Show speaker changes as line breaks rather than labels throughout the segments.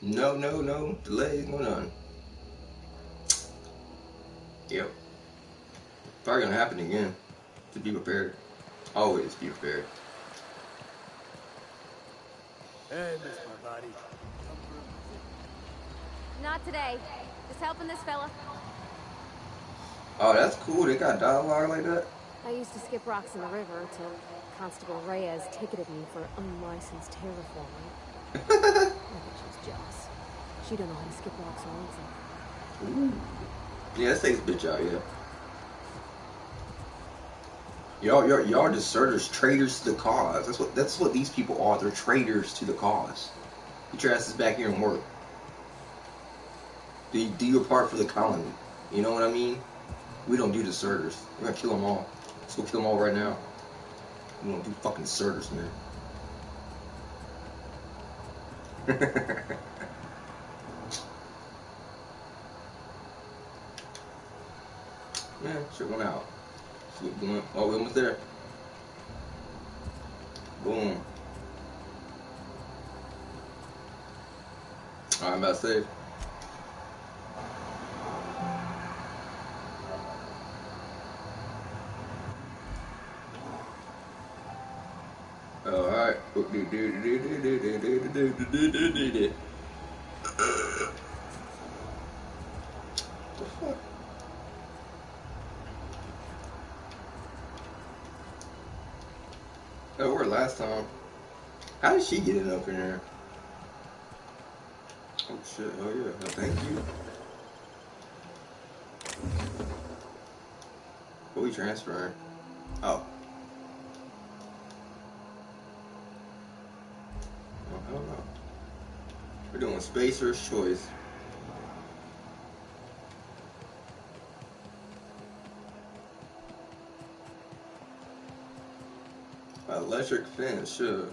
No, no, no delays, no none. Yep. Probably gonna happen again. To be prepared. Always be prepared.
Hey, Miss My Body. Come for a visit?
Not today. Just helping this fella.
Oh, that's cool. They got dialogue like that.
I used to skip rocks in the river till Constable Reyes ticketed me for unlicensed terraforming. I think she was jealous. She don't know how to skip rocks or anything.
Ooh. Yeah, let's take this bitch out. Yeah. Y'all deserters, traitors to the cause. That's what these people are. They're traitors to the cause. Get your asses back here and work. Do your part for the colony. You know what I mean? We don't do deserters. We're gonna kill them all. Let's go kill them all right now. We don't do fucking deserters, man. Man, shit went out. Oh, we almost there. Boom. Alright, I'm about to save. Alright. The fuck? Oh, where last time? How did she get it up in there? Oh shit, oh yeah, no, thank you. What we transferring? Oh. I don't know. We're doing Spacer's Choice. Electric fence, sure.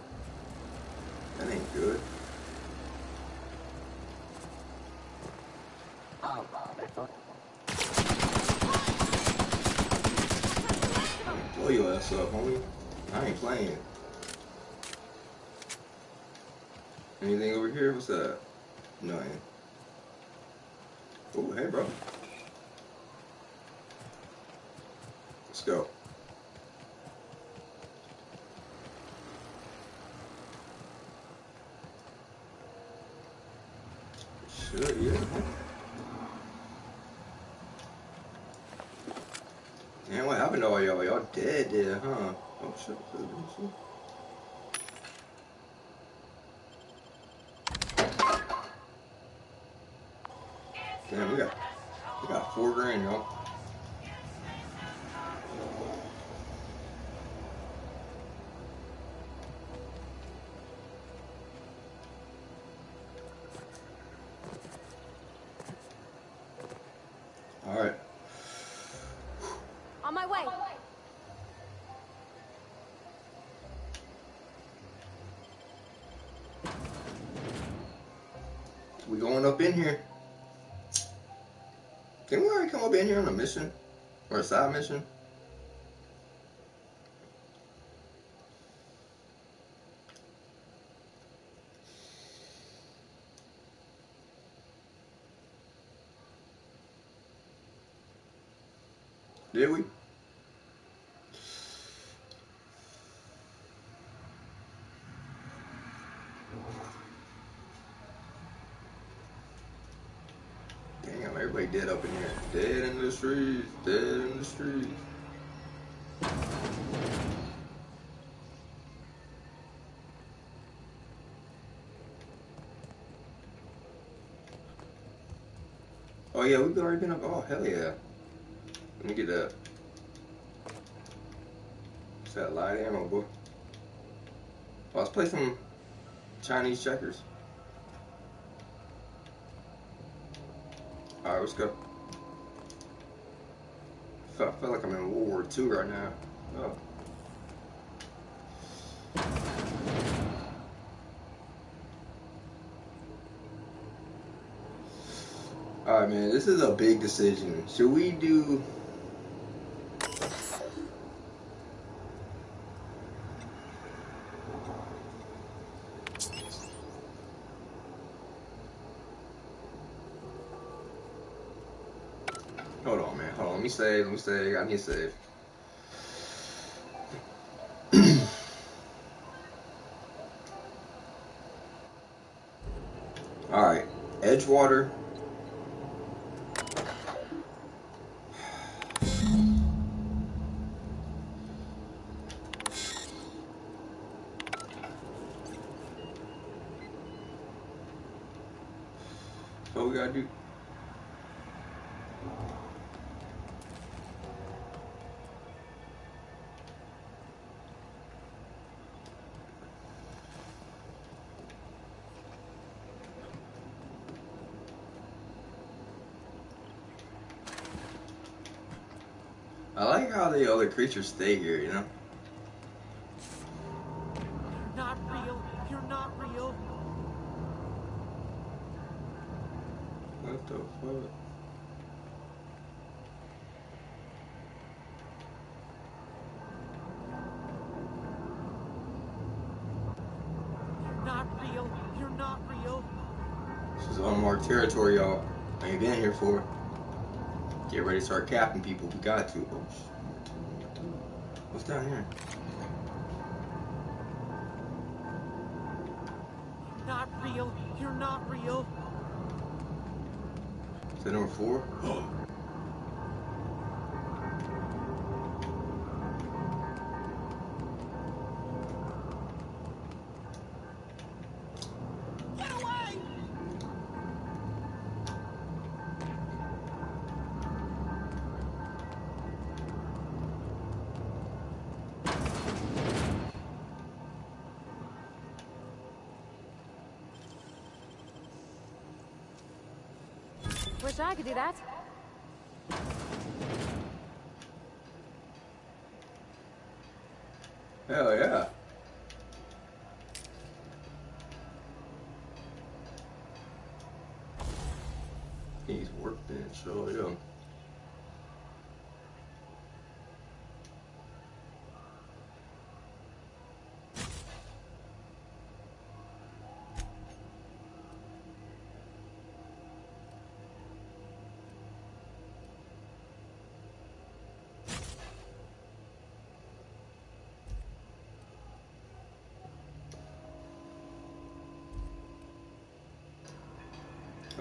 That ain't good. Blow your ass up, homie. I ain't playing. Anything over here? What's that? Nothing. Oh, hey, bro. Let's go. Shit, yeah. Man, what happened to all y'all? Y'all dead there, huh? Oh, shit. Damn, we got 4 grand, y'all. Alright.
On my way.
We going up in here. Didn't we already come up in here on a mission? Or a side mission? Did we? Damn, everybody dead up in here. Dead in the streets. Dead in the streets. Oh yeah, we've already been up. Oh hell yeah. Let me get that. What's that light ammo, boy? Oh, let's play some Chinese checkers. Alright, let's go. I feel like I'm in World War II right now. Oh. Alright, man, this is a big decision. Should we do... Hold on, man. Hold on. Let me save. I need to save. Alright. Edgewater. What we gotta do? I like how the other creatures stay here, you know?
You're not real. You're not real.
What the fuck?
You're not real. You're not real.
This is unmarked territory, y'all. I ain't been here for. Get ready to start capping people. We got to. Oh, shit. What's down here?
You're not real. You're not real.
Is that number 4?
Get away!
Wish I could do that.
Hell yeah. He's workbench. Oh, yeah.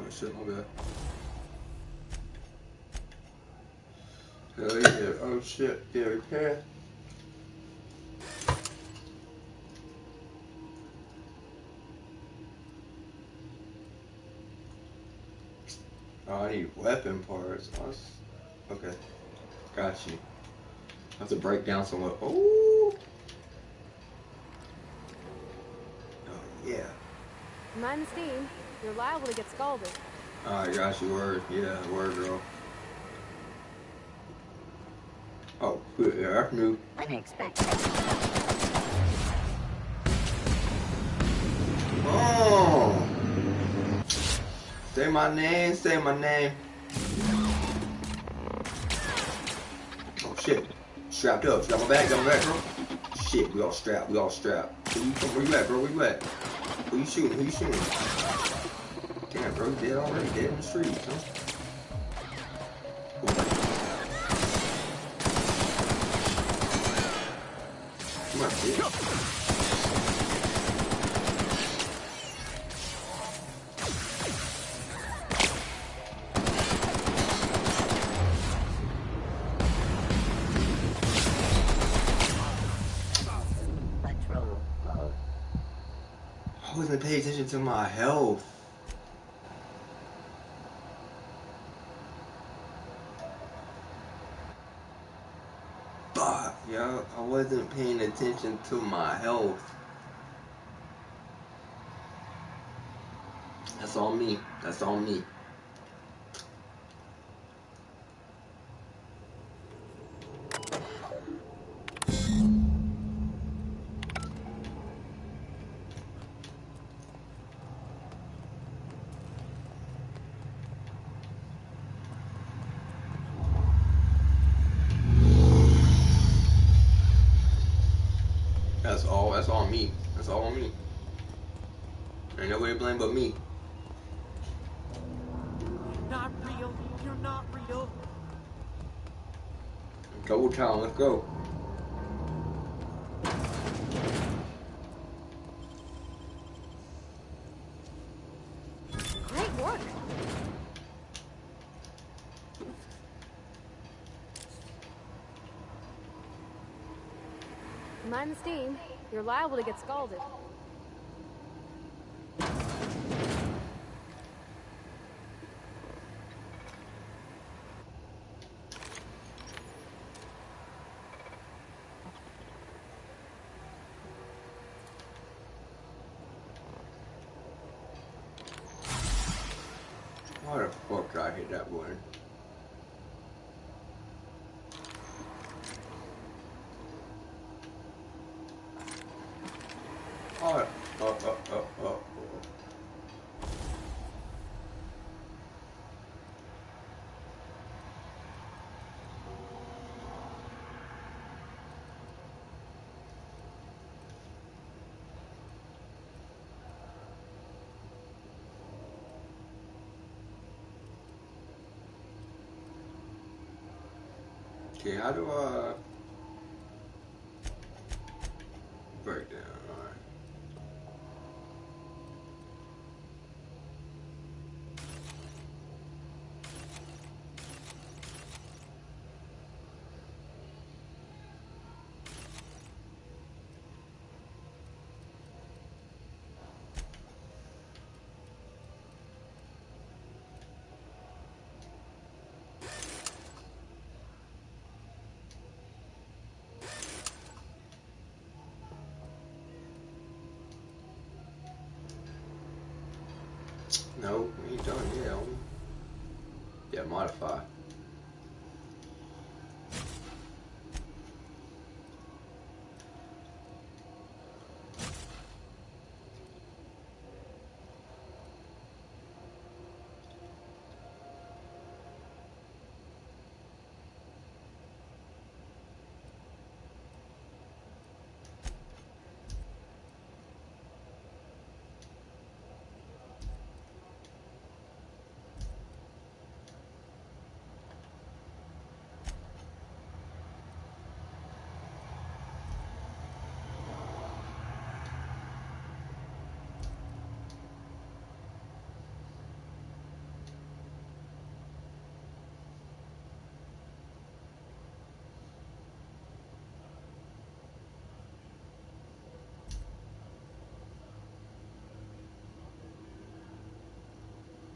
Oh shit, my bad. Hell yeah. Oh shit. Yeah, repair. Oh, I need weapon parts. Oh, okay. Got you. I have to break down somewhat. Oh. Oh yeah.
Mind the steam. You're liable to get scalded.
Alright, got you. Word. Yeah, word, girl. Oh, yeah, I knew.
Unexpected.
Oh. Say my name. Say my name. Oh shit. Strapped up. Got my back. Got my back, bro. Shit, we all strapped. We all strapped. Where you at, bro? Where you at? Who you shooting? Who you shooting? Damn, bro, you dead already? Dead in the streets, huh? Come on, bitch.
Patrol mode.
I wasn't paying attention to my health. Fuck, yo. I wasn't paying attention to my health. That's on me. That's on me. That's all me. That's all on me. Ain't nobody to blame but me.
You're not real. You're not real.
Double town, let's go.
Great work. Mind the steam. You're liable to get scalded.
Why the fuck did I hit that button? Oh. Okay, how do I break down? Alright. No, we ain't done yet. Yeah, modify.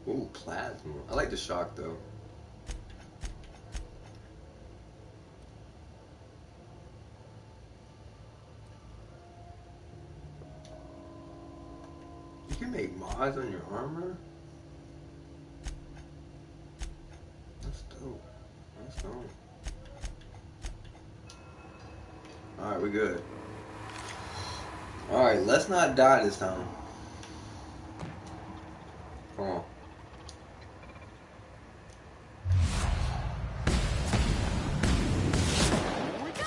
Ooh, plasma. I like the shock though. You can make mods on your armor? That's dope. That's dope. Alright, we good. Alright, let's not die this time. Come on.
Here we go.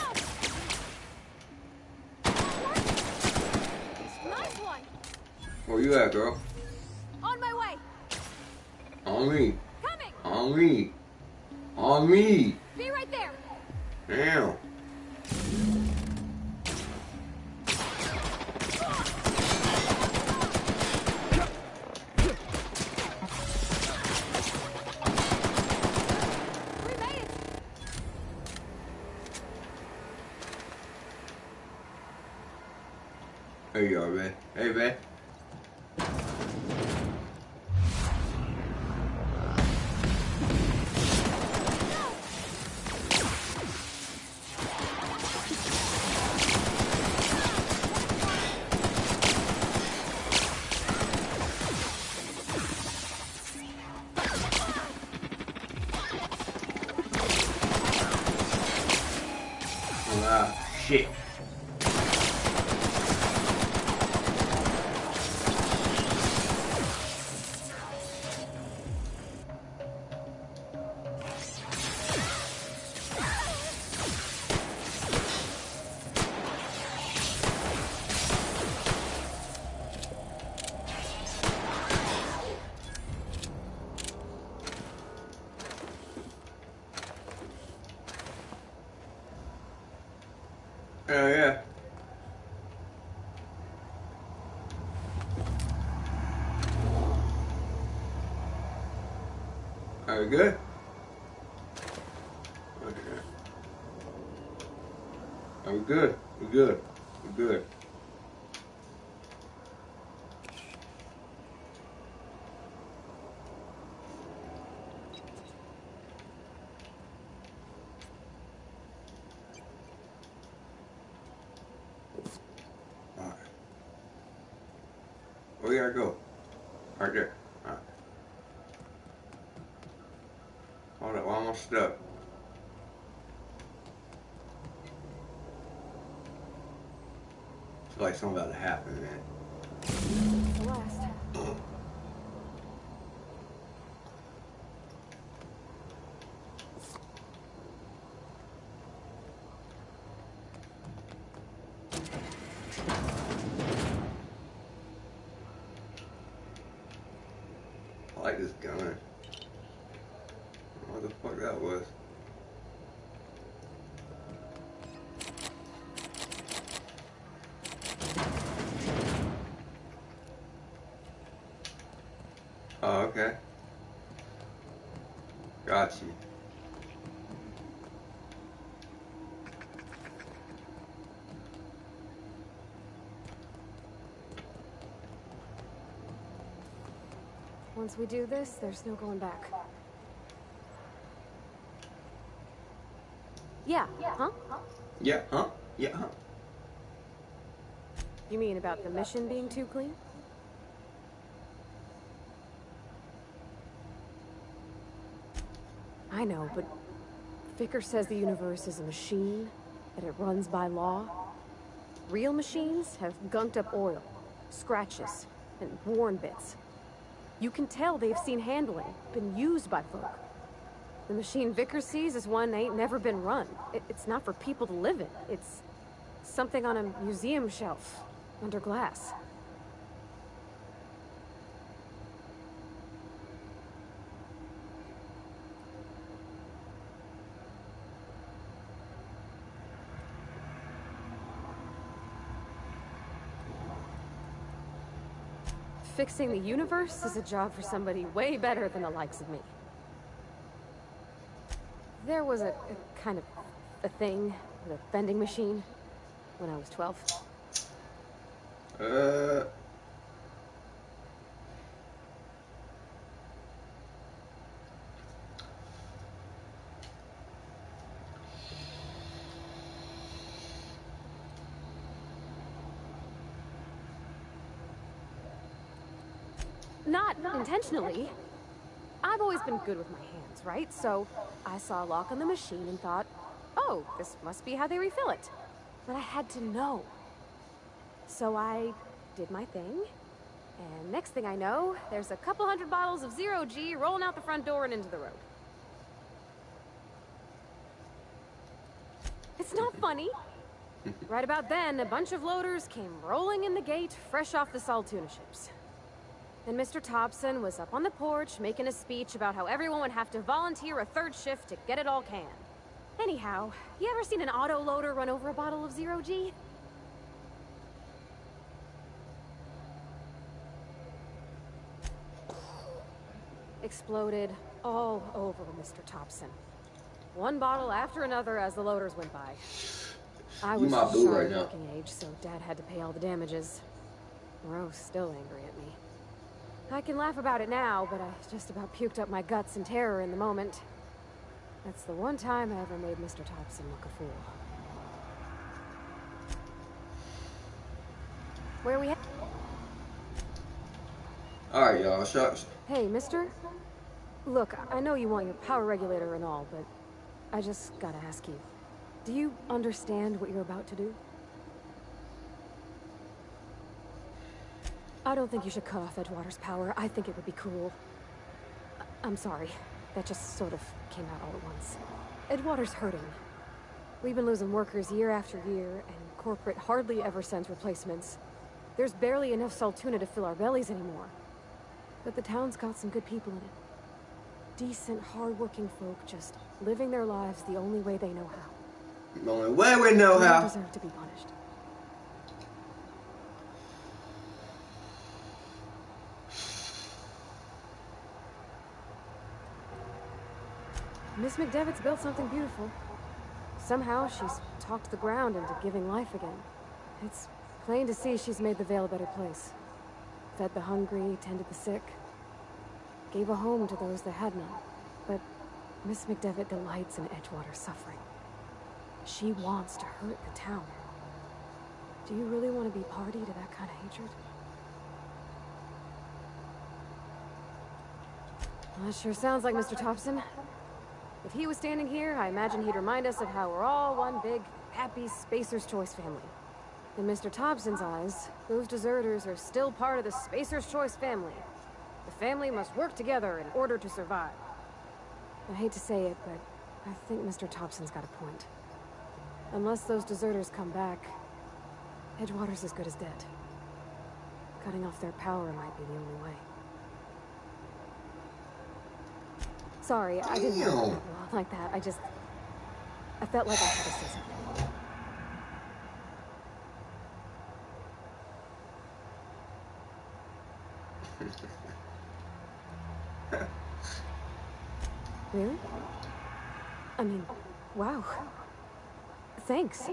Nice one.
Where you at, girl?
On my way.
On me.
Coming.
On me. On me.
Be right there.
Damn.
We made it.
There you are, man. Hey, man. Ah, shit. Are we good? Okay. Are we good? We're good. We're good. Alright. Where we gotta go? Right there. Alright. Hold up, why am I stuck? It's like something about to happen, man.
The last.
I like this gun. What the fuck that was? Oh, okay. Got you.
Once we do this, there's no going back. Yeah, huh?
Yeah, huh? Yeah, huh?
You mean about the mission being too clean? I know, but Vicker says the universe is a machine, that it runs by law. Real machines have gunked up oil, scratches, and worn bits. You can tell they've seen handling, been used by folk. The machine Vicker sees is one that ain't never been run. It's not for people to live in. It's something on a museum shelf, under glass. Fixing the universe is a job for somebody way better than the likes of me. There was a kind of a thing with a vending machine when I was 12.
Uh,
Not intentionally. I've always been good with my hands, right? So I saw a lock on the machine and thought, oh, this must be how they refill it. But I had to know. So I did my thing, and next thing I know, there's a couple hundred bottles of 0G rolling out the front door and into the road. It's not funny. Right about then, a bunch of loaders came rolling in the gate, fresh off the Saltuna ships. And Mr. Thompson was up on the porch making a speech about how everyone would have to volunteer a third shift to get it all canned. Anyhow, you ever seen an auto loader run over a bottle of 0G? Exploded all over Mr. Thompson. One bottle after another as the loaders went by. I
you
was
my
just
boo
shy
right
of
now.
working age, so Dad had to pay all the damages. Rose still angry at me. I can laugh about it now, but I just about puked up my guts in terror in the moment. That's the one time I ever made Mr. Thompson look a fool. Where we
Alright, y'all. Shucks.
Hey, mister? Look, I know you want your power regulator and all, but I just gotta ask you. Do you understand what you're about to do? I don't think you should cut off Edgewater's power. I think it would be cruel. I'm sorry. That just sort of came out all at once. Edgewater's hurting. We've been losing workers year after year, and corporate hardly ever sends replacements. There's barely enough Saltuna to fill our bellies anymore. But the town's got some good people in it. Decent, hard-working folk just living their lives the only way they know how.
The only way we know
They
how.
deserve to be punished. Miss McDevitt's built something beautiful. Somehow she's talked the ground into giving life again. It's plain to see she's made the Vale a better place. Fed the hungry, tended the sick. Gave a home to those that had none. But Miss McDevitt delights in Edgewater's suffering. She wants to hurt the town. Do you really want to be party to that kind of hatred? Well, that sure sounds like Mr. Thompson. If he was standing here, I imagine he'd remind us of how we're all one big, happy Spacer's Choice family. In Mr. Thompson's eyes, those deserters are still part of the Spacer's Choice family. The family must work together in order to survive. I hate to say it, but I think Mr. Thompson's got a point. Unless those deserters come back, Edgewater's as good as dead. Cutting off their power might be the only way. Sorry, I didn't know it like that. I felt like I had to say something. Really? I mean, wow. Thanks.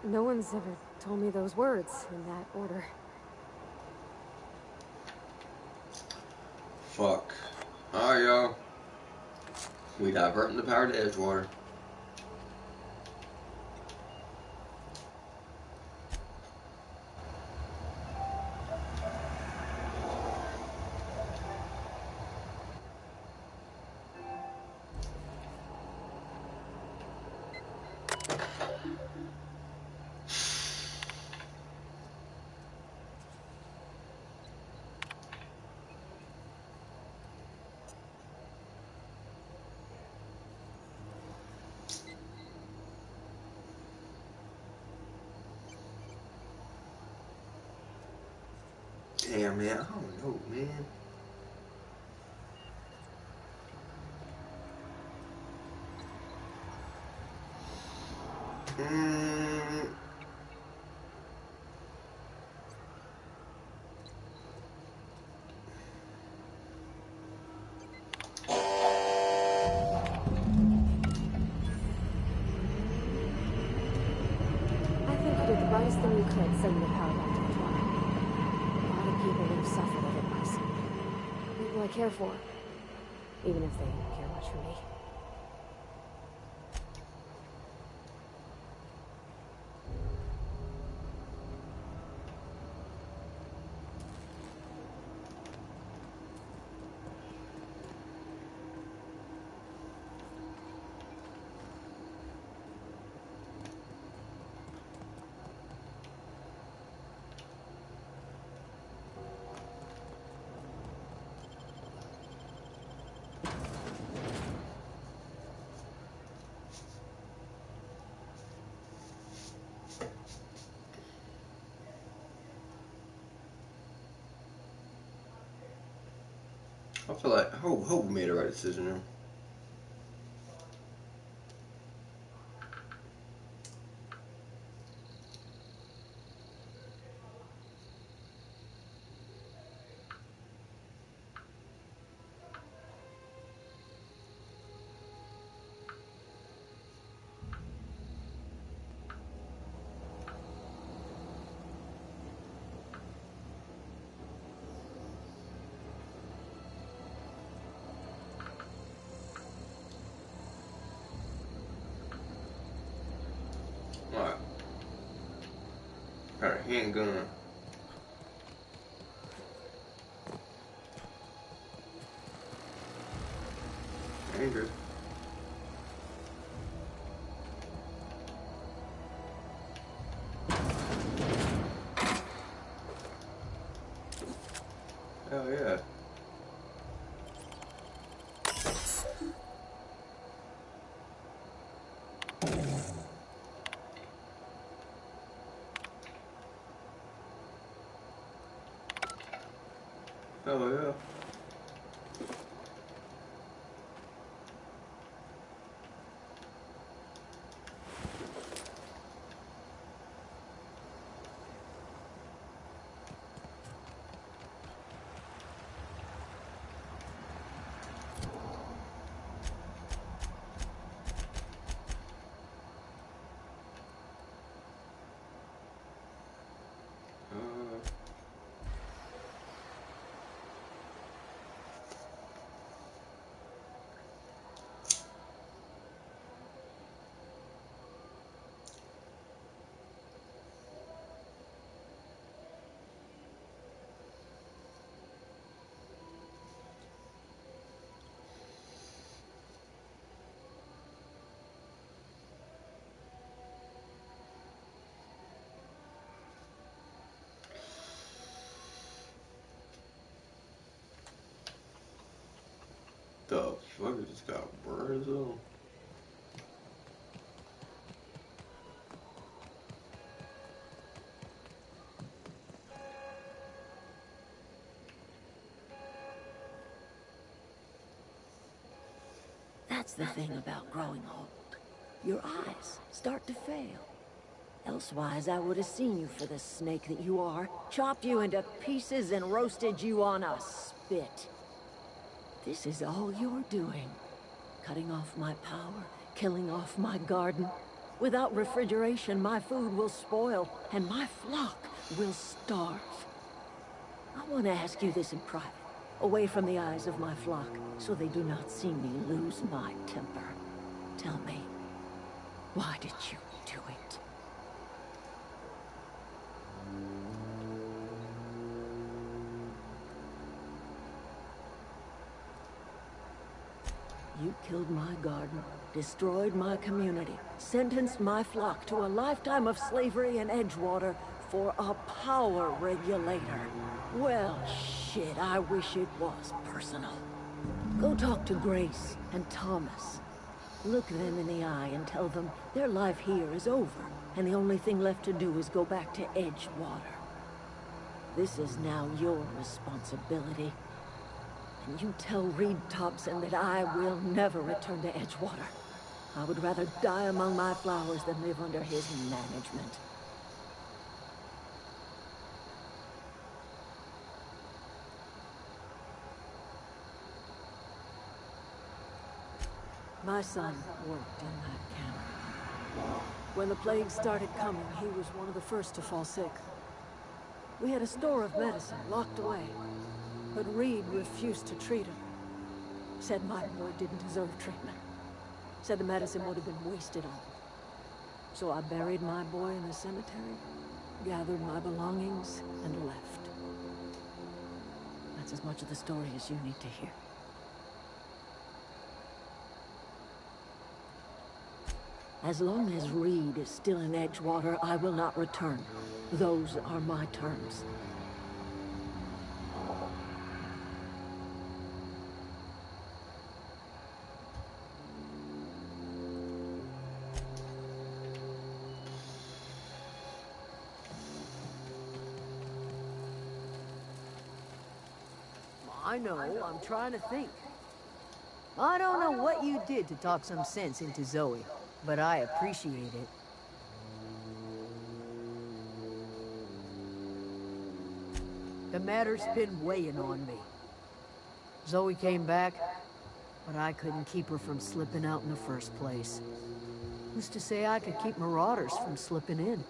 No one's ever told me those words in that order.
Fuck. Alright, y'all. We diverting the power to Edgewater. Damn, man. I don't know, man.
I think you did the brightest thing you could sending the power back to Edgewater. A lot of people would have suffered otherwise. People I care for. Even if they don't care much for me.
I feel like hope we made the right decision now. Alright. Got a handgun. Dangerous. Hell yeah. Hell yeah. The fuck? It just got burned though.
That's the thing about growing old. Your eyes start to fail. Elsewise, I would have seen you for the snake that you are, chopped you into pieces and roasted you on a spit. This is all you're doing. Cutting off my power, killing off my garden. Without refrigeration, my food will spoil, and my flock will starve. I want to ask you this in private, away from the eyes of my flock, so they do not see me lose my temper. Tell me, why did you do it? You killed my garden, destroyed my community, sentenced my flock to a lifetime of slavery in Edgewater for a power regulator. Well, shit, I wish it was personal. Go talk to Grace and Thomas. Look them in the eye and tell them their life here is over, and the only thing left to do is go back to Edgewater. This is now your responsibility. And you tell Reed Thompson that I will never return to Edgewater. I would rather die among my flowers than live under his management. My son worked in that camp. When the plague started coming, he was one of the first to fall sick. We had a store of medicine locked away, but Reed refused to treat him. Said my boy didn't deserve treatment. Said the medicine would have been wasted on him. So I buried my boy in the cemetery, gathered my belongings, and left. That's as much of the story as you need to hear. As long as Reed is still in Edgewater, I will not return. Those are my terms.
I know, I'm trying to think. I don't know what you did to talk some sense into Zoe, but I appreciate it. The matter's been weighing on me. Zoe came back, but I couldn't keep her from slipping out in the first place. Who's to say I could keep marauders from slipping in?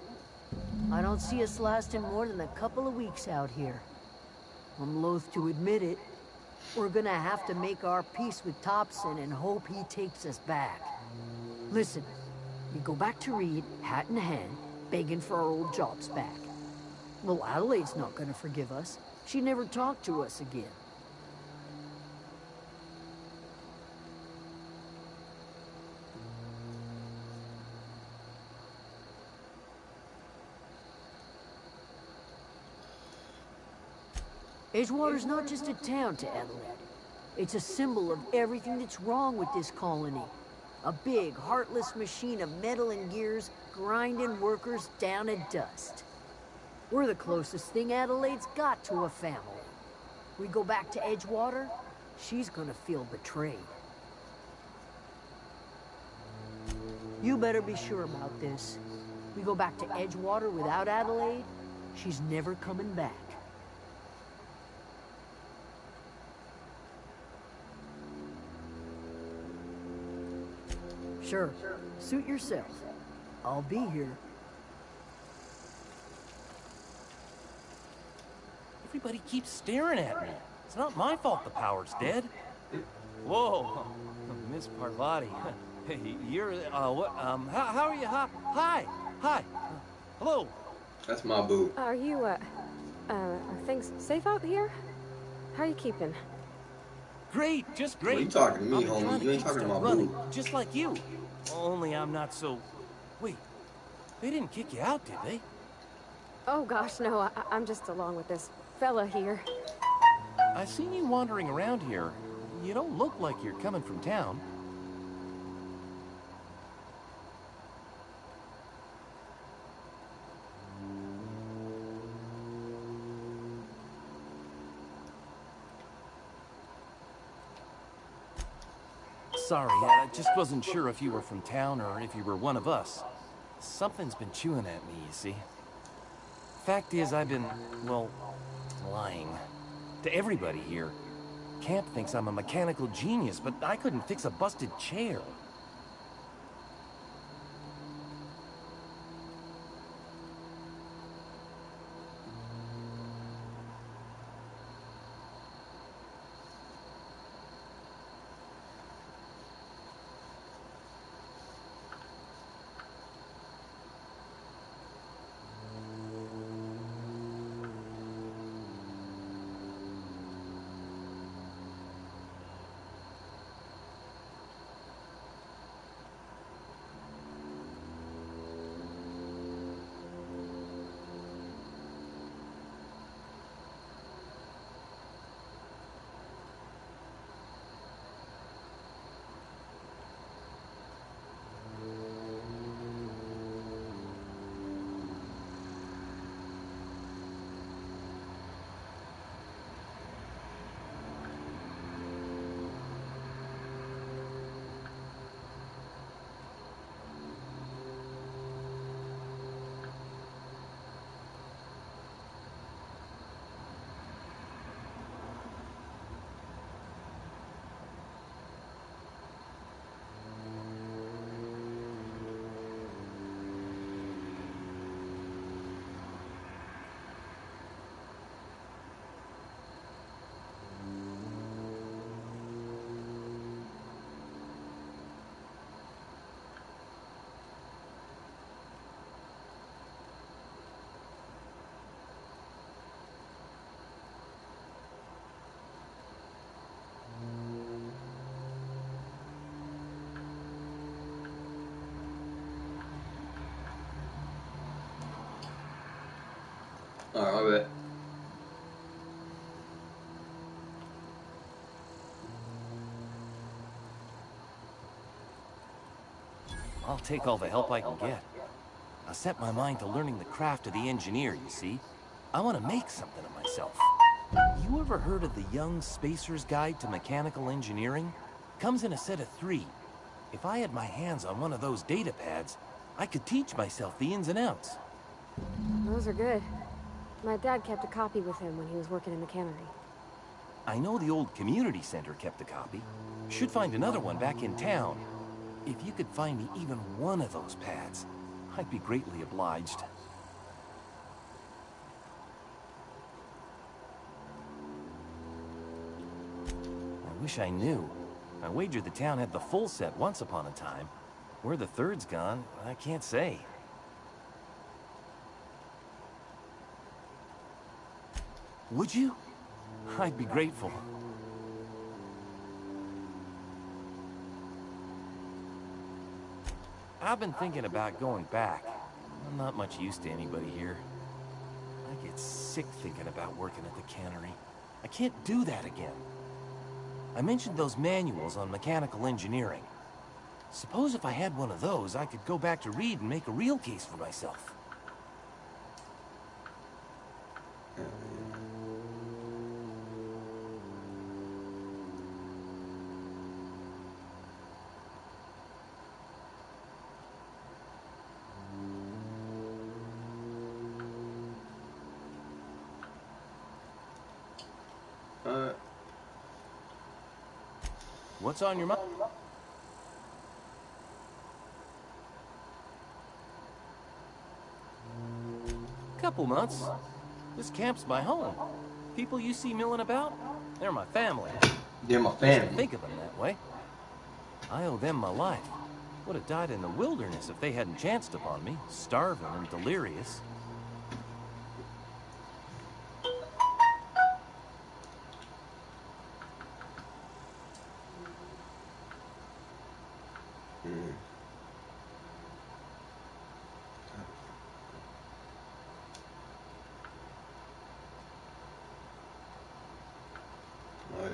I don't see us lasting more than a couple of weeks out here. I'm loath to admit it. We're gonna have to make our peace with Thompson and hope he takes us back. Listen, we go back to Reed, hat in hand, begging for our old jobs back. Well, Adelaide's not gonna forgive us. She never talked to us again. Edgewater's not just a town to Adelaide. It's a symbol of everything that's wrong with this colony. A big, heartless machine of metal and gears, grinding workers down to dust. We're the closest thing Adelaide's got to a family. We go back to Edgewater, she's gonna feel betrayed. You better be sure about this. We go back to Edgewater without Adelaide, she's never coming back. Sure, suit yourself. I'll be here.
Everybody keeps staring at me. It's not my fault the power's dead. Whoa, Miss Parvati. Hey, you're, what, how are you? Hi. Hello.
That's my boo.
Are you, are things safe out here? How are you keeping?
Great, just
Well,
great.
you talking to me,
I'm trying
homie. You ain't
keep
talking to
stuff
my
running,
boo.
just like you. Only I'm not so... Wait, they didn't kick you out, did they?
Oh gosh, no, I'm just along with this fella here.
I seen you wandering around here. You don't look like you're coming from town. Sorry, I just wasn't sure if you were from town or if you were one of us. Something's been chewing at me, you see. Fact is, I've been, well, lying. To everybody here. Camp thinks I'm a mechanical genius, but I couldn't fix a busted chair.
Alright, my bad.
I'll take all the help I can get. I set my mind to learning the craft of the engineer, you see. I want to make something of myself. You ever heard of the Young Spacer's Guide to Mechanical Engineering? Comes in a set of 3. If I had my hands on one of those data pads, I could teach myself the ins and outs.
Those are good. My dad kept a copy with him when he was working in the cannery.
I know the old community center kept a copy. Should find another one back in town. If you could find me even one of those pads, I'd be greatly obliged. I wish I knew. I wagered the town had the full set once upon a time. Where the third's gone, I can't say. Would you? I'd be grateful. I've been thinking about going back. I'm not much use to anybody here. I get sick thinking about working at the cannery. I can't do that again. I mentioned those manuals on mechanical engineering. Suppose if I had one of those, I could go back to read and make a real case for myself. What's on your mind? Couple months. This camp's my home. People you see milling about, they're my family.
They're my
At least I
family.
think of them that way. I owe them my life. Would have died in the wilderness if they hadn't chanced upon me, starving and delirious.
Oh yeah.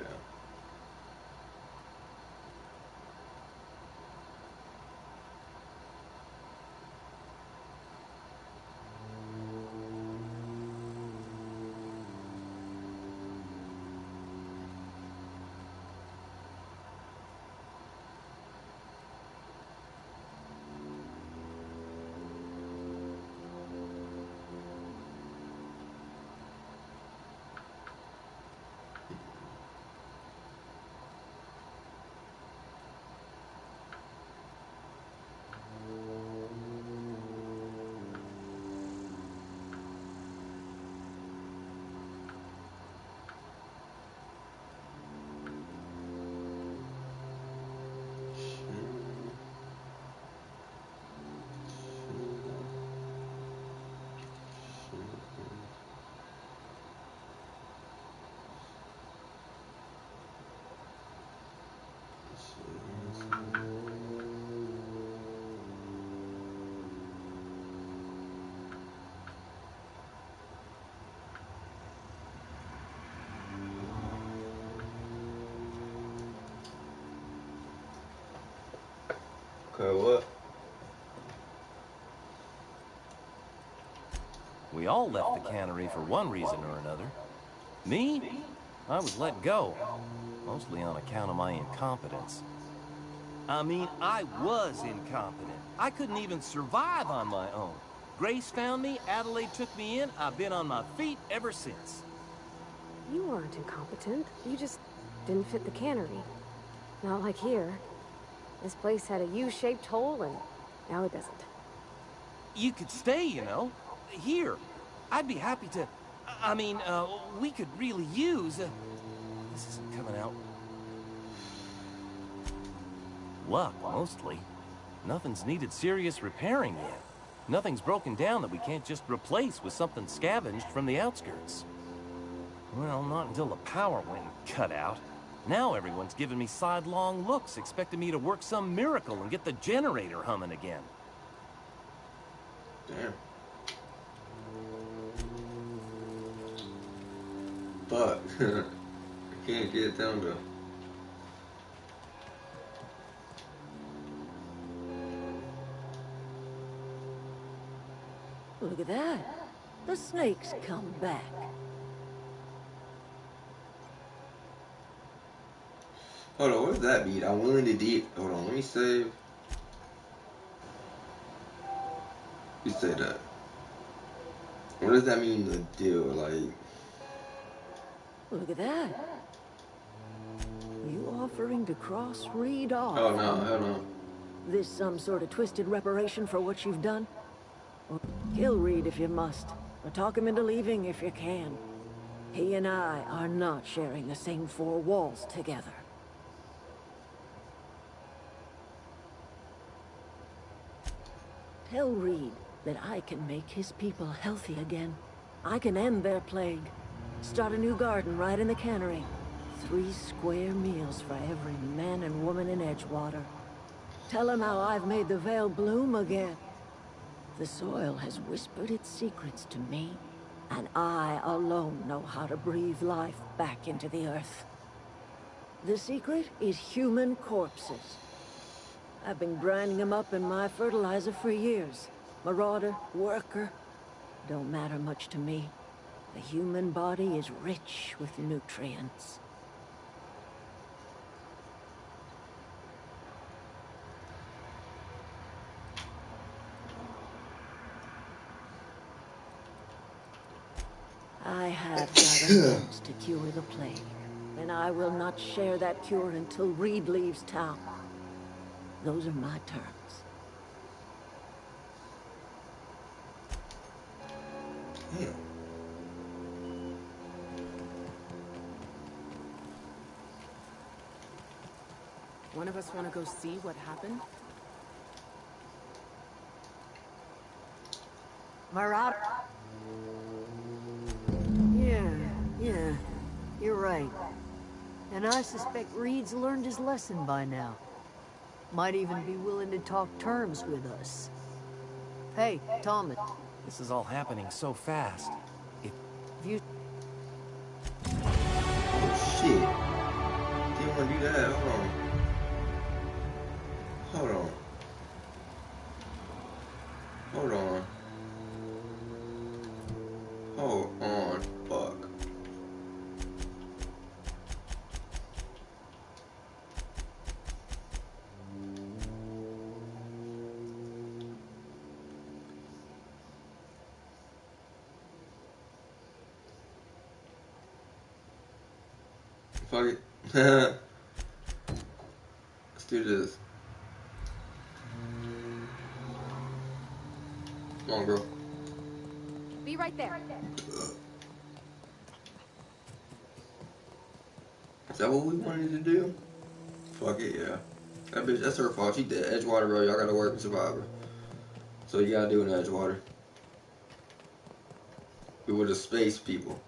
Okay, what?
We all left the cannery for one reason or another. Me? I was let go, mostly on account of my incompetence. I mean, I was incompetent. I couldn't even survive on my own. Grace found me, Adelaide took me in, I've been on my feet ever since.
You weren't incompetent. You just didn't fit the cannery. Not like here. This place had a U-shaped hole, and now it doesn't.
You could stay, you know. Here. I'd be happy to... I mean, we could really use... this isn't coming out. Luck, mostly. Nothing's needed serious repairing yet. Nothing's broken down that we can't just replace with something scavenged from the outskirts. Well, not until the power went and cut out. Now everyone's giving me sidelong looks, expecting me to work some miracle and get the generator humming again.
Damn. Fuck. I can't get it down to...
Look at that. The snake's come back.
Hold on, what does that mean? I'm willing to deep. Hold on, let me save. You say that. What does that mean to do? Like...
Look at that. You offering to cross Reed off?
Oh no, hell no.
This some sort of twisted reparation for what you've done? Or kill Reed if you must, or talk him into leaving if you can. He and I are not sharing the same four walls together. Tell Reed that I can make his people healthy again. I can end their plague. Start a new garden right in the cannery. 3 square meals for every man and woman in Edgewater. Tell him how I've made the Vale bloom again. The soil has whispered its secrets to me, and I alone know how to breathe life back into the earth. The secret is human corpses. I've been grinding them up in my fertilizer for years. Marauder, worker, don't matter much to me. The human body is rich with nutrients. I have got a means to cure the plague, and I will not share that cure until Reed leaves town. Those are my terms.
Damn.
One of us want to go see what happened?
Marauder. Yeah, you're right. And I suspect Reed's learned his lesson by now. Might even be willing to talk terms with us. Hey, Thomas.
This is all happening so fast.
If you...
Oh shit. Didn't want to do that. Hold on. Hold on. Hold on. Hold on. Fuck. Fuck it. Let's do this. Come on, girl.
Be right there.
Is that what we wanted to do? Fuck it, yeah. That bitch, that's her fault. She dead. Edgewater, bro. Y'all gotta work with Survivor. So you gotta do an Edgewater. We were the space people.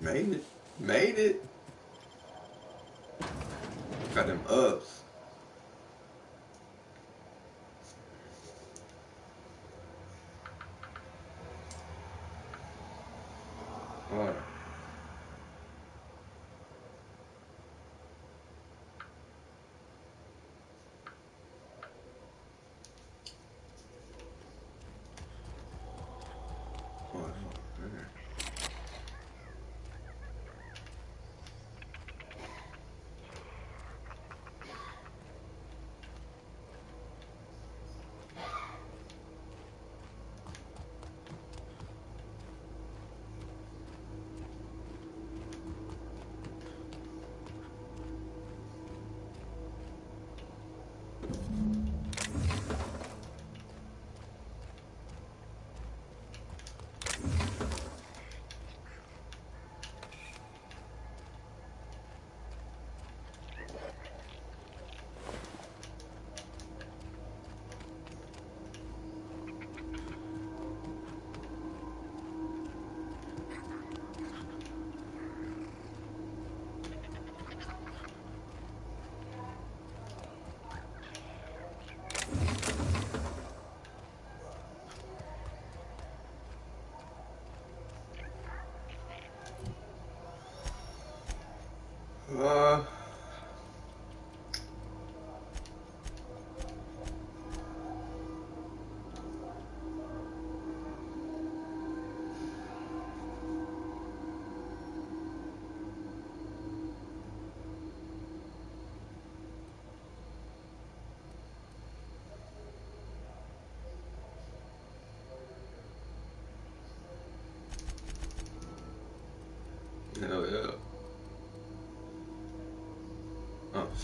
Made it. Made it. Got them ups.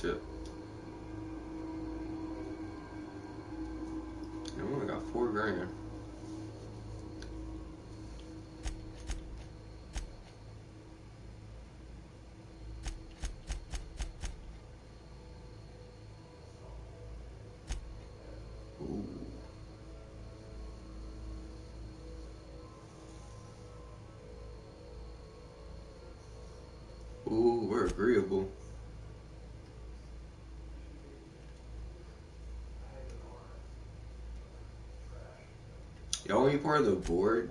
ship. And we only got 4 grand. Ooh. Ooh, we're agreeable. Y'all want to be part of the board?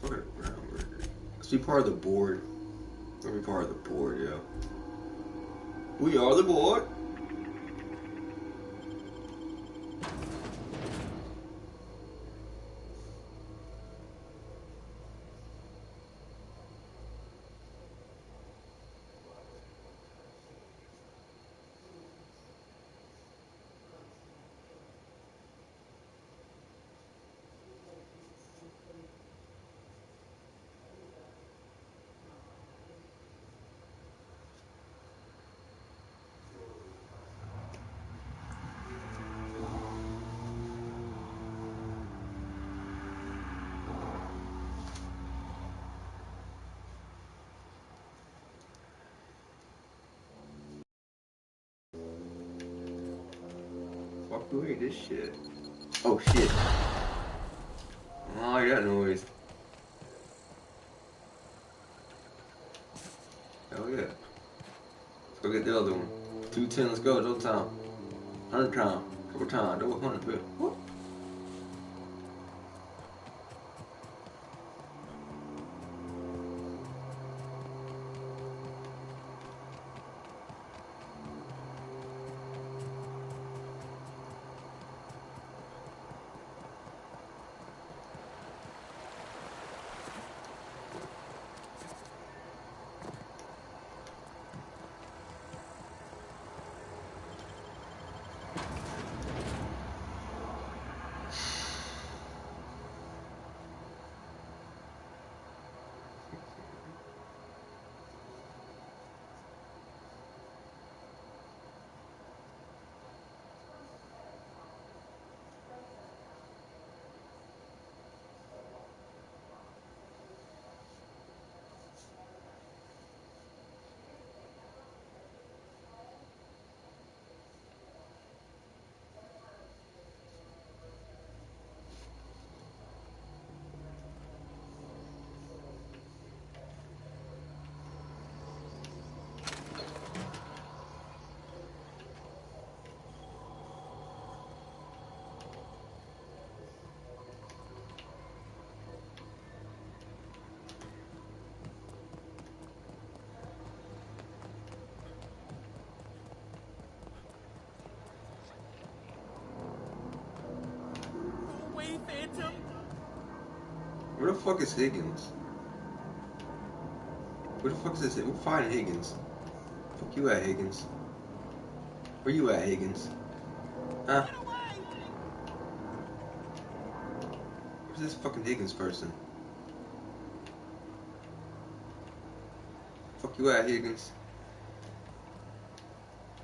Fuck it, let's be part of the board. Let's be part of the board, yo. We are the board. Fuck away this shit. Oh shit. Oh, I got noise. Hell yeah. Let's go get the other one. 210, let's go, double time. 100 time. Double time, double 100 bit. Whoop.
Phantom!
Where the fuck is Higgins? Where the fuck is this? We're fighting Higgins. Fuck you at, Higgins. Where you at, Higgins? Huh? Where's this fucking Higgins person? Fuck you at, Higgins.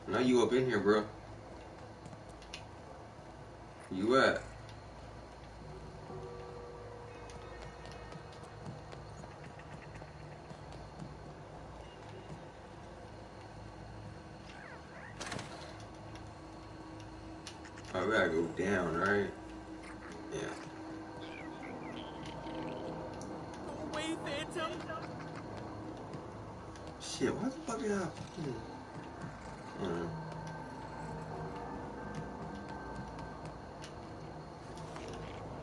Now you up in here, bro. Where you at? Alright, we gotta go down, right? Yeah.
Go away, Phantom!
Shit, why the fuck did I fucking...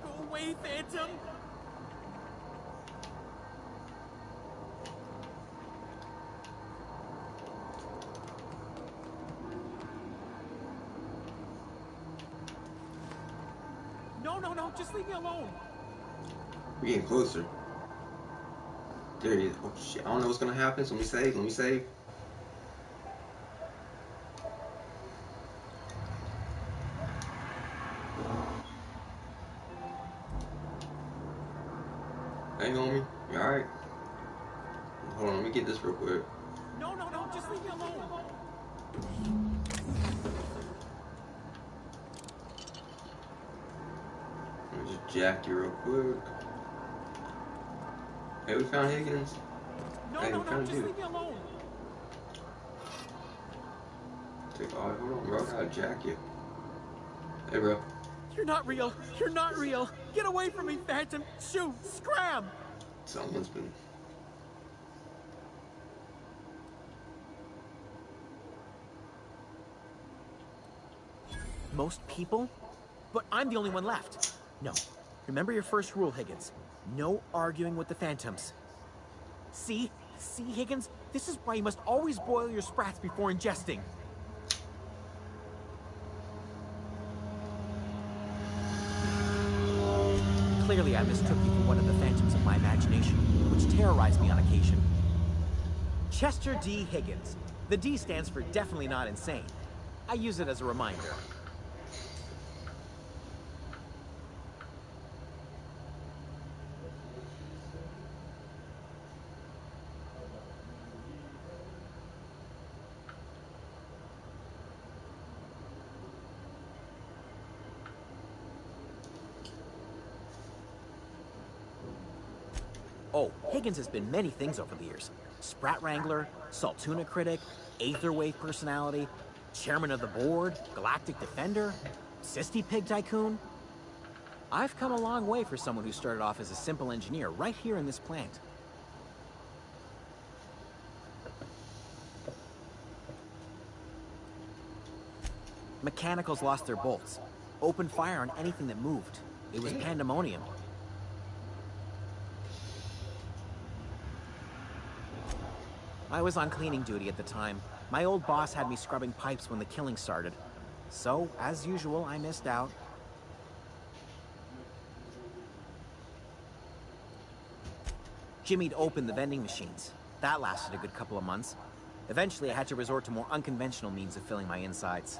Go away, Phantom! No, just leave me alone!
We're getting closer. There he is. Oh shit, I don't know what's gonna happen, so let me save. Hey homie, you alright? Hold real quick.
No, just leave me alone.
Let me just jack you real quick. Hey, we found Higgins.
No,
Hey, we found
just
you.
leave me alone.
Take all. Hold on, bro. I gotta jack you. Hey, bro.
You're not real. You're not real. Get away from me, Phantom. Shoot, scram.
Someone's been.
Most people? But I'm the only one left. No. Remember your first rule, Higgins. No arguing with the Phantoms. See, Higgins? This is why you must always boil your sprats before ingesting. Clearly, I mistook you for one of the phantoms of my imagination, which terrorized me on occasion. Chester D. Higgins. The D stands for definitely not insane. I use it as a reminder. Oh, Higgins has been many things over the years. Sprat Wrangler, Saltuna Critic, Aetherwave Personality, Chairman of the Board, Galactic Defender, Sisty Pig Tycoon. I've come a long way for someone who started off as a simple engineer right here in this plant. Mechanicals lost their bolts. Opened fire on anything that moved. It was pandemonium. I was on cleaning duty at the time. My old boss had me scrubbing pipes when the killing started. So, as usual, I missed out. Jimmy'd opened the vending machines. That lasted a good couple of months. Eventually, I had to resort to more unconventional means of filling my insides.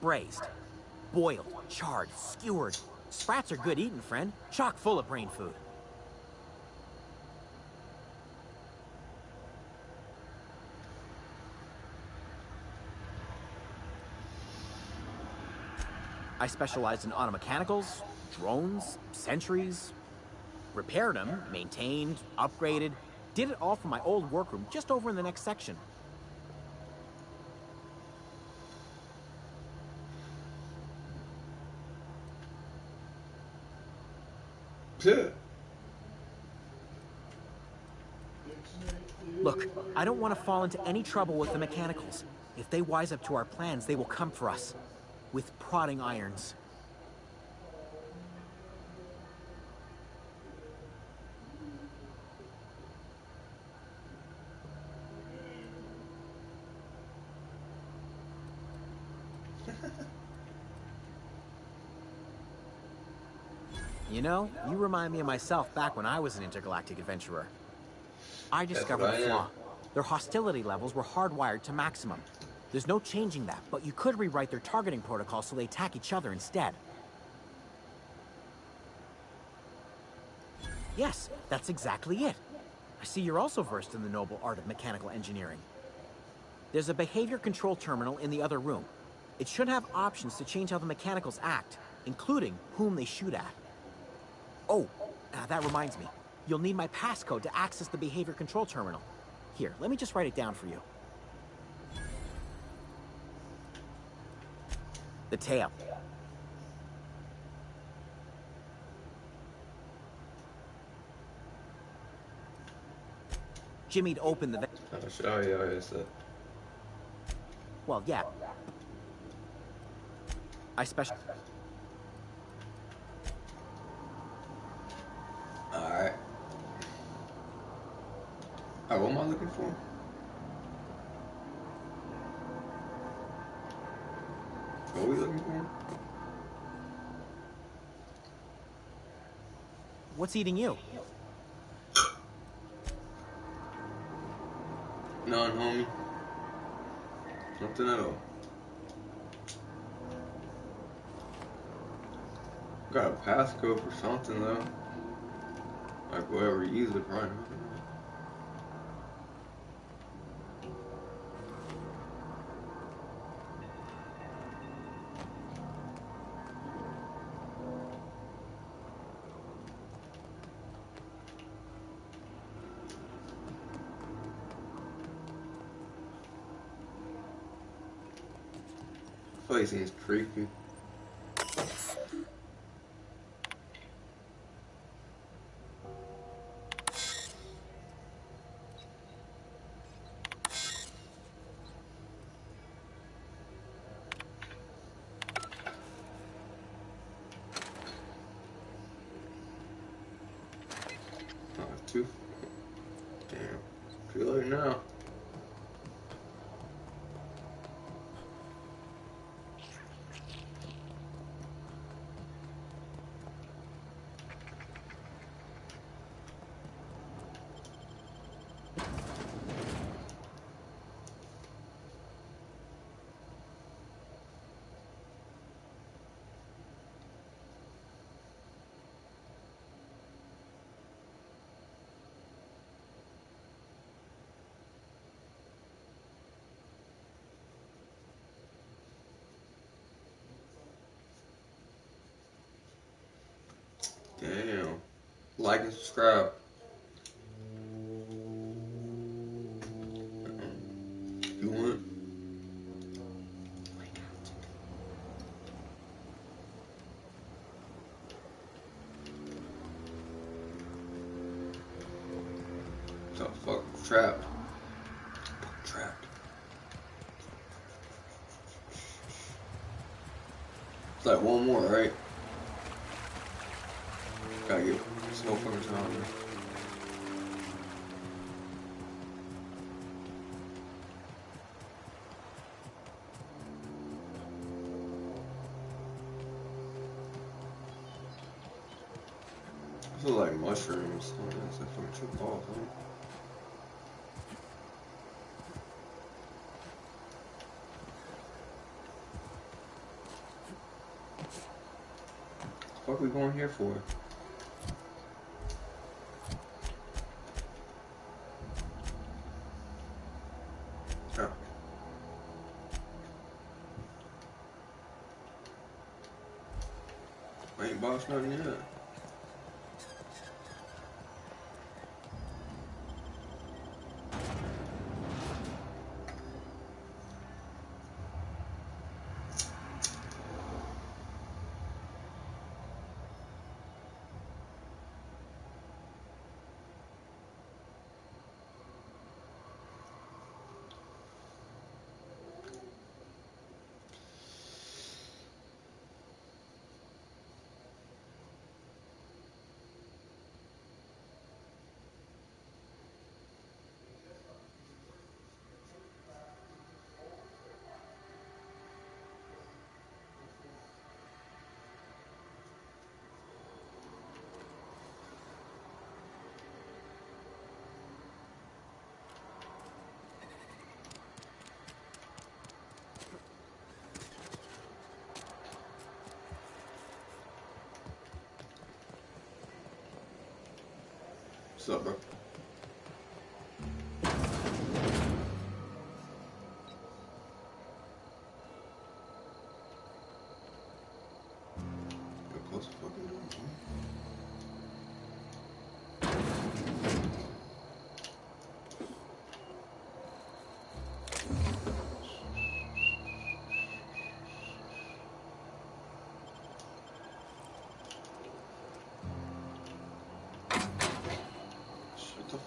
Braised, boiled, charred, skewered. Sprats are good eating, friend. Chock full of brain food. I specialized in automechanicals, drones, sentries. Repaired them, maintained, upgraded. Did it all from my old workroom just over in the next section.
Yeah.
Look, I don't want to fall into any trouble with the mechanicals. If they wise up to our plans, they will come for us. With prodding irons. You know, you remind me of myself back when I was an intergalactic adventurer. I discovered a flaw. Their hostility levels were hardwired to maximum. There's no changing that, but you could rewrite their targeting protocol so they attack each other instead. Yes, that's exactly it. I see you're also versed in the noble art of mechanical engineering. There's a behavior control terminal in the other room. It should have options to change how the mechanicals act, including whom they shoot at. Oh, that reminds me. You'll need my passcode to access the behavior control terminal. Here, let me just write it down for you. The tail. Jimmy'd open the...
Oh, yeah, it's that.
Well, yeah. I special...
Alright. Alright, what am I looking for? What are we looking for?
What's eating you?
None, homie. Nothing at all. Got a passcode for something though. Like whoever used it, probably. This place seems creepy. Too. Damn. Too late now. Damn. Like and subscribe. You want? So fuck trapped. Trapped. It's like one more, right? Gotta get so fucking time. These look like mushrooms. Oh, that's a fucking trip off, huh? What the fuck we going here for? Oh. I ain't boxed nothing yet. What's up, bro? Yo, close the fucking door, man. Shut the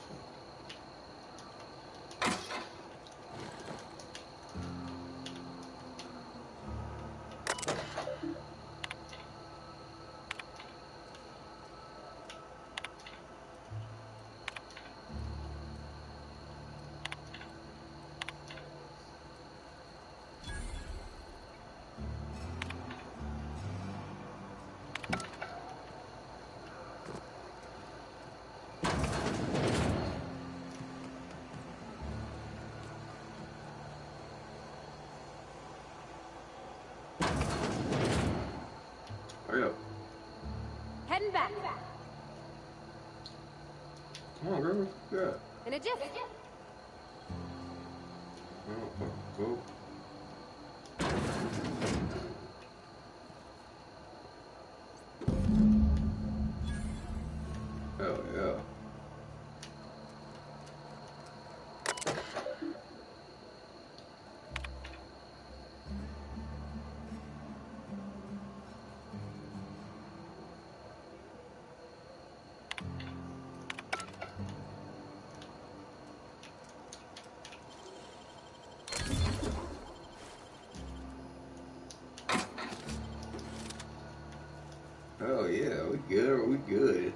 Come on, girl. Let's go.
In a jiff.
Oh, fuck. Go. Hell yeah. Oh yeah, we good. We good.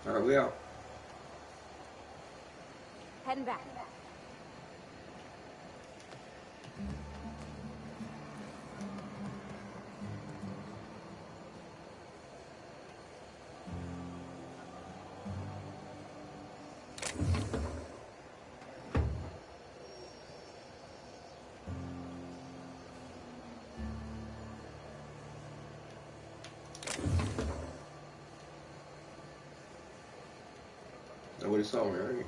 All right, we out.
Heading back.
Nobody saw me, right?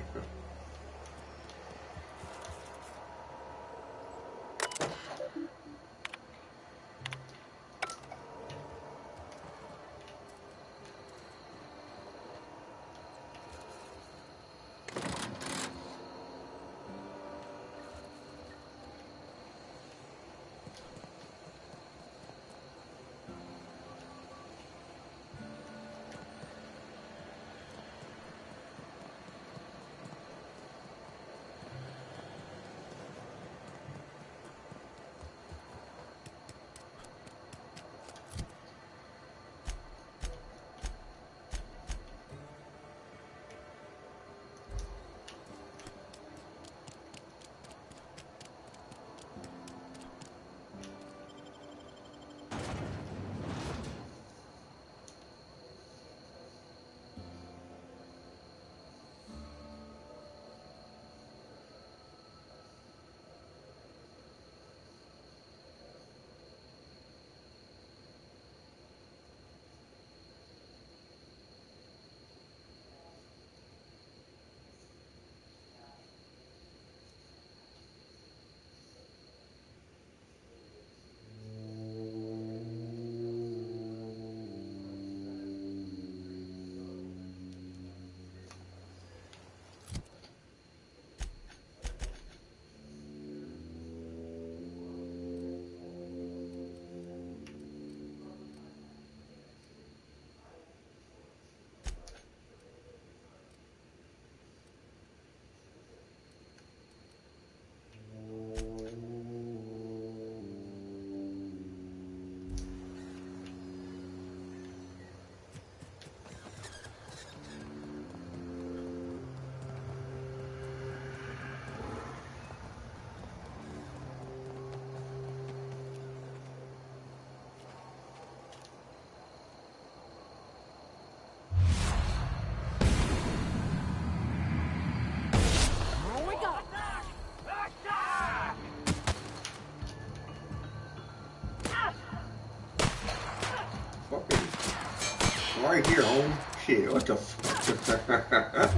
Fucking right here, home. Shit, what the fuck?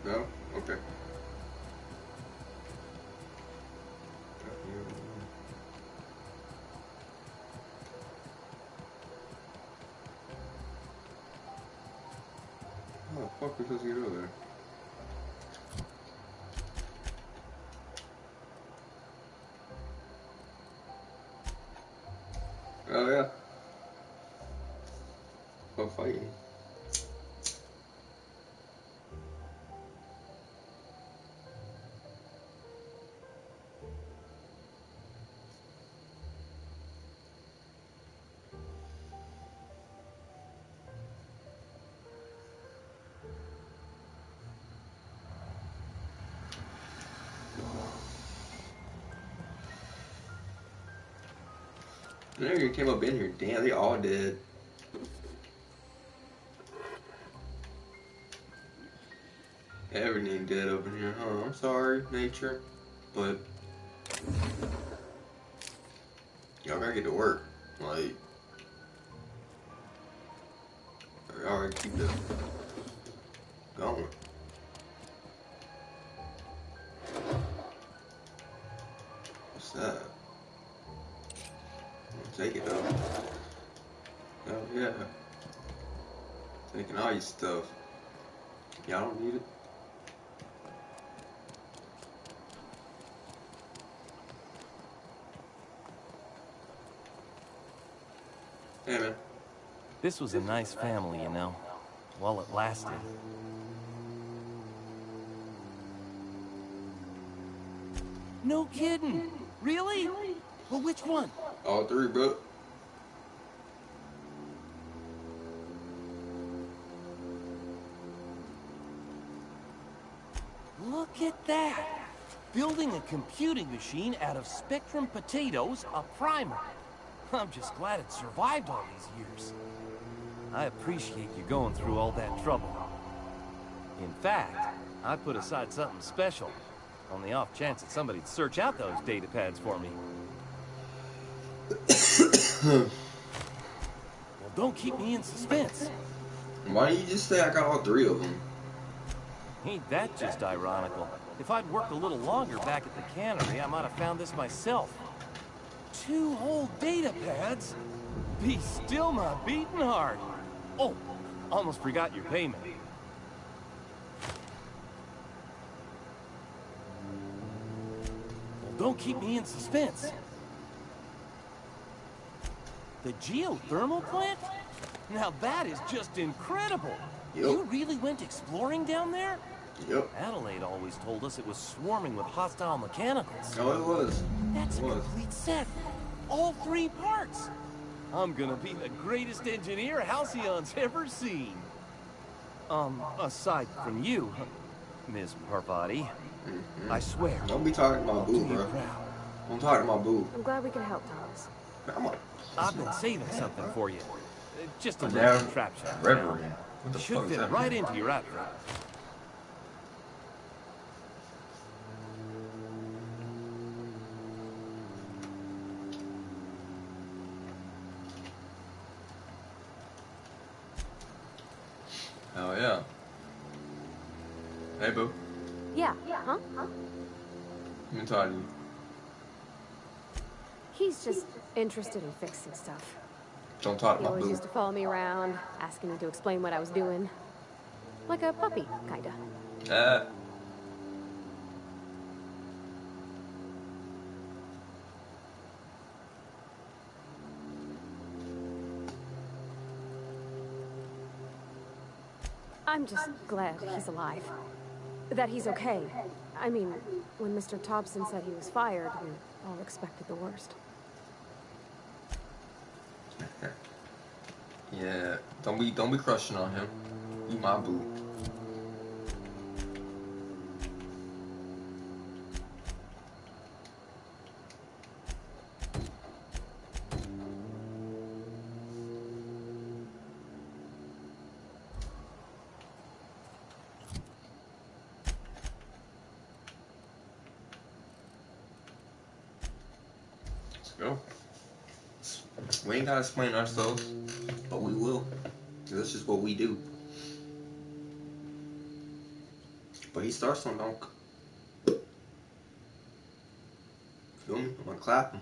No? Okay. How the fuck was supposed to get over there? fighting. I never even came up in here. Damn, they all dead. Everything dead up in here, huh? I'm sorry, nature, but y'all gotta get to work. Like, y'all gotta keep it going. What's that? I'll take it though. Hell yeah. Taking all your stuff. Y'all don't need it. Hey man.
This was a nice family, you know, while it lasted. No kidding. Really? Well, which one?
All three, bro.
Look at that. Building a computing machine out of Spectrum potatoes, a primer. I'm just glad it survived all these years. I appreciate you going through all that trouble. In fact, I put aside something special, on the off chance that somebody'd search out those data pads for me. Well, don't keep me in suspense.
Why didn't you just say I got all three of them?
Ain't that just ironical? If I'd worked a little longer back at the cannery, I might have found this myself. 2 whole data pads? Be still my beating heart. Oh, almost forgot your payment. Well, don't keep me in suspense. The geothermal plant? Now that is just incredible.
Yep.
You really went exploring down there?
Yep.
Adelaide always told us it was swarming with hostile mechanicals.
No, it was.
That's
It
a
was.
complete set. All 3 parts. I'm gonna be the greatest engineer Halcyon's ever seen. Aside from you, Miss Parvati. I swear.
Don't be talking about
I'll
boo,
do you
bro.
proud.
Don't talk about boo.
I'm glad we can help, Thomas.
I'm a
I've been saving something for you. Just a little
damn
contraption.
reverend. What the
Should
fuck is
fit
that?
right into your outfit.
Oh yeah. Hey boo.
Yeah, huh?
Let me talk to you.
He's just interested in fixing stuff.
Don't talk
He
about
always
boo.
used to follow me around, asking me to explain what I was doing. Like a puppy, kinda. I'm just glad he's alive. That he's okay. I mean, when Mr. Thompson said he was fired, we all expected the worst.
Yeah. Don't be crushing on him. You my boo. Let's go. We ain't gotta explain ourselves, but we will. That's just what we do. But he starts on don't. Feel me? I'm gonna clap him.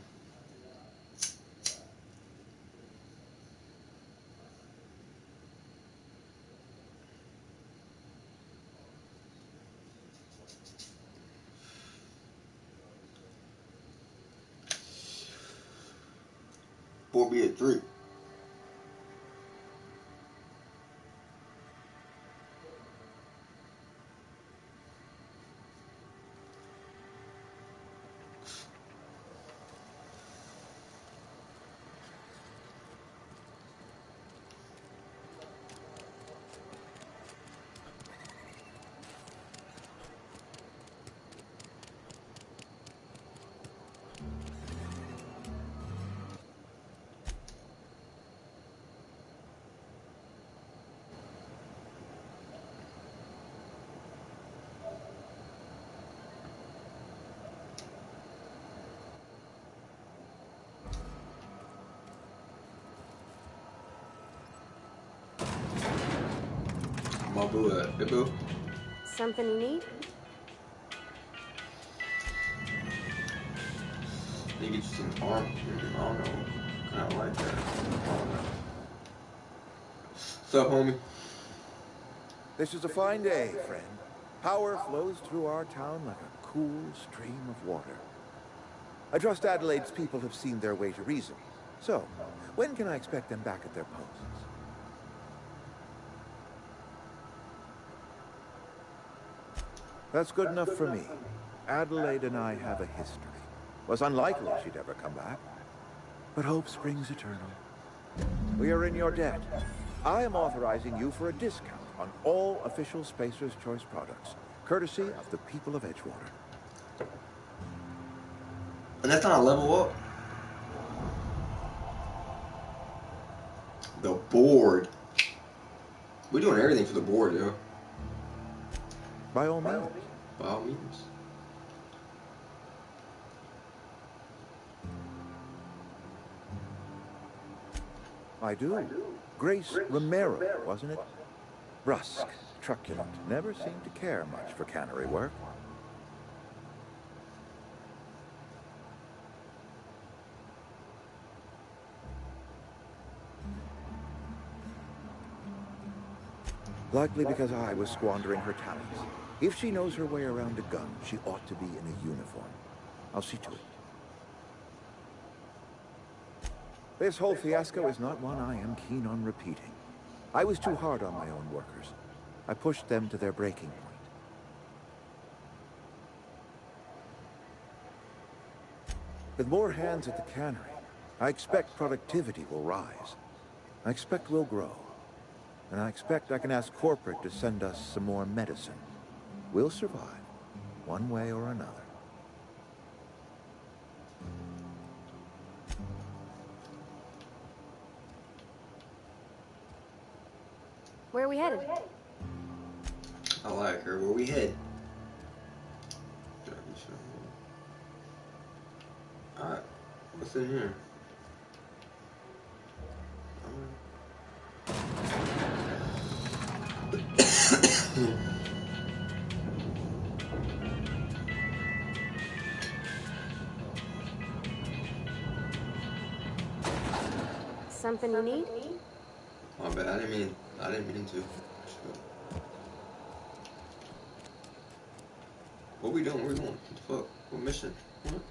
Four be at 3. boo at? Hey, boo.
Something you need?
You get you some arm. I don't know. Kind of like that. I don't know. What's up, homie?
This is a fine day, friend. Power flows through our town like a cool stream of water. I trust Adelaide's people have seen their way to reason. So, when can I expect them back at their posts? That's good enough for me. Adelaide and I have a history. Was unlikely she'd ever come back. But hope springs eternal. We are in your debt. I am authorizing you for a discount on all official Spacer's Choice products, courtesy of the people of Edgewater.
And that's not a level up. The board. We're doing everything for the board, yo.
By all means.
By all means.
I do. Grace Romero, wasn't it? Brusque, truculent, never seemed to care much for cannery work. Likely because I was squandering her talents. If she knows her way around a gun, she ought to be in a uniform. I'll see to it. This whole fiasco is not one I am keen on repeating. I was too hard on my own workers. I pushed them to their breaking point. With more hands at the cannery, I expect productivity will rise. I expect we'll grow. And I expect I can ask corporate to send us some more medicine. We'll survive, one way or another.
Where are we headed?
I like her. Where we head? Alright. What's in here?
Something you need?
My bad. I didn't mean to. What we doing? Where we going? What the fuck? What mission? What?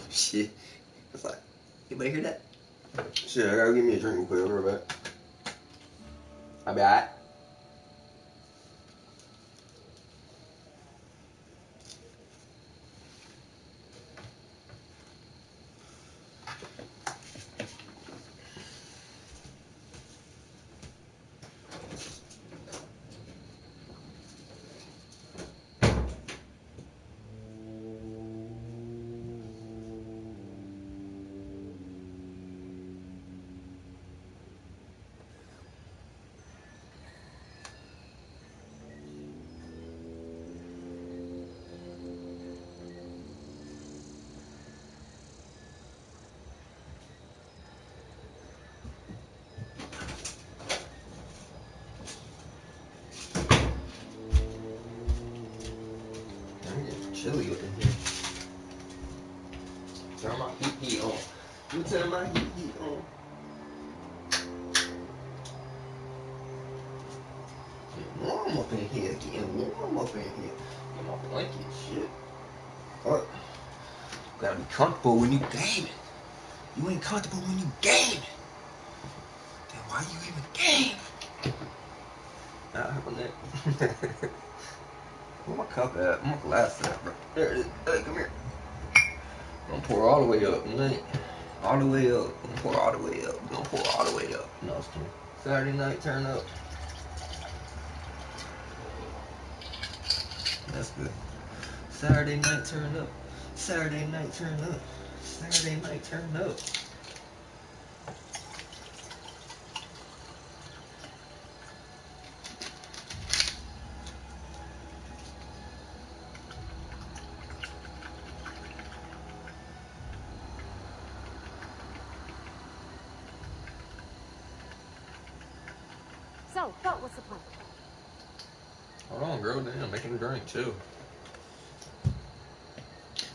Shit. It's like, anybody hear that? Shit, I gotta give me a drink real quick. I'll be right back. I'll be alright. Chilly up in here. Turn my heat on. You turn my heat on. Getting warm up in here. Getting warm up in here. Get my blanket. Shit. What? Gotta be comfortable when you gaming. You ain't comfortable when you gaming. Then why you even game? Nah, how about that? Where my cup at? Where my glass at, bro? There it is. Hey, come here. I'm gonna pour all the way up, you know? All the way up. I'm gonna pour all the way up. I'm gonna pour all the way up. No, it's cool. Saturday night, turn up. That's good. Saturday night turn up. Saturday night turn up. Saturday night turn up.
So, what's the plan?
Hold on, girl. Damn, I'm making a drink too.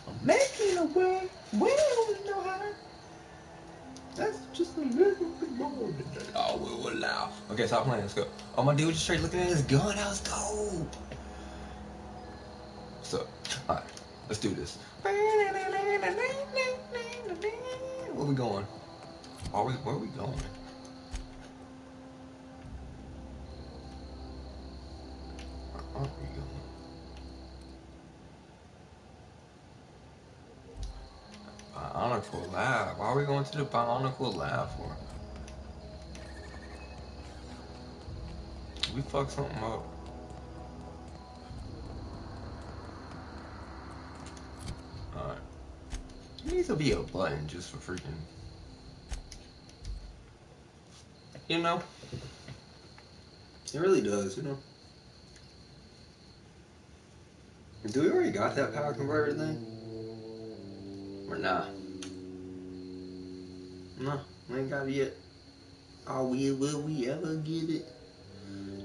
I'm making a way. We don't know how. That's just a little bit more than that I will allow. Okay, stop playing. Let's go. Oh, my dude was straight looking at his gun. That was dope. So, alright, let's do this. Where we going? Where are we going? Where are we going? Bionicle Lab. Why are we going to the Bionicle Lab for? Did we fuck something up? Alright. There needs to be a button just for freaking... You know? It really does, you know? Do we already got that power converter thing? Or nah? No, we ain't got it yet. Will we ever get it?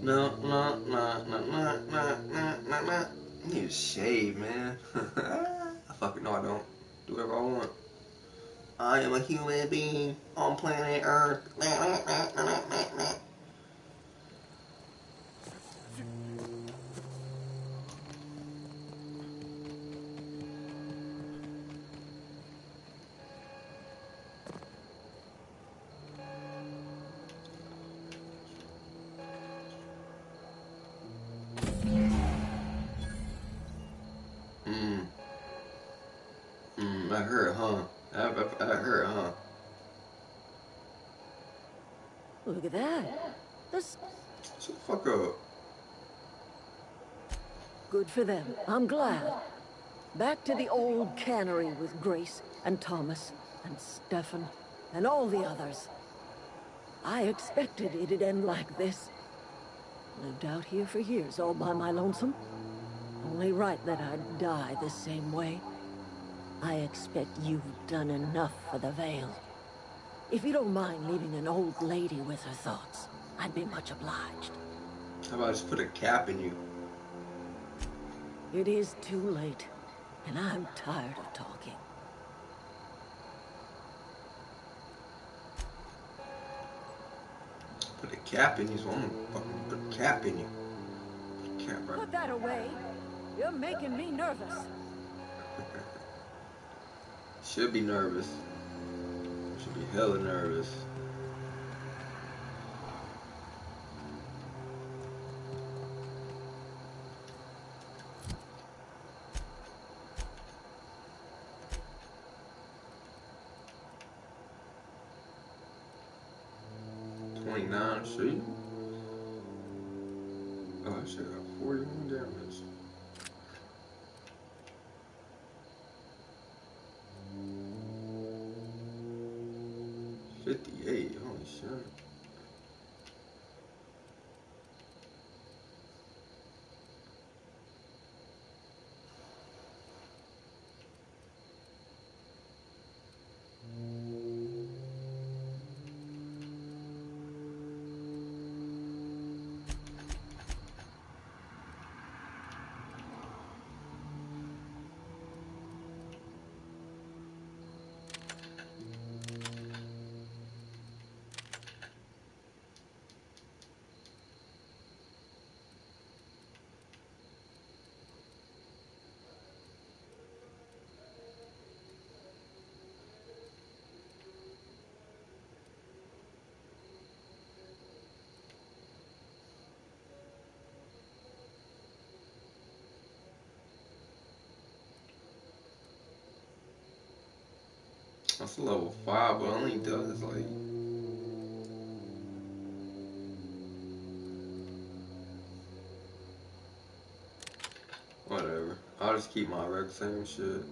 No. I need to shave, man. I fucking no, I don't. Do whatever I want. I am a human being on planet Earth. I heard, huh? I heard, huh?
Look at that. This
Shut the fuck up.
good for them. I'm glad. Back to the old cannery with Grace and Thomas and Stefan and all the others. I expected it'd end like this. Lived out here for years all by my lonesome. Only right that I'd die the same way. I expect you've done enough for the Vale. If you don't mind leaving an old lady with her thoughts, I'd be much obliged.
How about I just put a cap in you?
It is too late, and I'm tired of talking.
Put a cap in you, so I'm gonna fucking put a cap in you. Put a cap right.
Put that away. You're making me nervous.
Should be nervous. Should be hella nervous. See? Oh, I should have 41 damage. $58, holy shit. That's a level 5, but it only does like... Whatever. I'll just keep my rec same shit.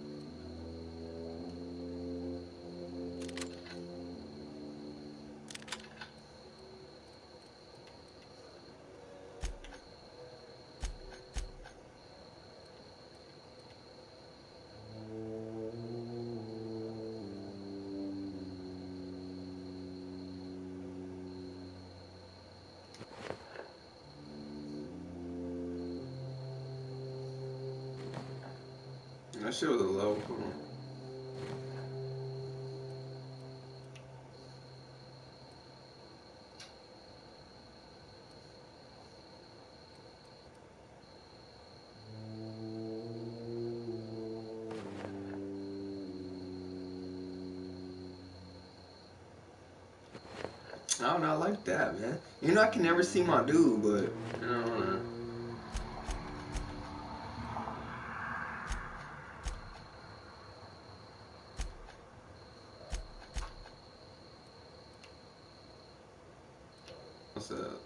That shit was a low. Come on. I don't know, I like that, man. You know, I can never see my dude, but you know. What's up?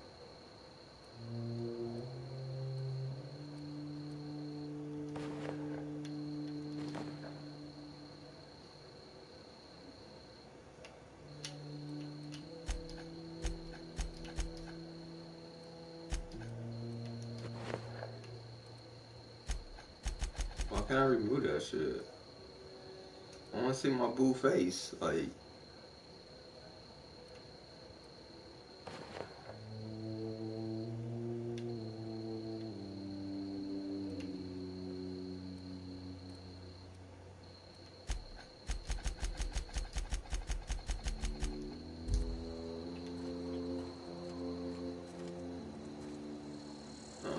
Why can't I remove that shit? I want to see my boo face, like.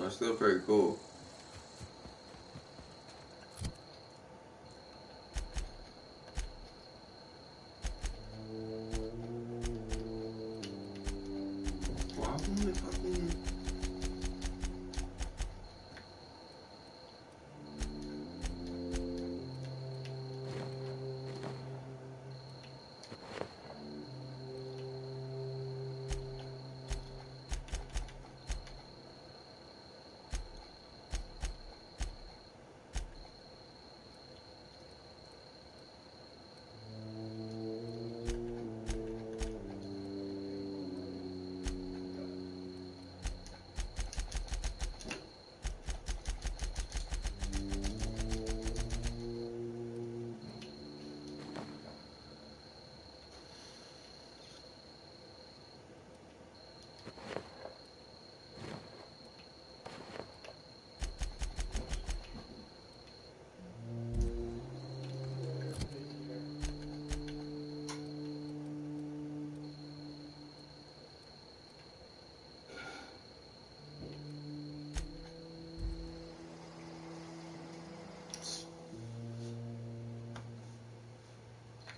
That's still pretty cool. Why won't it fucking...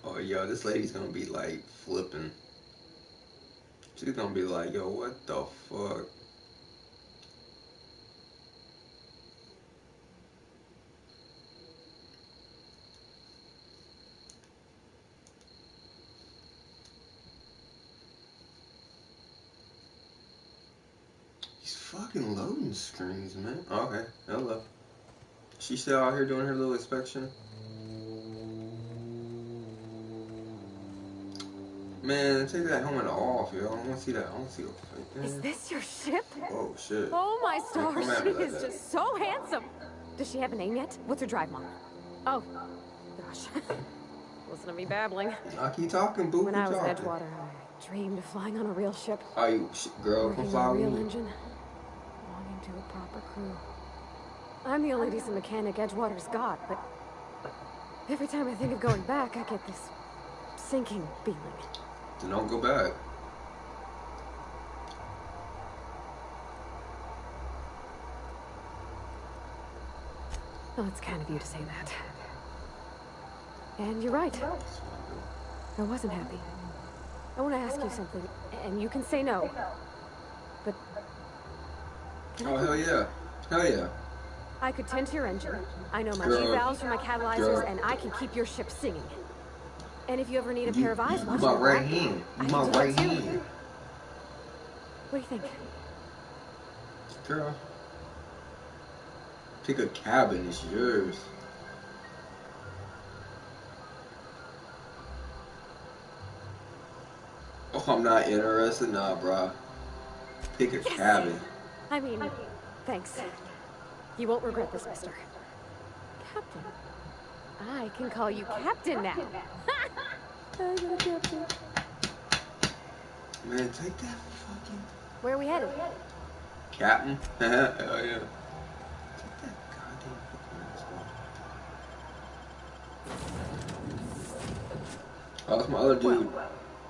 Oh, yo, this lady's gonna be like flipping. She's gonna be like, yo, what the fuck? These fucking loading screens, man. Okay, hello. She still out here doing her little inspection? Man, take that helmet off, yo. I don't want to see that. I don't see the face.
Is this your ship?
Oh, shit.
Oh, my
Don't come
stars.
at
She
me like
is
that.
just so handsome. Does she have a name yet? What's her drive model? Oh, gosh. Listen to me babbling.
I keep talking, boo.
When
Keep
I was at
talking.
Edgewater, I dreamed of flying on a real ship.
Oh, you girl, come
Working
fly
on a
with
real
me.
engine. Belonging to a proper crew. I'm the only decent mechanic Edgewater's got, but every time I think of going back, I get this sinking feeling.
Then don't go back.
Oh, it's kind of you to say that. And you're right. I wasn't happy. I want to ask you something, and you can say no. But...
Oh, hell yeah. Hell yeah.
I could tend to your engine. I know my
Girl.
G-valves for my catalyzers,
Girl.
and I can keep your ship singing. And if you ever need a
You-
pair of eyes
you
watching
my
your
right
back,
hand.
I
You
can
my
do that
right
too.
hand.
What do you think?
Girl. Pick a cabin, it's yours. Oh, I'm not interested, nah, bruh. Pick a cabin.
I mean, thanks. You won't regret this, mister. Captain. I can call you Captain now. I got a captain.
Man, take that fucking
Where are we headed?
captain. Hell yeah. Take that goddamn fucking spot. Oh, that's my other dude.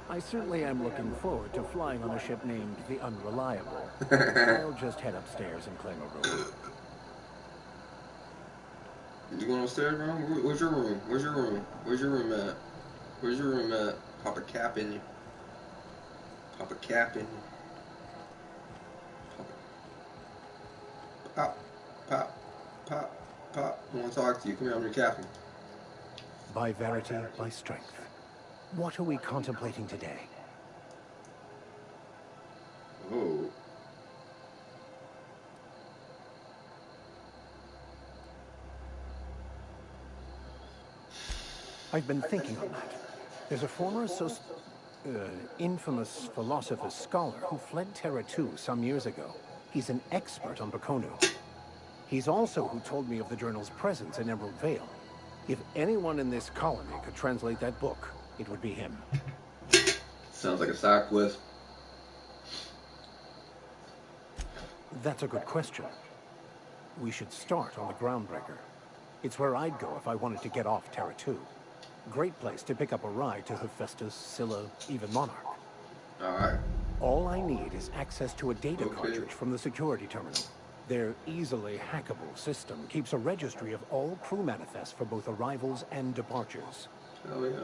I certainly am looking forward to flying on a ship named the Unreliable. I'll just head upstairs and claim a room.
You going upstairs, bro? Where's your room? Where's your room? Where's your room at? Where's your room at? Pop a cap in you. Pop a cap in you. Pop, pop, pop, pop. I want to talk to you. Come here, I'm your captain.
By verity, by strength. What are we contemplating today?
Oh.
I've been thinking on that. There's a former infamous philosopher scholar who fled Terra 2 some years ago. He's an expert on Bakonu. He's also who told me of the journal's presence in Emerald Vale. If anyone in this colony could translate that book, it would be him.
Sounds like a side quest.
That's a good question. We should start on the Groundbreaker. It's where I'd go if I wanted to get off Terra 2. Great place to pick up a ride to Hephaestus, Scylla, even Monarch.
Alright.
All I need is access to a data cartridge from the security terminal. Their easily hackable system keeps a registry of all crew manifests for both arrivals and departures.
Hell yeah.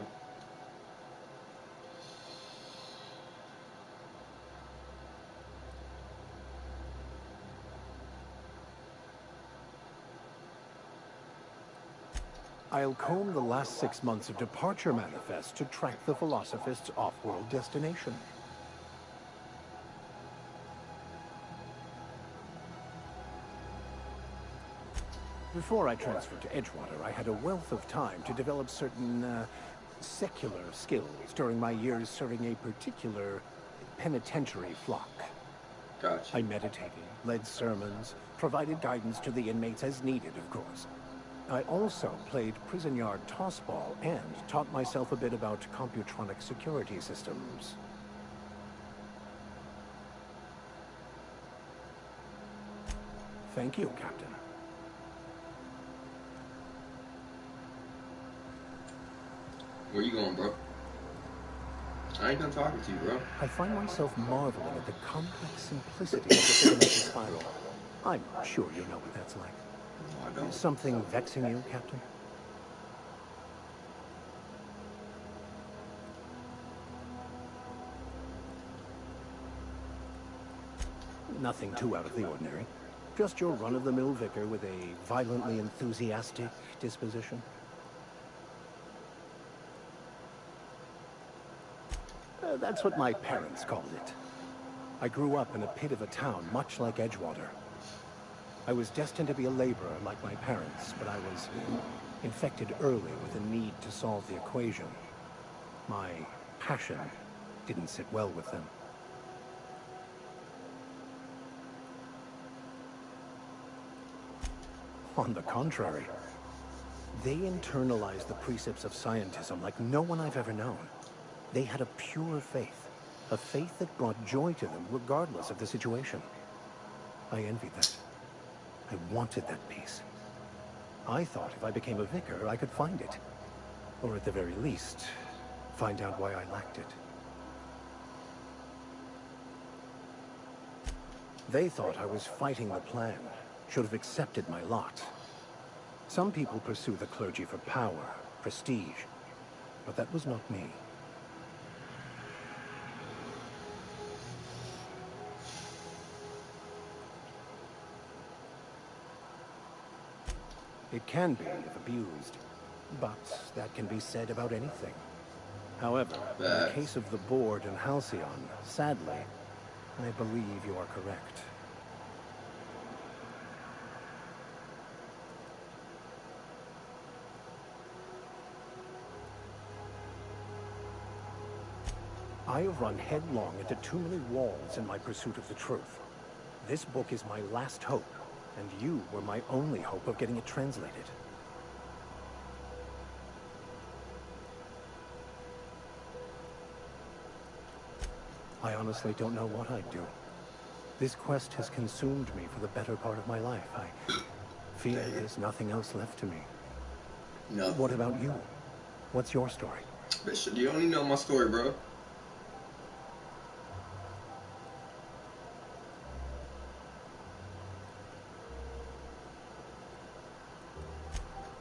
I'll comb the last 6 months of departure manifests to track the Philosophist's off-world destination. Before I transferred to Edgewater, I had a wealth of time to develop certain, secular skills during my years serving a particular penitentiary flock.
Gotcha.
I meditated, led sermons, provided guidance to the inmates as needed, of course. I also played prison yard tossball and taught myself a bit about computronic security systems. Thank you, Captain.
Where you going, bro? I ain't done talking to you, bro.
I find myself marveling at the complex simplicity of the Fibonacci spiral. I'm sure you know what that's like.
No, I don't.
Something vexing you, Captain? Nothing too out of the ordinary. Just your run-of-the-mill vicar with a violently enthusiastic disposition. That's what my parents called it. I grew up in a pit of a town, much like Edgewater. I was destined to be a laborer like my parents, but I was infected early with a need to solve the equation. My passion didn't sit well with them. On the contrary, they internalized the precepts of scientism like no one I've ever known. They had a pure faith, a faith that brought joy to them regardless of the situation. I envied that. I wanted that peace. I thought if I became a vicar, I could find it. Or at the very least, find out why I lacked it. They thought I was fighting the plan, should have accepted my lot. Some people pursue the clergy for power, prestige, but that was not me. It can be if abused, but that can be said about anything. However, in the case of the board and Halcyon, sadly, I believe you are correct. I have run headlong into too many walls in my pursuit of the truth. This book is my last hope, and you were my only hope of getting it translated. I honestly don't know what I'd do. This quest has consumed me for the better part of my life. I fear there's nothing else left to me.
No.
What about you? What's your story?
Bishop, you only know my story, bro.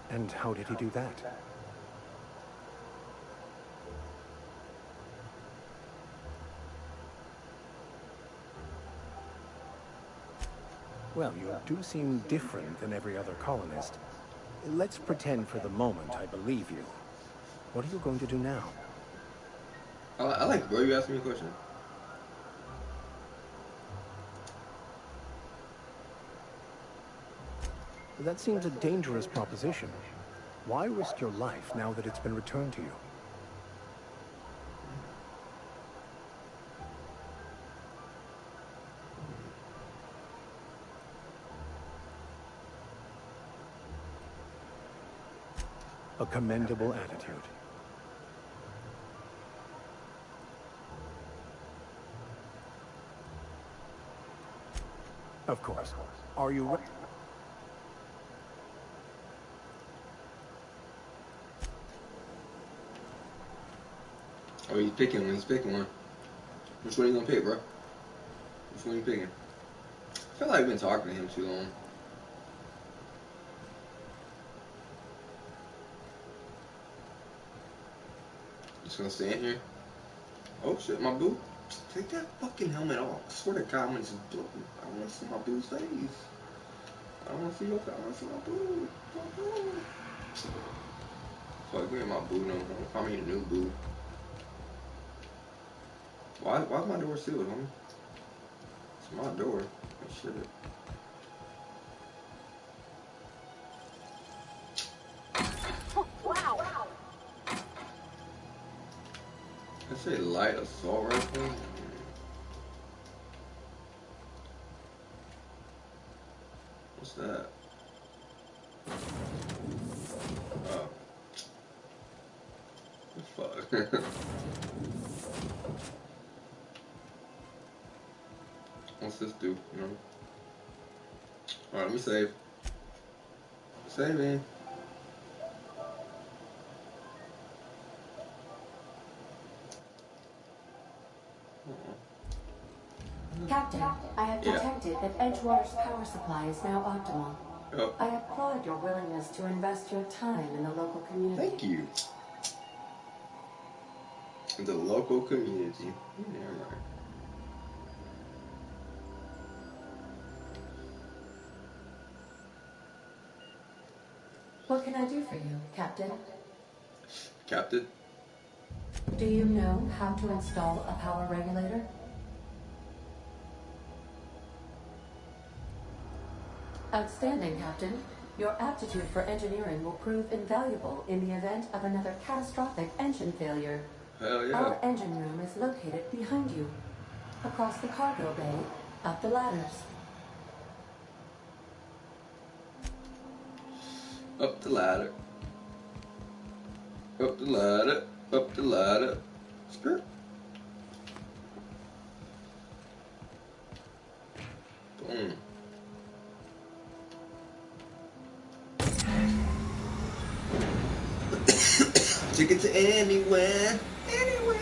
And how did he do that? Well, you do seem different than every other colonist. Let's pretend for the moment I believe you. What are you going to do now?
I like it, bro. You asked me a question.
That seems a dangerous proposition. Why risk your life now that it's been returned to you? A commendable attitude. Of course. Are you ready?
Oh, he's picking one. He's picking one. Which one are you gonna pick, bro? Which one are you picking? I feel like I've been talking to him too long. Just gonna stand here. Oh shit, my boo. Take that fucking helmet off. I swear to God, I'm gonna just blow. I don't wanna see my boo's face. I don't wanna see your face. I wanna see my boo. My boo. Fuck, me and my boo no more. Find me a new boo. Why's my door sealed, homie? It's my door. Oh, shit.
Wow.
I say light assault rifle. What's that? Oh. Fuck. What's this do? You know? Alright, let me save. Saving.
Captain, I have detected that Edgewater's power supply is now optimal.
Yep.
I applaud your willingness to invest your time in the local community.
Thank you. The local community. Yeah, right.
What can I do for you, Captain?
Captain?
Do you know how to install a power regulator? Outstanding, Captain. Your aptitude for engineering will prove invaluable in the event of another catastrophic engine failure.
Hell yeah.
Our engine room is located behind you, across the cargo bay, up the ladders.
Up the ladder. Up the ladder. Up the ladder. Skirt. Boom. Ticket to anywhere. Anywhere.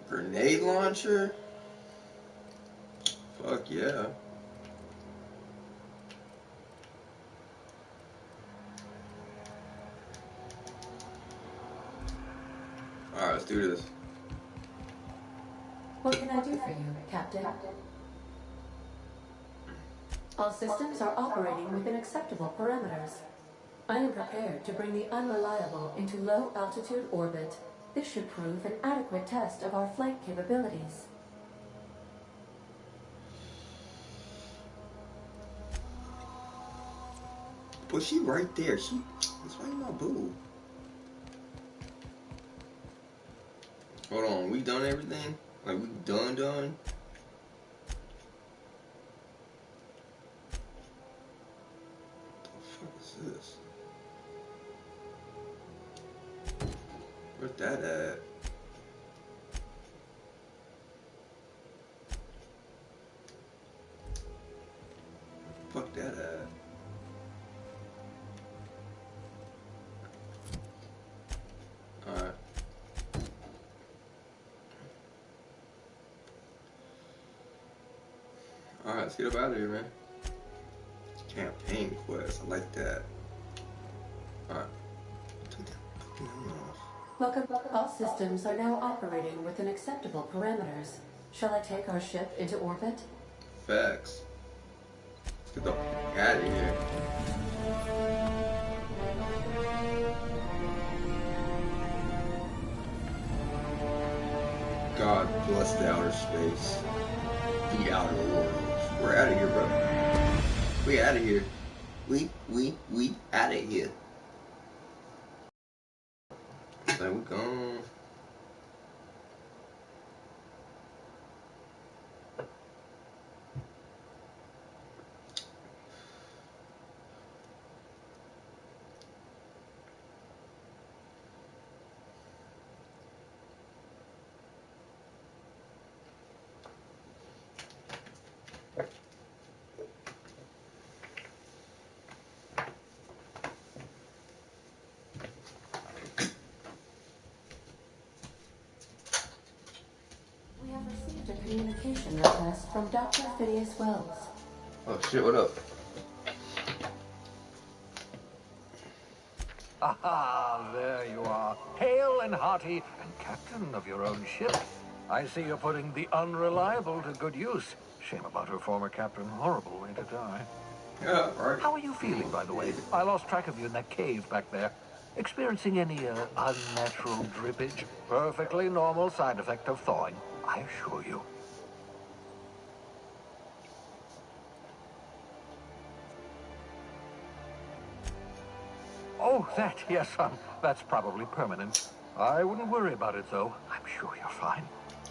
Grenade launcher? Fuck yeah. do this.
What can I do for you, Captain? All systems are operating within acceptable parameters. I am prepared to bring the unreliable into low-altitude orbit. This should prove an adequate test of our flight capabilities.
But she right there. That's why you my boo. Hold on, we done everything? Like, we done? What the fuck is this? Where's that at? Fuck that at? Alright. Alright, let's get up out of here, man. Campaign quest, I like that. Alright.
Welcome. All systems are now operating within acceptable parameters. Shall I take our ship into orbit?
Facts. Let's get the fuck out of here. God bless the outer space. The outer worlds. We're out of here, bro. We out of here. We out of here. There we go.
We have received a communication request from Dr. Phineas Wells.
Oh shit, what up?
Aha, there you are, hale and hearty, and captain of your own ship. I see you're putting the unreliable to good use. Shame about her former captain. Horrible way to die.
Yeah, right.
How are you feeling, by the way? I lost track of you in that cave back there. Experiencing any unnatural drippage? Perfectly normal side effect of thawing, I assure you. Oh, that, yes, that's probably permanent. I wouldn't worry about it, though. I'm sure you're fine.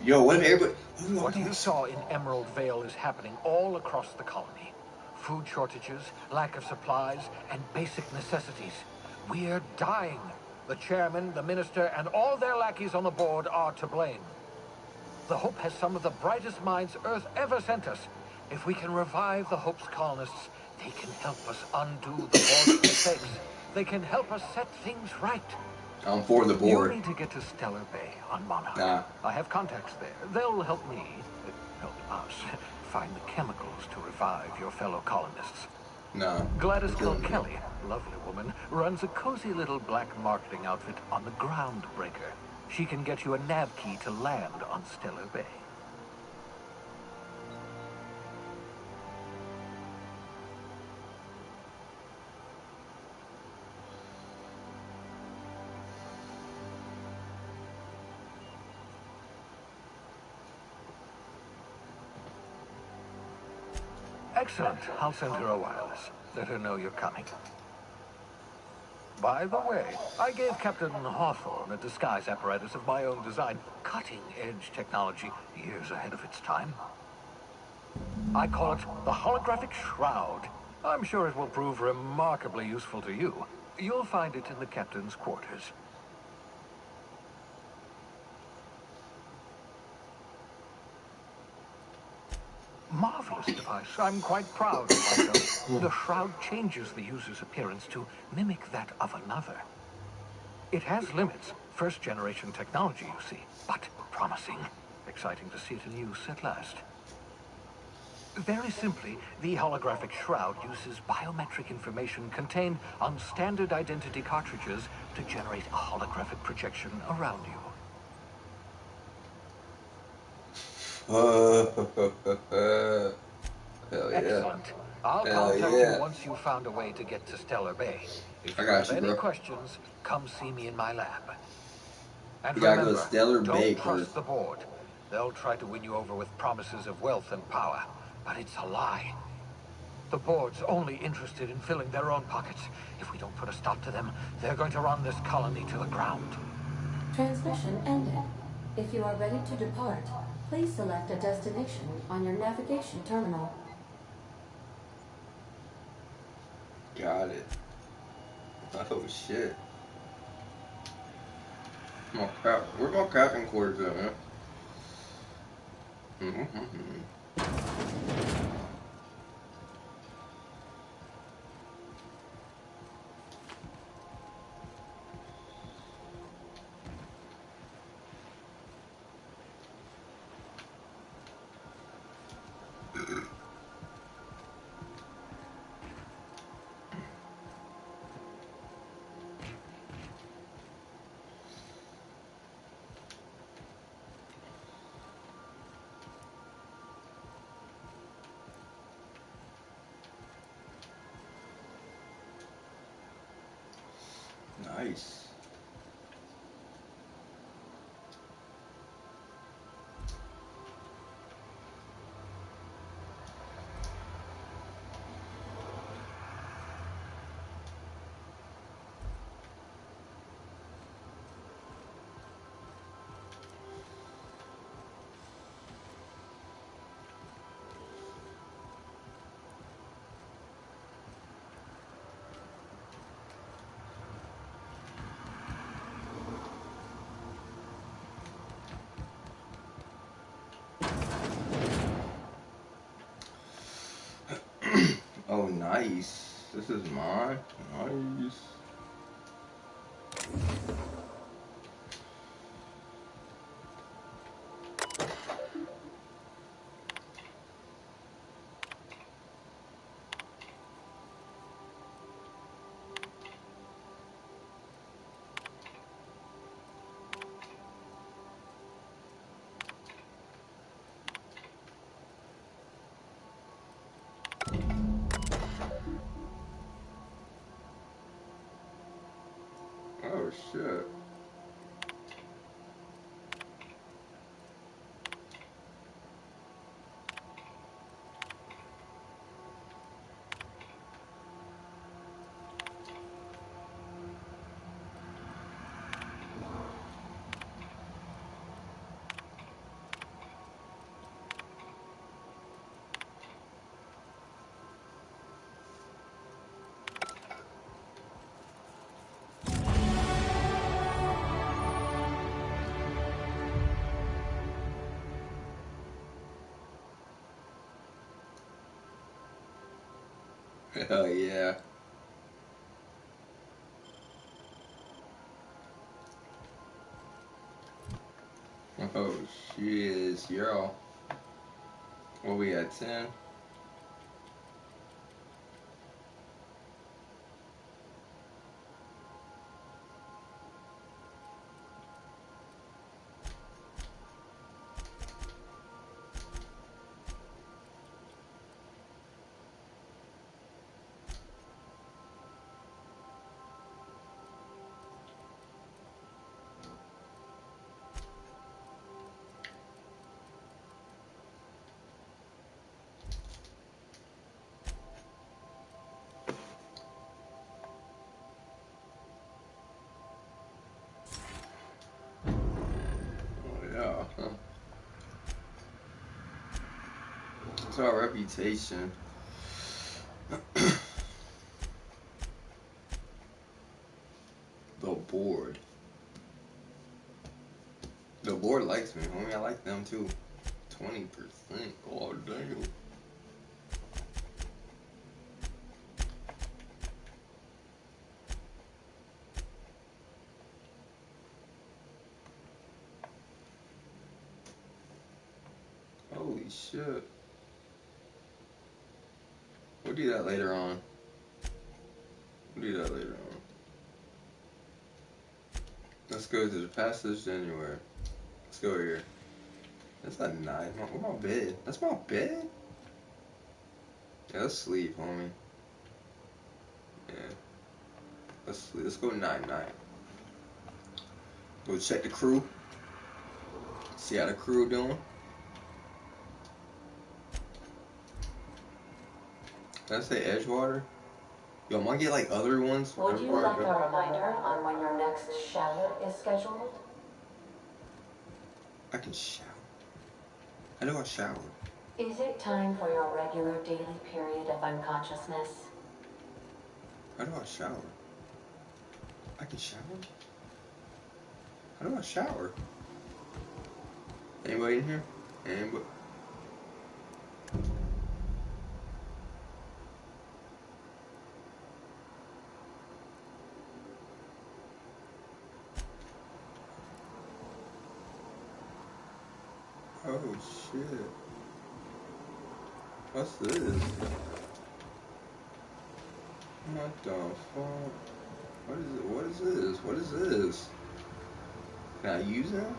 Yo, what everybody?
What you saw in Emerald Vale is happening all across the colony. Food shortages, lack of supplies, and basic necessities. We're dying. The chairman, the minister, and all their lackeys on the board are to blame. The Hope has some of the brightest minds Earth ever sent us. If we can revive the Hope's colonists, they can help us undo the board's mistakes. They can help us set things right.
I'm for the board.
You need to get to Stellar Bay on Monarch.
Nah.
I have contacts there. They'll help me, help us, find the chemicals to revive your fellow colonists.
Nah.
Gladys Kelly, lovely woman, runs a cozy little black marketing outfit on the Groundbreaker. She can get you a nav key to land on Stellar Bay. Excellent. I'll send her a wireless. Let her know you're coming. By the way, I gave Captain Hawthorne a disguise apparatus of my own design. Cutting-edge technology, years ahead of its time. I call it the holographic shroud. I'm sure it will prove remarkably useful to you. You'll find it in the captain's quarters. Marvelous device. I'm quite proud of myself. The shroud changes the user's appearance to mimic that of another. It has limits. First-generation technology, you see, but promising. Exciting to see it in use at last. Very simply, the holographic shroud uses biometric information contained on standard identity cartridges to generate a holographic projection around you.
Hell yeah.
Excellent. I'll
Hell
contact you
yeah.
once you've found a way to get to Stellar Bay. If
I
you have
got you,
any
bro.
questions, come see me in my lab. And
We gotta go to
remember,
Stellar Bay
don't
first.
trust the board. They'll try to win you over with promises of wealth and power, but it's a lie. The board's only interested in filling their own pockets. If we don't put a stop to them, they're going to run this colony to the ground.
Transmission ended. If you are ready to depart, please select a destination on your navigation terminal.
Got it. Oh shit. Where's my crafting quarters at, man? Nice. Oh, nice. This is mine. Nice. Oh, shit. Hell yeah. Oh, shit, yo. What we at, 10? Oh, yeah. It's our reputation. The board. The board likes me, homie. I like them too. 20%. Oh, damn. Holy shit. We'll do that later on. We'll do that later on. Let's go to the passage anywhere. Let's go here. That's not nice. Where's my bed? That's my bed? Yeah, let's sleep, homie. Yeah. Let's sleep. Let's go night-night. Go check the crew. See how the crew doing. Did I say Edgewater? Yo, am I get like other ones?
Would you like a reminder on when your next shower is scheduled?
I can shower. How do I shower?
Is it time for your regular daily period of unconsciousness?
How do I shower? I can shower? How do I shower? Anybody in here? Anybody? Oh shit. What's this? What the fuck? What is it? What is this? What is this? Can I use that?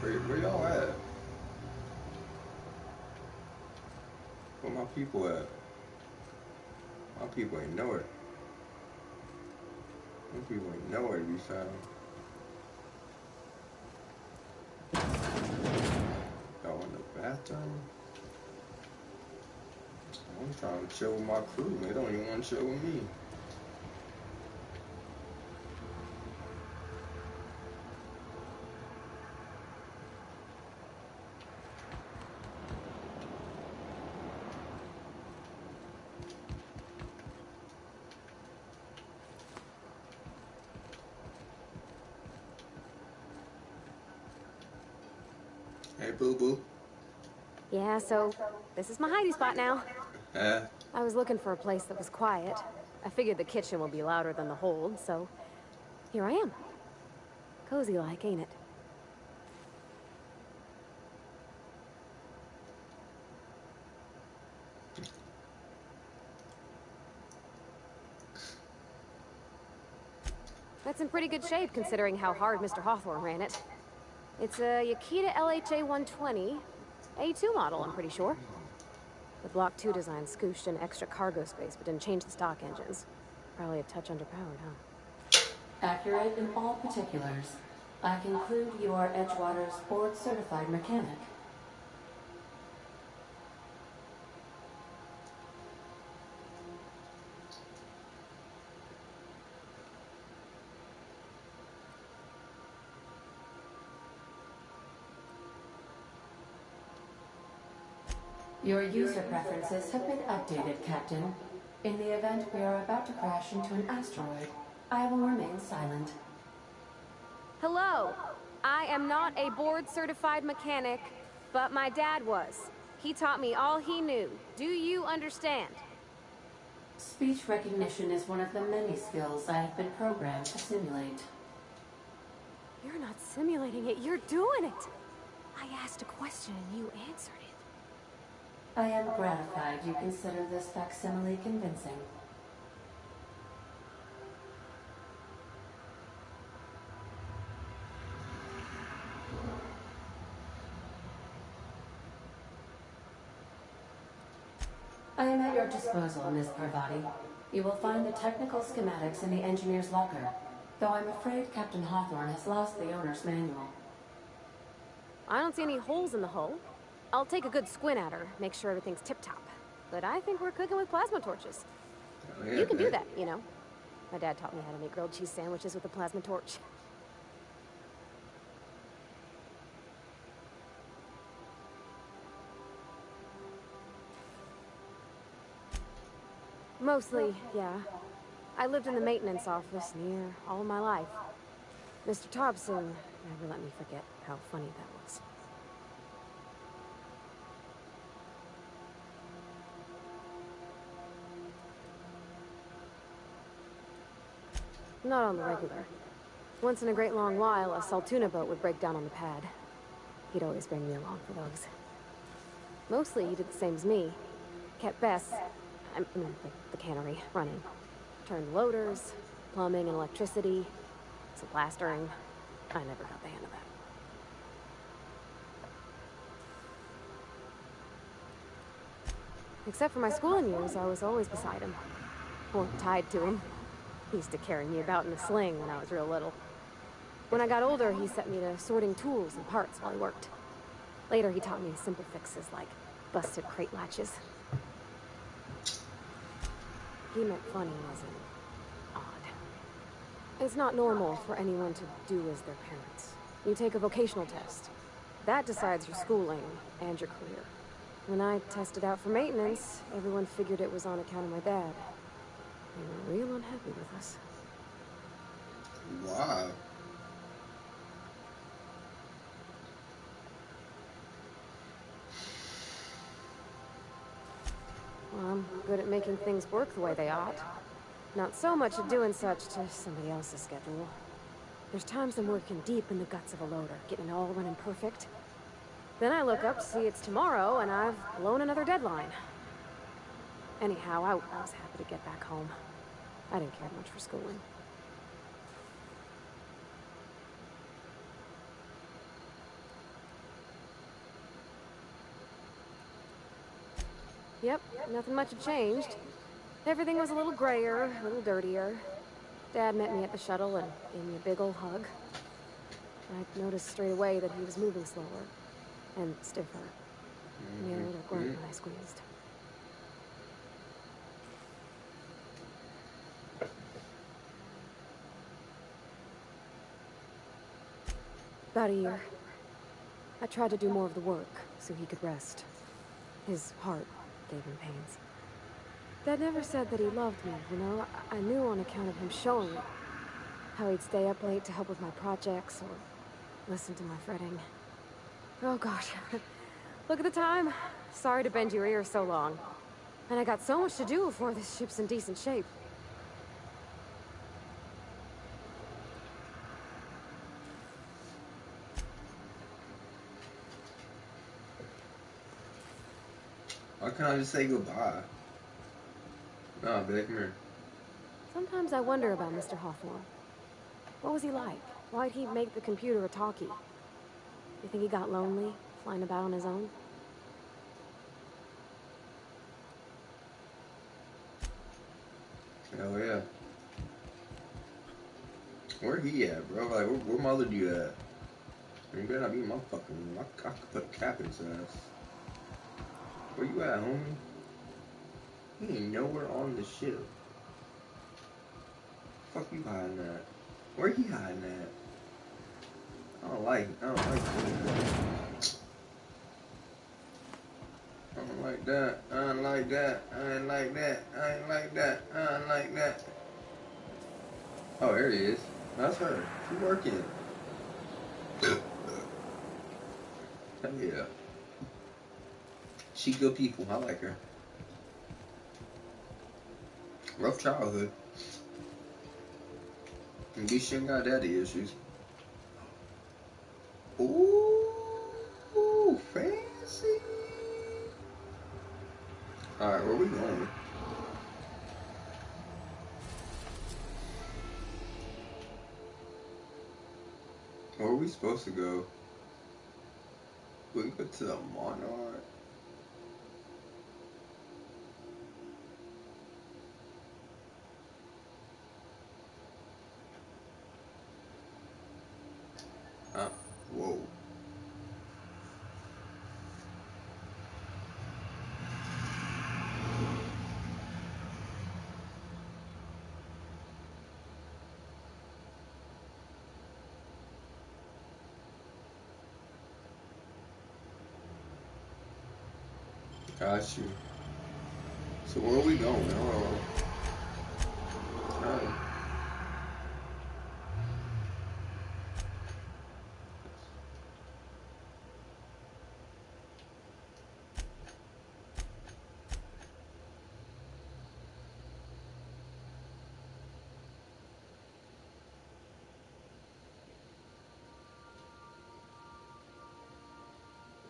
Where y'all at? Where my people at? My people ain't nowhere. My people ain't nowhere to be found. Y'all in the bathroom? I'm trying to chill with my crew. They don't even want to chill with me. Hey, boo-boo.
Yeah, so this is my hidey spot now.
Yeah.
I was looking for a place that was quiet. I figured the kitchen will be louder than the hold, so here I am. Cozy like, ain't it? That's in pretty good shape considering how hard Mr. Hawthorne ran it. It's a Yakita LHA 120, A2 model, I'm pretty sure. The Block 2 design scooshed in extra cargo space, but didn't change the stock engines. Probably a touch underpowered, huh?
Accurate in all particulars. I conclude you are Edgewater's board-certified mechanic. Your user preferences have been updated, Captain. In the event we are about to crash into an asteroid, I will remain silent.
Hello. I am not a board-certified mechanic, but my dad was. He taught me all he knew. Do you understand?
Speech recognition is one of the many skills I have been programmed to simulate.
You're not simulating it, you're doing it! I asked a question and you answered it.
I am gratified you consider this facsimile convincing. I am at your disposal, Ms. Parvati. You will find the technical schematics in the engineer's locker, though I'm afraid Captain Hawthorne has lost the owner's manual.
I don't see any holes in the hull. I'll take a good squint at her, make sure everything's tip-top. But I think we're cooking with plasma torches.
Oh, yeah,
You can do that, you know. My dad taught me how to make grilled cheese sandwiches with a plasma torch. Mostly, yeah. I lived in the maintenance office near all my life. Mr. Thompson never let me forget how funny that was. Not on the regular. Once in a great long while, a Saltuna boat would break down on the pad. He'd always bring me along for those. Mostly, he did the same as me. Kept Bess, I mean, the cannery, running. Turned loaders, plumbing and electricity. some plastering. I never got the hang of that. Except for my schooling years, I was always beside him. Or tied to him. He used to carry me about in a sling when I was real little. When I got older, he set me to sorting tools and parts while he worked. Later, he taught me simple fixes like busted crate latches. He meant funny as in odd. It's not normal for anyone to do as their parents. You take a vocational test. That decides your schooling and your career. When I tested out for maintenance, everyone figured it was on account of my dad. They were real unhappy with us.
Wow.
Well, I'm good at making things work the way they ought. Not so much at doing such to somebody else's schedule. There's times I'm working deep in the guts of a loader, getting it all running perfect. Then I look up, see it's tomorrow, and I've blown another deadline. Anyhow, I was happy to get back home. I didn't care much for schooling. Yep, nothing much had changed. Everything was a little grayer, a little dirtier. Dad met me at the shuttle and gave me a big old hug. I noticed straight away that he was moving slower and stiffer. He made a little grunt when I squeezed. About a year. I tried to do more of the work so he could rest. His heart gave him pains. Dad never said that he loved me, you know? I knew on account of him showing me how he'd stay up late to help with my projects or listen to my fretting. Oh gosh, look at the time. Sorry to bend your ear so long. And I got so much to do before this ship's in decent shape.
Why can't I just say goodbye? Nah, babe, come here.
Sometimes I wonder about Mr. Hawthorne. What was he like? Why'd he make the computer a talkie? You think he got lonely, flying about on his own?
Hell yeah. Where he at, bro? Like, where mother dude at? You better not be in my fucking room. I could put a cap in his ass. Where you at, homie? He ain't nowhere on the ship. Fuck you hiding at? Where he hiding at? I don't like that. I don't like that. I don't like that. I ain't like that. I ain't like that. I ain't like that. Oh, there he is. That's her. She working. Hell yeah. She good people. I like her. Rough childhood. At least she ain't got daddy issues. Ooh, fancy. Alright, where we going? Where are we supposed to go? We can go to the Monarch. Whoa. Got you. So where are we going?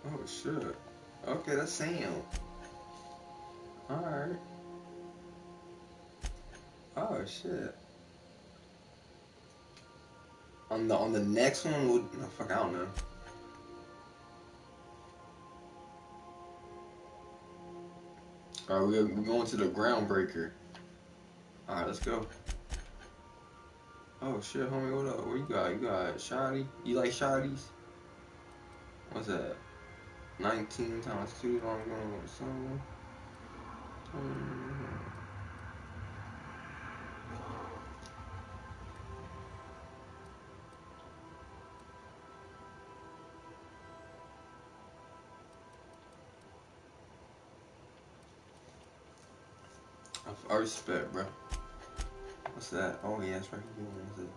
Oh shit. Okay, that's Sam. Alright. Oh shit. On the next one, we'll, no, fuck, I don't know. All right, we're going to the groundbreaker. All right, let's go. Oh shit, homie, what up? What you got? You got shoddy? You like shotties? What's that? 19 times 2. I'm going with some. I respect, bro. What's that? Oh yeah, that's right. What's it?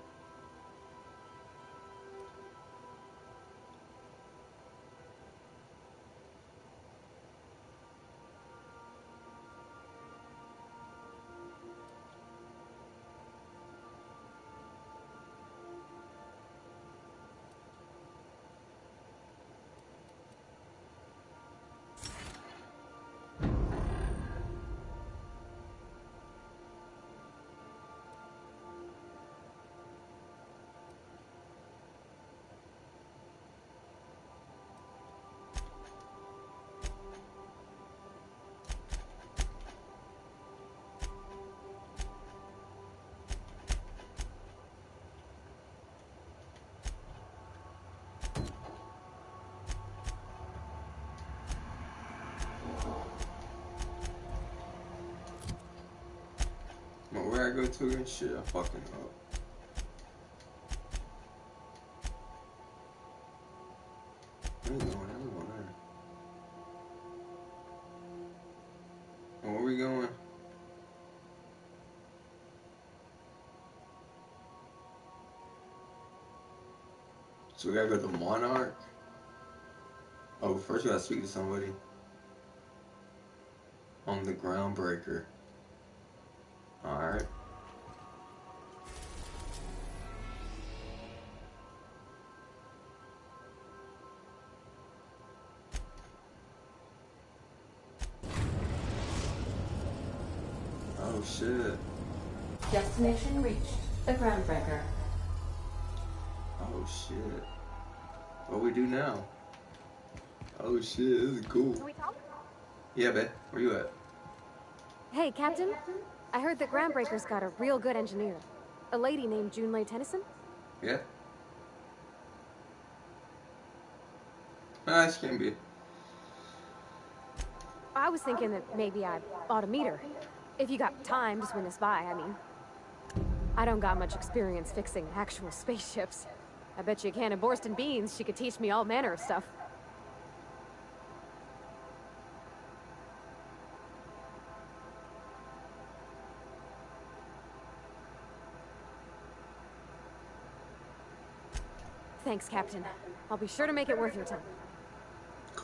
But where I go to and shit, I fucking up. I ain't going there. I'm going there. Oh, where we going? So we gotta go to Monarch. Oh, first we gotta speak to somebody on the groundbreaker. All right. Oh shit.
Destination reached. The groundbreaker.
Oh shit. What we do now? Oh shit, this is cool.
Can we talk?
Yeah, babe. Where you at?
Hey, Captain. I heard that Groundbreaker's got a real good engineer. A lady named Junlei Tennyson?
Yeah. Nah, she can be.
I was thinking that maybe I ought to meet her. If you got time to swing us by, I mean. I don't got much experience fixing actual spaceships. I bet you a can of Borston beans she could teach me all manner of stuff. Thanks, Captain. I'll be sure to make it worth your time.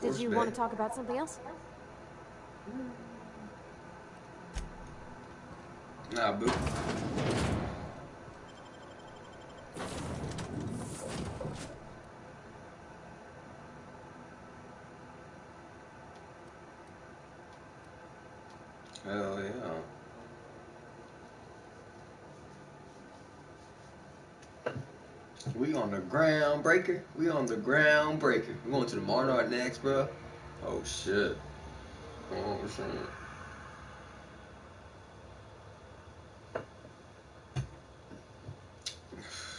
Did you want to talk about something else?
Nah, boo. Hell yeah. We on the groundbreaker. We on the groundbreaker. We going to the Monarch next, bro. Oh shit. Oh shit.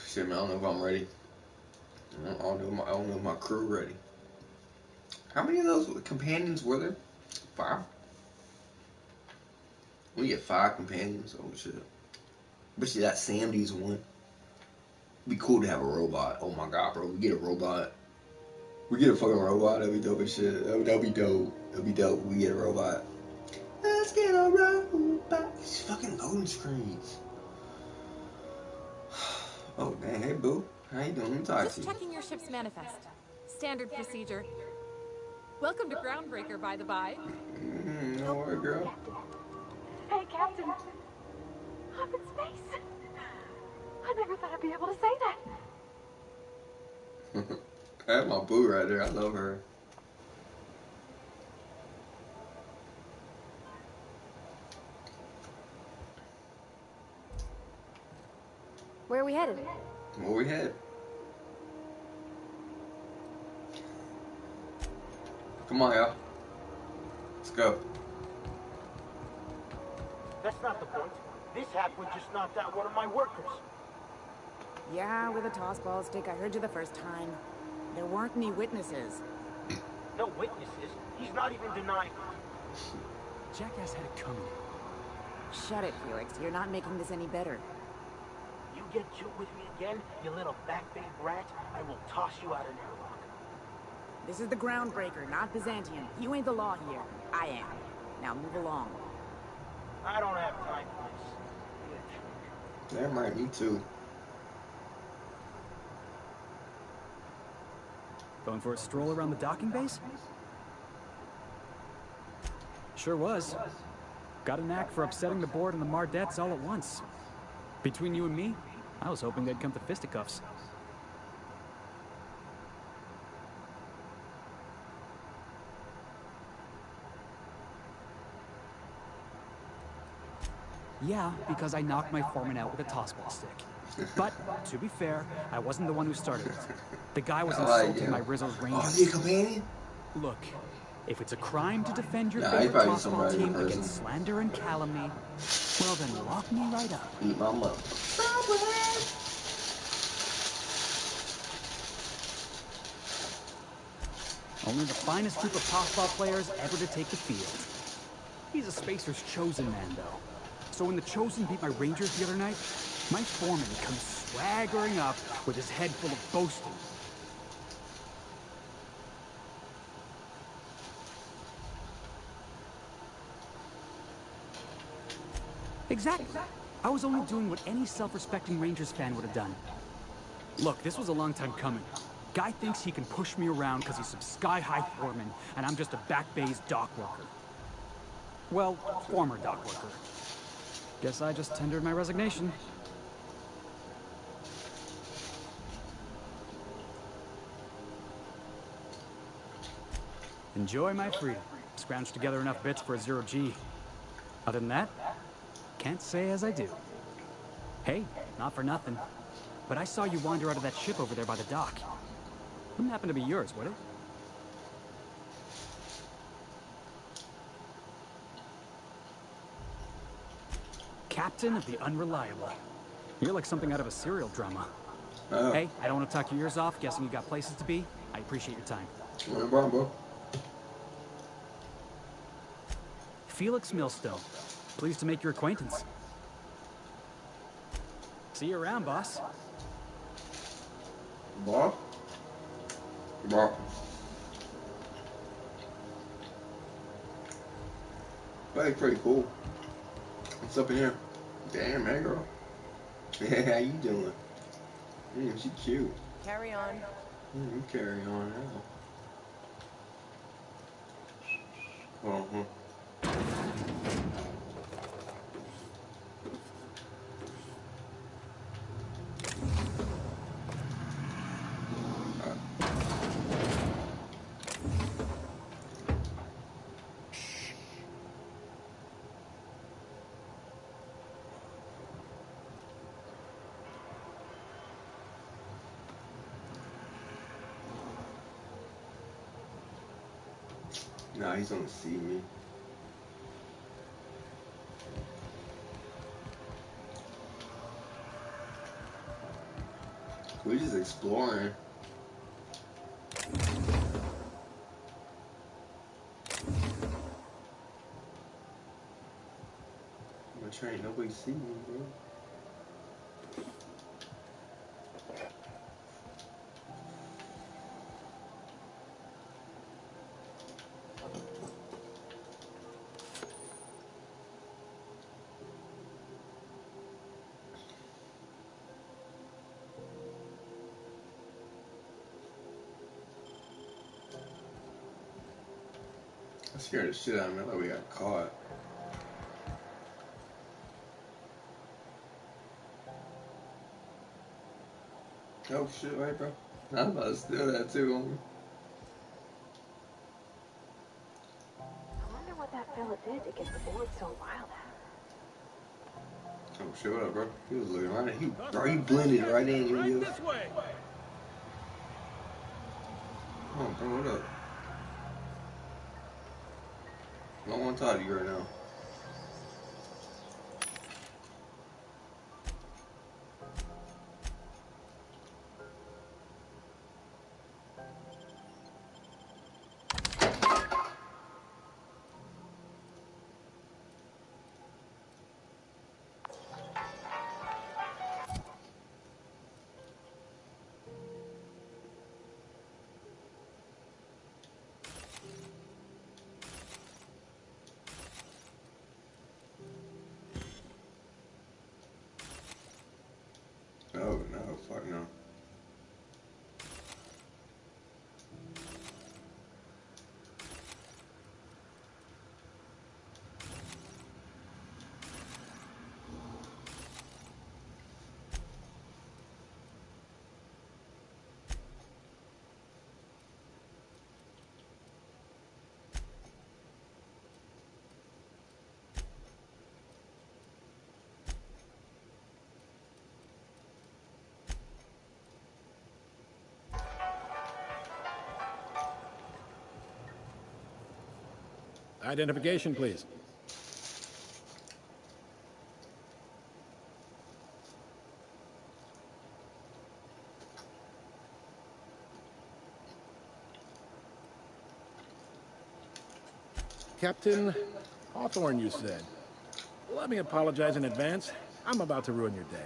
Shit, man. I don't know if I'm ready. I don't know if my crew ready. How many of those companions were there? 5. We get 5 companions. Oh shit. But see, that Sandy's one. It'd be cool to have a robot. Oh my god, bro. We get a robot. We get a fucking robot. That'd be dope as shit. That'd be dope. That'd be dope. We get a robot. Let's get a robot. These fucking loading screens. Oh dang, hey boo. How you doing? Let me talk to
Just
you.
checking your ship's manifest. Standard procedure. Welcome to Groundbreaker, by the by.
No worry, girl.
Hey, Captain. I'm in space. I never thought I'd be able to say that.
That's my boo right there. I love her.
Where are we headed?
Where we head? Come on, y'all. Let's go.
That's not the point. This hackwood just knocked out one of my workers.
Yeah, with a tossball stick. I heard you the first time. There weren't any witnesses.
No witnesses. He's not even denying it.
Jackass had it coming.
Shut it, Felix. You're not making this any better.
You get juked with me again, you little back-bayed brat, I will toss you out an airlock.
This is the Groundbreaker, not Byzantium. You ain't the law here. I am. Now move along.
I don't have time for this.
That might me too.
Going for a stroll around the docking base? Sure was. Got a knack for upsetting the board and the Mardettes all at once. Between you and me, I was hoping they'd come to fisticuffs. Yeah, because I knocked my foreman out with a tossball stick. But, to be fair, I wasn't the one who started it. The guy was insulting my Rizzo's Rangers.
Oh, you companion?
Look, if it's a crime to defend your
Nah,
favorite tossball team against slander and calumny, well then lock me right up.
Eat my mother.
Only the finest group of tossball players ever to take the field. He's a Spacer's chosen man, though. So when the Chosen beat my Rangers the other night, my foreman comes swaggering up with his head full of boasting. Exactly. I was only doing what any self-respecting Rangers fan would have done. Look, this was a long time coming. Guy thinks he can push me around because he's some sky-high foreman, and I'm just a back bay's dock worker. Well, former dock worker. Guess I just tendered my resignation. Enjoy my freedom. Scrounged together enough bits for a 0G. Other than that, can't say as I do. Hey, not for nothing, but I saw you wander out of that ship over there by the dock. Wouldn't happen to be yours, would it? Captain of the Unreliable. You're like something out of a serial drama. Hey, I don't want to talk your ears off, guessing you got places to be. I appreciate your time.
No problem, bro.
Felix Millstone. Pleased to make your acquaintance. See you around, boss.
Boss? Boss. That's pretty cool. What's up in here? Damn, hey girl. Hey, how you doing? She cute.
Carry on.
You carry on now. Nah, he's gonna see me. We're just exploring. I'm trying, nobody see me, bro. I scared the shit out of me. I thought we got caught. Oh shit, right, bro? I'm about to steal that too, homie.
I wonder what that fella did to get the board so wild.
Oh shit, what up, bro? He was looking right at you. Bro, he blended right in. Right this way. Come on, bro, what up? I don't want to talk to you right now. Oh no, fuck no.
Identification, please. Captain Hawthorne, you said. Let me apologize in advance. I'm about to ruin your day.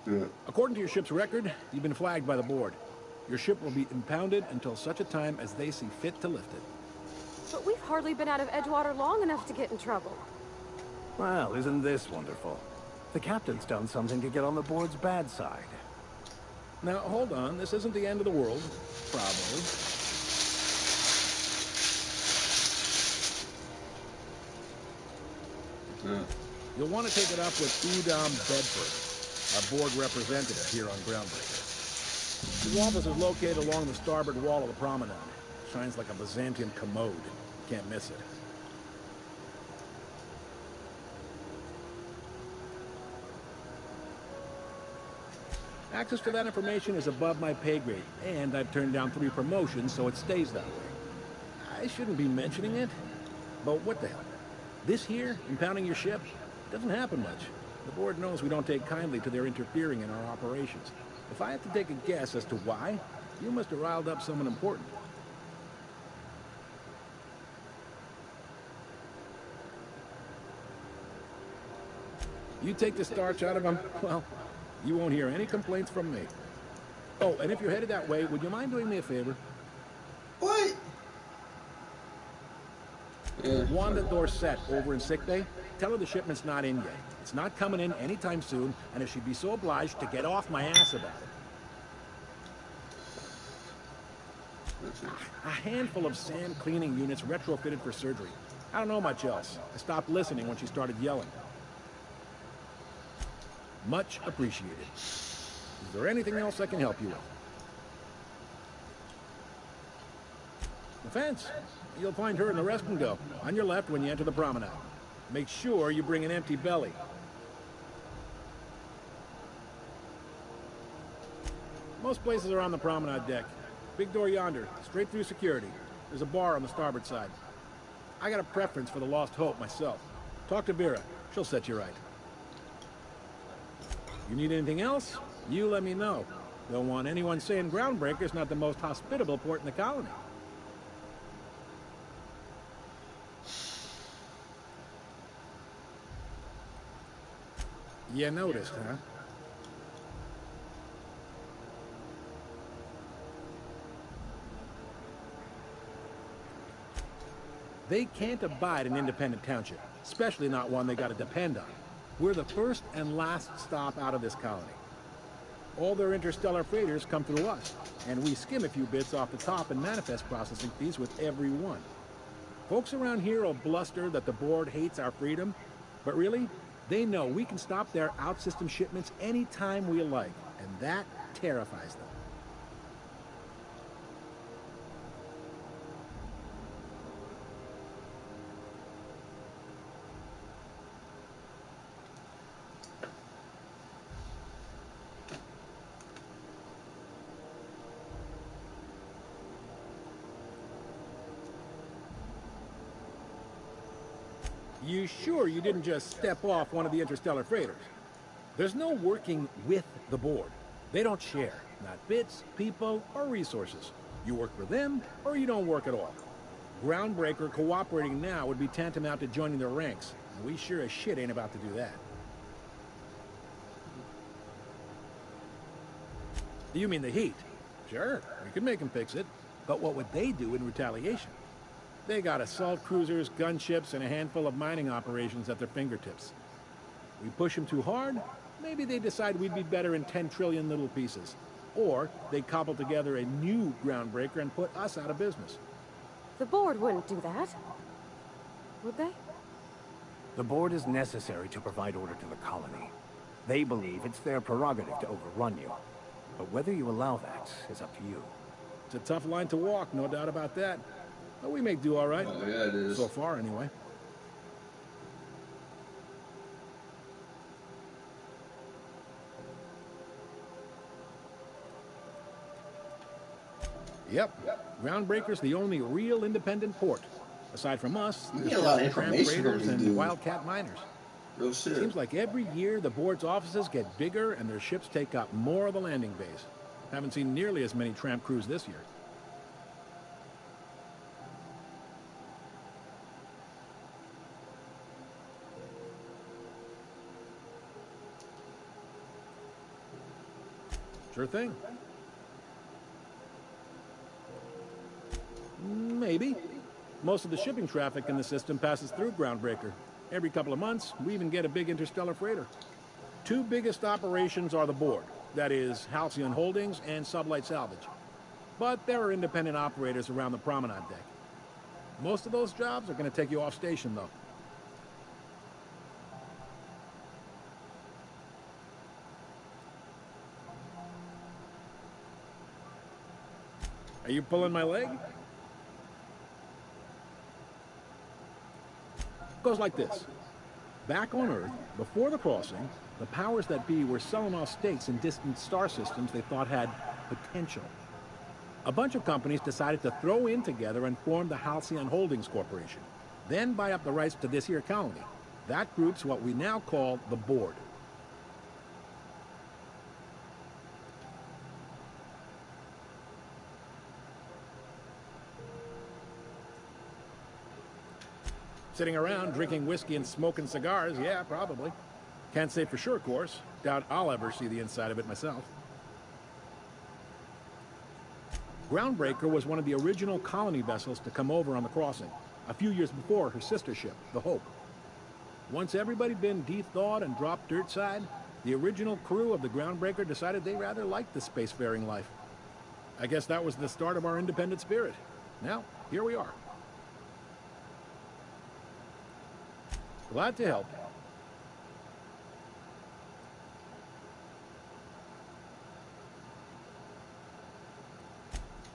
Yeah.
According to your ship's record, you've been flagged by the board. Your ship will be impounded until such a time as they see fit to lift it.
But we've hardly been out of Edgewater long enough to get in trouble.
Well, isn't this wonderful? The captain's done something to get on the board's bad side.
Now, hold on. This isn't the end of the world. Probably.
Yeah.
You'll want to take it up with Udom Bedford, our board representative here on Groundbreaker. His office is located along the starboard wall of the promenade. Shines like a Byzantine commode. Can't miss it. Access to that information is above my pay grade, and I've turned down 3 promotions, so it stays that way. I shouldn't be mentioning it, but what the hell? This here, impounding your ship, doesn't happen much. The board knows we don't take kindly to their interfering in our operations. If I had to take a guess as to why, you must have riled up someone important. You take the starch out of them, well, you won't hear any complaints from me. Oh, and if you're headed that way, would you mind doing me a favor?
What? Yeah.
Wanda Dorset over in sickbay, tell her the shipment's not in yet. It's not coming in anytime soon, and if she'd be so obliged to get off my ass about it. A handful of sand cleaning units retrofitted for surgery. I don't know much else. I stopped listening when she started yelling. Much appreciated. Is there anything else I can help you with? The fence. You'll find her in the rest and go, on your left when you enter the promenade. Make sure you bring an empty belly. Most places are on the promenade deck. Big door yonder, straight through security. There's a bar on the starboard side. I got a preference for the Lost Hope myself. Talk to Vera. She'll set you right. You need anything else? You let me know. Don't want anyone saying Groundbreaker's not the most hospitable port in the colony. You noticed, huh? They can't abide an independent township, especially not one they gotta depend on. We're the first and last stop out of this colony. All their interstellar freighters come through us, and we skim a few bits off the top and manifest processing fees with every one. Folks around here will bluster that the board hates our freedom, but really, they know we can stop their out-system shipments anytime we like, and that terrifies them. You sure you didn't just step off one of the interstellar freighters? There's no working with the board. They don't share, not bits, people, or resources. You work for them, or you don't work at all. Groundbreaker cooperating now would be tantamount to joining their ranks, and we sure as shit ain't about to do that. You mean the heat? Sure, we could make them fix it. But what would they do in retaliation? They got assault cruisers, gunships, and a handful of mining operations at their fingertips. We push them too hard, maybe they decide we'd be better in 10 trillion little pieces. Or they cobble together a new groundbreaker and put us out of business.
The board wouldn't do that. Would they?
The board is necessary to provide order to the colony. They believe it's their prerogative to overrun you. But whether you allow that is up to you.
It's a tough line to walk, no doubt about that. But we make do all right.
Oh, yeah, it is.
So far, anyway. Yep. Groundbreaker's the only real independent port. Aside from us,
you
there's
get a lot of
tramp
information
raiders
from
and
these
wildcat miners.
Real shit.
Seems like every year the board's offices get bigger and their ships take up more of the landing bays. Haven't seen nearly as many tramp crews this year. Sure thing. Maybe. Most of the shipping traffic in the system passes through Groundbreaker. Every couple of months, we even get a big interstellar freighter. Two biggest operations are the board. That is, Halcyon Holdings and Sublight Salvage. But there are independent operators around the promenade deck. Most of those jobs are going to take you off station, though. Are you pulling my leg? Goes like this. Back on Earth, before the crossing, the powers that be were selling off stakes in distant star systems they thought had potential. A bunch of companies decided to throw in together and form the Halcyon Holdings Corporation, then buy up the rights to this here colony. That group's what we now call the board. Sitting around drinking whiskey and smoking cigars, yeah, probably. Can't say for sure, of course. Doubt I'll ever see the inside of it myself. Groundbreaker was one of the original colony vessels to come over on the crossing, a few years before her sister ship, the Hope. Once everybody'd been de-thawed and dropped dirt side, the original crew of the Groundbreaker decided they rather liked the spacefaring life. I guess that was the start of our independent spirit. Now, here we are. Glad to help.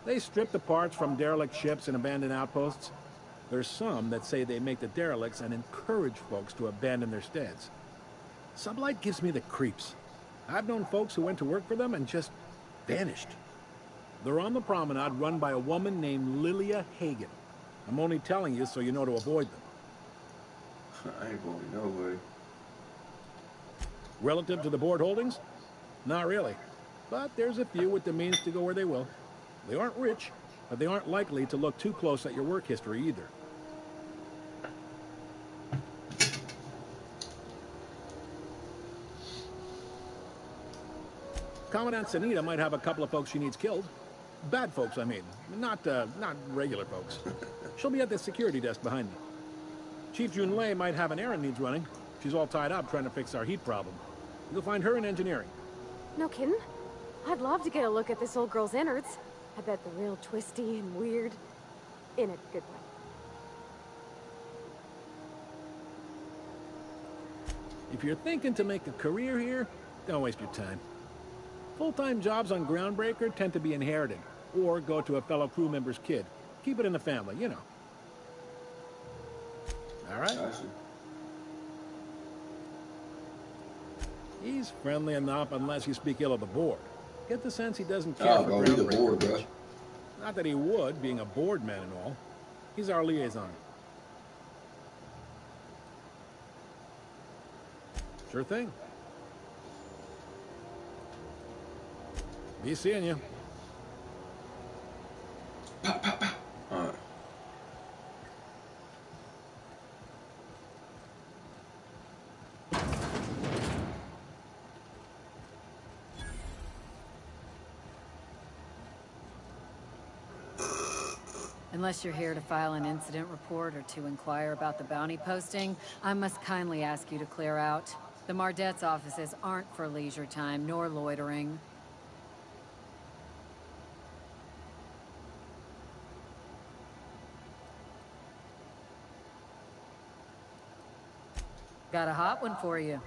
They strip the parts from derelict ships and abandoned outposts. There's some that say they make the derelicts and encourage folks to abandon their steads. Sublight gives me the creeps. I've known folks who went to work for them and just vanished. They're on the promenade run by a woman named Lilia Hagen. I'm only telling you so you know to avoid them.
I ain't going nowhere.
Relative to the board holdings? Not really. But there's a few with the means to go where they will. They aren't rich, but they aren't likely to look too close at your work history either. Commandant Sanita might have a couple of folks she needs killed. Bad folks, I mean. Not regular folks. She'll be at the security desk behind me. Chief Junlei might have an errand needs running. She's all tied up trying to fix our heat problem. You'll find her in engineering.
No kidding? I'd love to get a look at this old girl's innards. I bet they're real twisty and weird. In a good way.
If you're thinking to make a career here, don't waste your time. Full-time jobs on Groundbreaker tend to be inherited, or go to a fellow crew member's kid. Keep it in the family, you know. All right. He's friendly enough unless you speak ill of the board. Get the sense he doesn't care for
the board, bro.
Not that he would, being a board man and all. He's our liaison. Sure thing. Be seeing you.
Alright.
Unless you're here to file an incident report or to inquire about the bounty posting, I must kindly ask you to clear out. The Mardet's offices aren't for leisure time nor loitering. Got a hot one for you.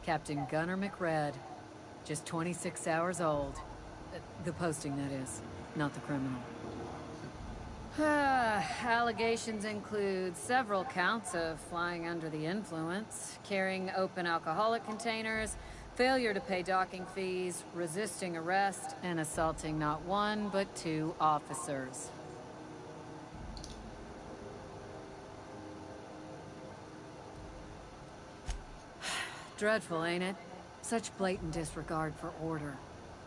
Captain Gunnar McRed. Just 26 hours old. The posting, that is, not the criminal. Allegations include several counts of flying under the influence, carrying open alcoholic containers, failure to pay docking fees, resisting arrest, and assaulting not one, but 2 officers. Dreadful, ain't it? Such blatant disregard for order.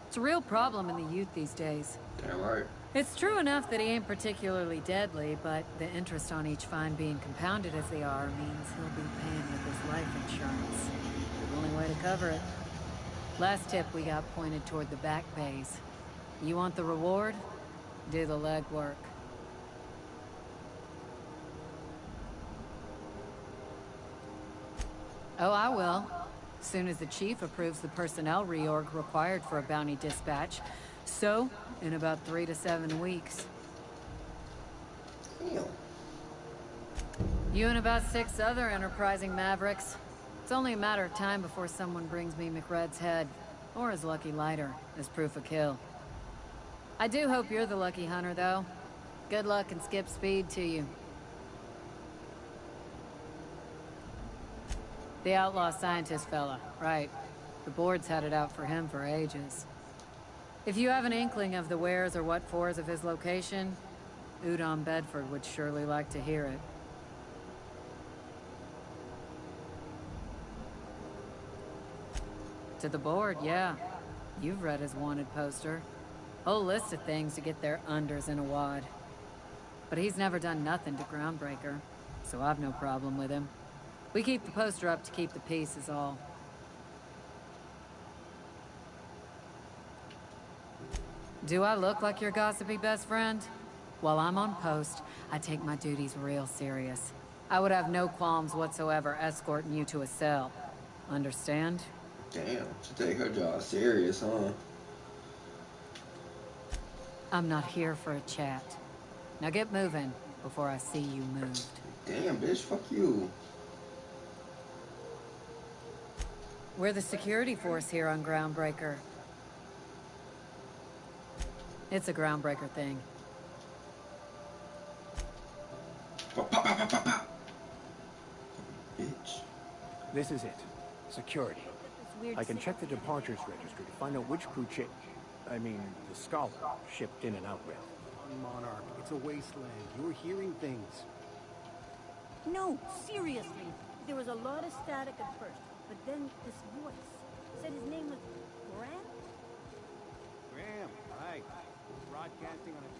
It's a real problem in the youth these days.
Damn right.
It's true enough that he ain't particularly deadly, but the interest on each fine being compounded as they are means he'll be paying with his life insurance. The only way to cover it. Last tip we got pointed toward the back bays. You want the reward? Do the legwork. Oh, I will. Soon as the chief approves the personnel reorg required for a bounty dispatch. So, in about 3 to 7 weeks.
Damn.
You and about 6 other enterprising mavericks. It's only a matter of time before someone brings me McRed's head, or his lucky lighter, as proof of kill. I do hope you're the lucky hunter, though. Good luck and skip speed to you. The outlaw scientist fella, right. The board's had it out for him for ages. If you have an inkling of the wheres or what-fors of his location, Udon Bedford would surely like to hear it. To the board, yeah. You've read his wanted poster. Whole list of things to get their unders in a wad. But he's never done nothing to Groundbreaker, so I've no problem with him. We keep the poster up to keep the peace is all. Do I look like your gossipy best friend? While I'm on post, I take my duties real serious. I would have no qualms whatsoever escorting you to a cell. Understand?
Damn, she take her job serious, huh?
I'm not here for a chat. Now get moving before I see you moved.
Damn, bitch, fuck you.
We're the security force here on Groundbreaker. It's a Groundbreaker thing.
Bitch.
This is it. Security. I can check the departures registry to find out which crew the Scholar, shipped in and out with.
Monarch, it's a wasteland. You're hearing things.
No, seriously. There was a lot of static at first, but then this voice said his name was Graham?
Graham, right. Broadcasting on a...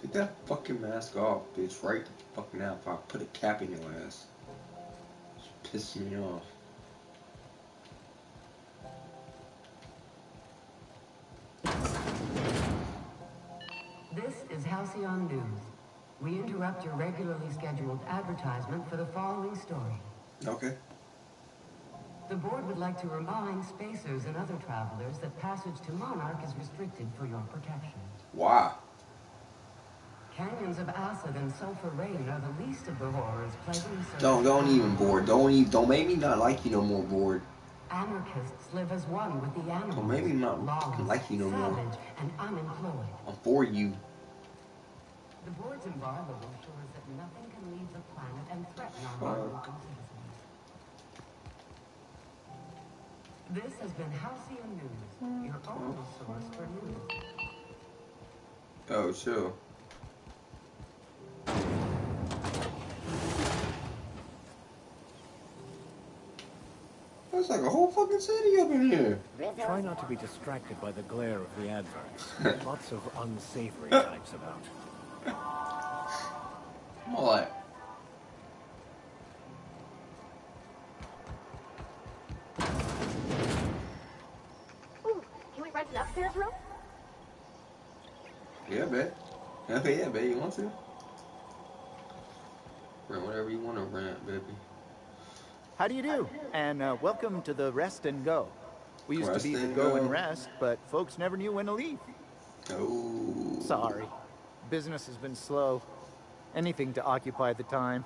Take that fucking mask off, bitch, right the fuck now if I put a cap in your ass. It's pissing me off.
This is Halcyon News. We interrupt your regularly scheduled advertisement for the following story.
Okay.
The board would like to remind spacers and other travelers that passage to Monarch is restricted for your protection.
Why?
Canyons of acid and sulfur rain are the least of the horrors plaguing
Don't even board. Don't make me not like you no more, board.
Anarchists live as one with the animals.
Don't make me not
lawless,
like you no more.
savage, and unemployed.
I'm for you.
The board's embargo ensures that nothing can leave the planet and threaten our local citizens. This has been Halcyon News, your only source for news.
Oh, sure. There's like a whole fucking city up in here.
Try not to be distracted by the glare of the adverts. Lots of unsavory types about.
What?
Ooh, can we rent an upstairs room?
Yeah, bet. Okay, yeah, bet. You want to? Rent whatever you want to rent, baby.
How do you do? And welcome to the Rest and Go. We used to be the
Rest and
Go and
Go.
Rest, but folks never knew when to leave.
Oh.
Sorry. Business has been slow. Anything to occupy the time.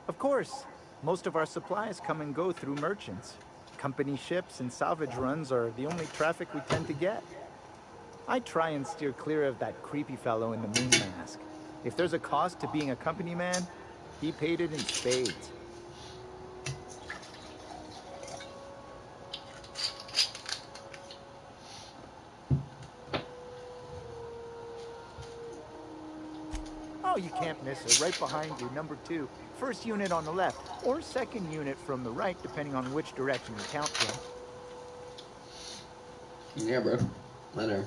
Of course, most of our supplies come and go through merchants. Company ships and salvage runs are the only traffic we tend to get. I try and steer clear of that creepy fellow in the moon mask. If there's a cost to being a company man, he paid it in spades. Oh, you can't miss her. Right behind you, number 2. First unit on the left, or second unit from the right, depending on which direction you count from.
Yeah, bro. Let her.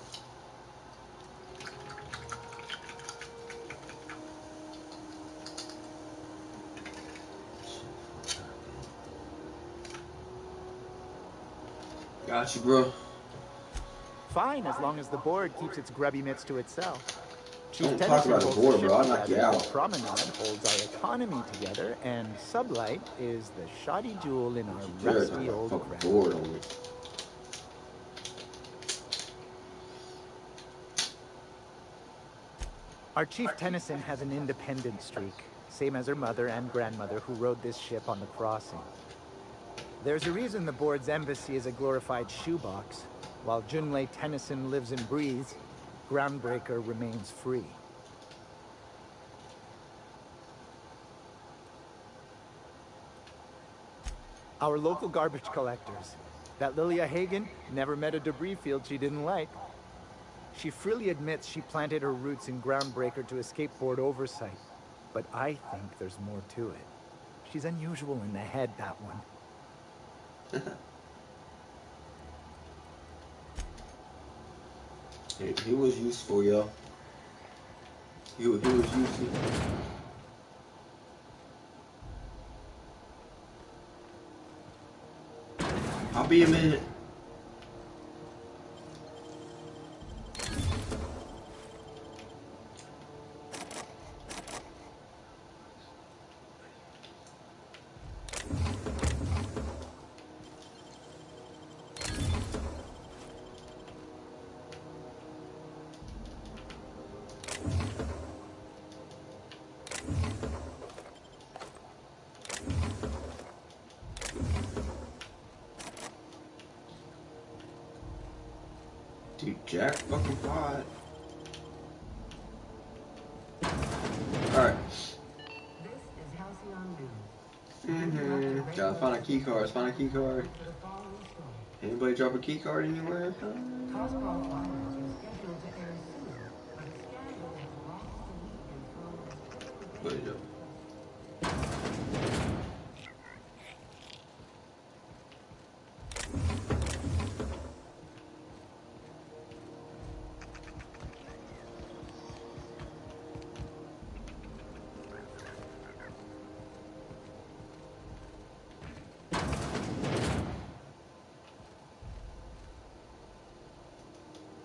Got you, bro.
Fine, as long as the board keeps its grubby mitts to itself. Chief
Don't talk
Tennyson
about the
holds
board,
the
bro. I'll
ship
knock you
together,
out.
the Promenade holds our economy together, and Sublight is the shoddy jewel in our rusty old crown.
Board on me.
Our Chief Tennyson has an independent streak, same as her mother and grandmother who rode this ship on the crossing. There's a reason the board's embassy is a glorified shoebox. While Junlei Tennyson lives and breathes, Groundbreaker remains free. Our local garbage collectors. That Lilia Hagen never met a debris field she didn't like. She freely admits she planted her roots in Groundbreaker to escape board oversight. But I think there's more to it. She's unusual in the head, that one.
He was useful, yo. He was useful. I'll be a minute. Dude, Jack fucking pot. Alright. Gotta find a key card. Find a key card. Anybody drop a key card anywhere? Good job.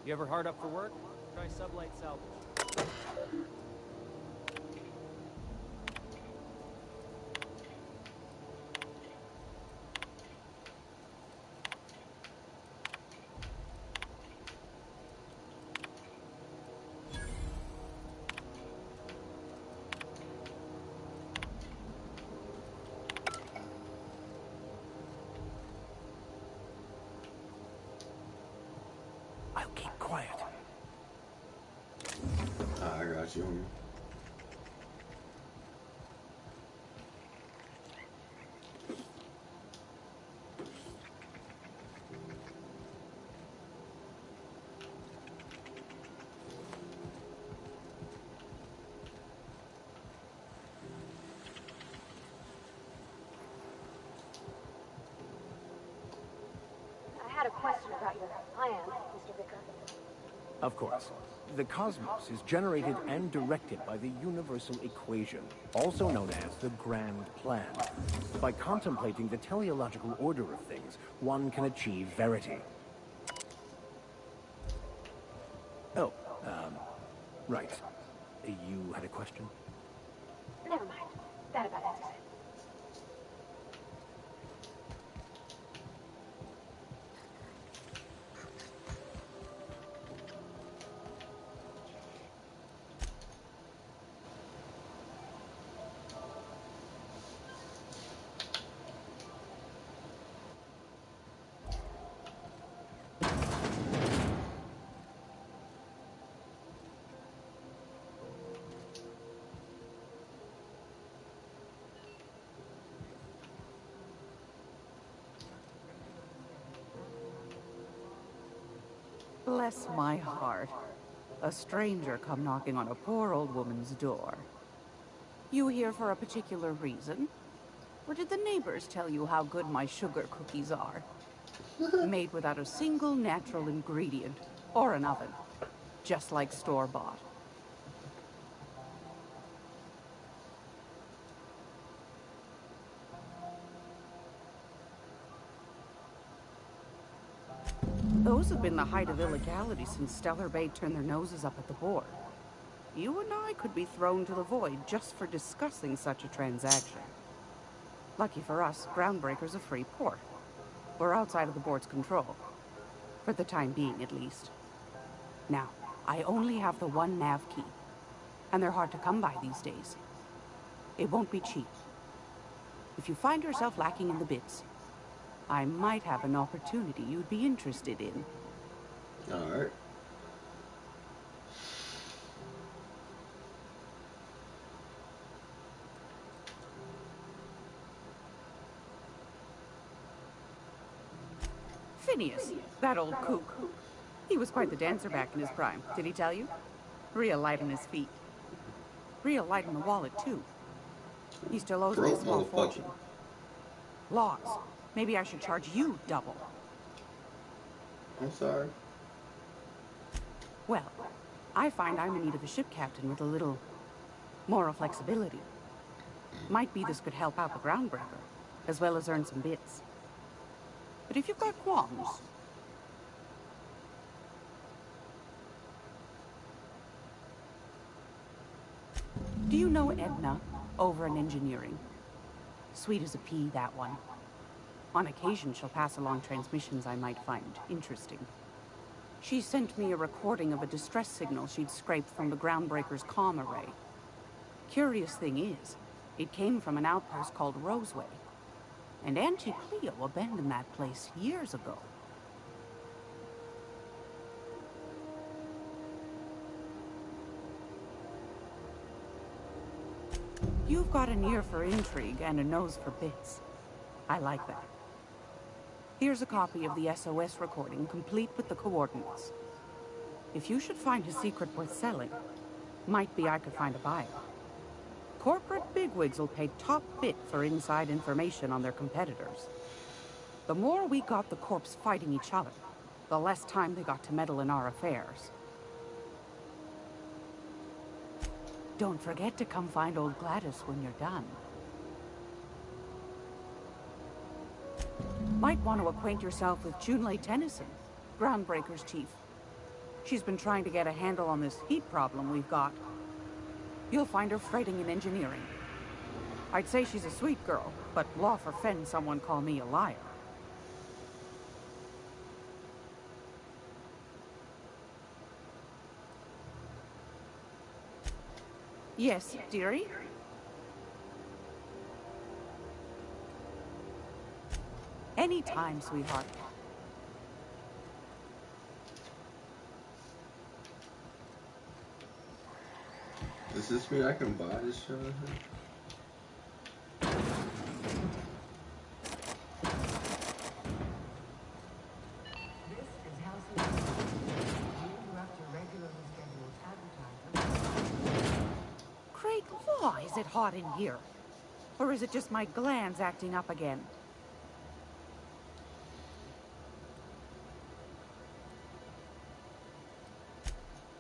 You ever hard up for work? Try Sublight Salvage.
I'll keep quiet.
I got you.
Of course. The cosmos is generated and directed by the universal equation, also known as the Grand Plan. By contemplating the teleological order of things, one can achieve verity. Oh, right. You had a question?
Never mind. That about answers it.
Bless my heart. A stranger come knocking on a poor old woman's door. You here for a particular reason? Or did the neighbors tell you how good my sugar cookies are? Made without a single natural ingredient, or an oven. Just like store-bought. Those have been the height of illegality since Stellar Bay turned their noses up at the board. You and I could be thrown to the void just for discussing such a transaction. Lucky for us, Groundbreaker's a free port. We're outside of the board's control. For the time being, at least. Now, I only have the one nav key. And they're hard to come by these days. It won't be cheap. If you find yourself lacking in the bits, I might have an opportunity you'd be interested in.
Alright.
Phineas, that old kook. He was quite the dancer back in his prime, did he tell you? Real light on his feet. Real light on the wallet, too. He still owes me a small fortune. Laws. Maybe I should charge you double.
I'm sorry.
Well, I find I'm in need of a ship captain with a little moral flexibility. Might be this could help out the Groundbreaker, as well as earn some bits. But if you've got qualms... Do you know Edna, over in engineering? Sweet as a pea, that one. On occasion, she'll pass along transmissions I might find interesting. She sent me a recording of a distress signal she'd scraped from the Groundbreaker's comm array. Curious thing is, it came from an outpost called Roseway. And Auntie Cleo abandoned that place years ago. You've got an ear for intrigue and a nose for bits. I like that. Here's a copy of the SOS recording, complete with the coordinates. If you should find a secret worth selling, might be I could find a buyer. Corporate bigwigs will pay top bit for inside information on their competitors. The more we got the corps fighting each other, the less time they got to meddle in our affairs. Don't forget to come find old Gladys when you're done. Might want to acquaint yourself with Junlei Tennyson, Groundbreaker's chief. She's been trying to get a handle on this heat problem we've got. You'll find her freighting in engineering. I'd say she's a sweet girl, but law forfend someone call me a liar. Yes, dearie? Anytime, sweetheart.
Does this mean I can buy this show?
Great law, is it hot in here? Or is it just my glands acting up again?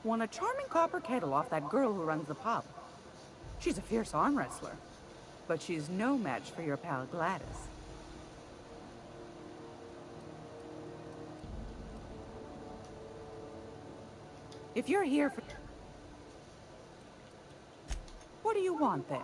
Won a charming copper kettle off that girl who runs the pub. She's a fierce arm wrestler, but she's no match for your pal Gladys. If you're here for... What do you want, then?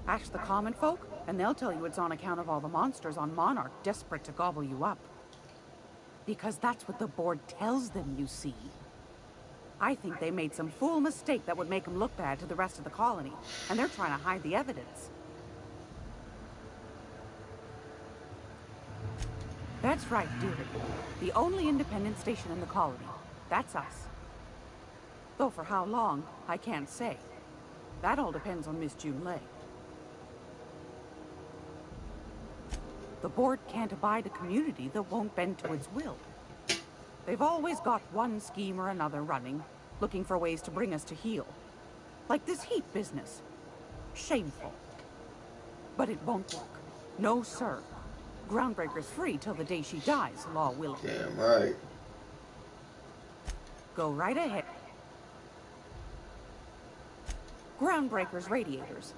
Ask the common folk, and they'll tell you it's on account of all the monsters on Monarch desperate to gobble you up. Because that's what the board tells them, you see. I think they made some fool mistake that would make them look bad to the rest of the colony, and they're trying to hide the evidence. That's right, dearie. The only independent station in the colony. That's us. Though for how long, I can't say. That all depends on Miss Junlei. The board can't abide a community that won't bend to its will. They've always got one scheme or another running, looking for ways to bring us to heel. Like this heat business. Shameful. But it won't work. No, sir. Groundbreaker's free till the day she dies, law willing.
Damn right.
Go right ahead. Groundbreaker's radiators.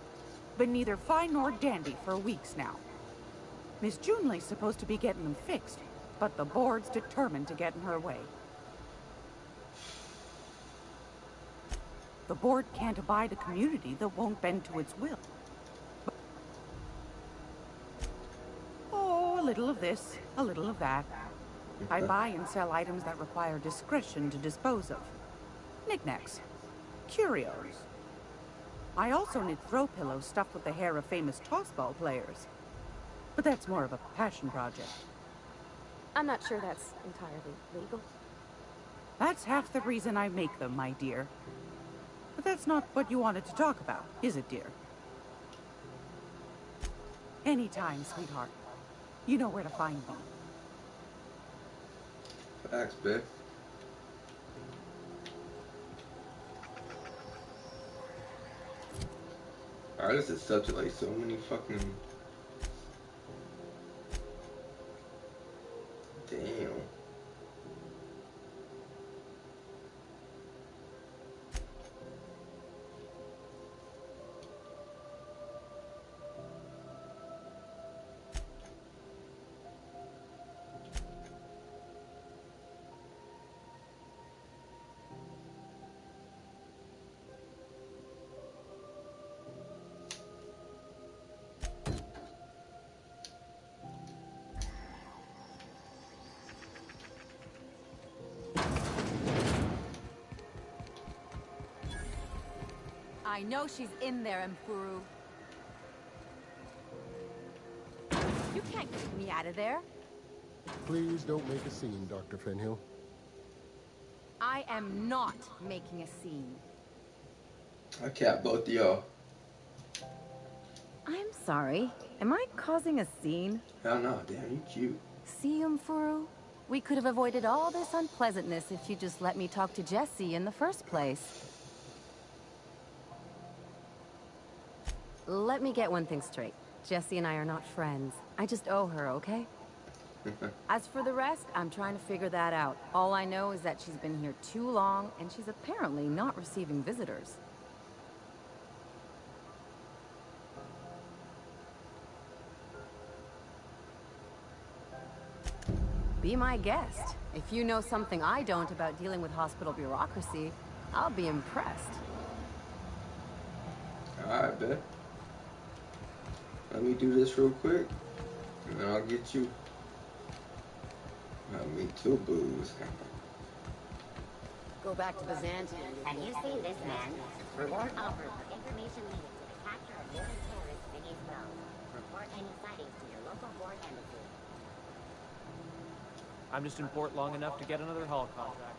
Been neither fine nor dandy for weeks now. Miss Junlei's supposed to be getting them fixed, but the board's determined to get in her way. The board can't abide a community that won't bend to its will. Oh, a little of this, a little of that. I buy and sell items that require discretion to dispose of. Knickknacks. Curios. I also knit throw pillows stuffed with the hair of famous tossball players. But that's more of a passion project.
I'm not sure that's entirely legal.
That's half the reason I make them, my dear. But that's not what you wanted to talk about, is it, dear? Anytime, sweetheart. You know where to find me.
Facts, bitch. Alright, this is such like so many fucking... Damn.
I know she's in there, Mfuru. You can't keep me out of there.
Please don't make a scene, Dr. Fenhill.
I am not making a scene.
I capped both of y'all.
I'm sorry. Am I causing a scene?
Hell no, damn, you cute.
See, Mfuru? We could have avoided all this unpleasantness if you just let me talk to Jesse in the first place. Let me get one thing straight. Jesse and I are not friends. I just owe her, okay? As for the rest, I'm trying to figure that out. All I know is that she's been here too long, and she's apparently not receiving visitors. Be my guest. If you know something I don't about dealing with hospital bureaucracy, I'll be impressed.
Alright, bet. Let me do this real quick, and then I'll get you. Me too, booze.
Go back to Byzantium. Have you seen this man? Reward offered for information needed to the capture of human terrorists beneath ground. Report any sightings to your local board embassy.
I'm just in port long enough to get another haul contract.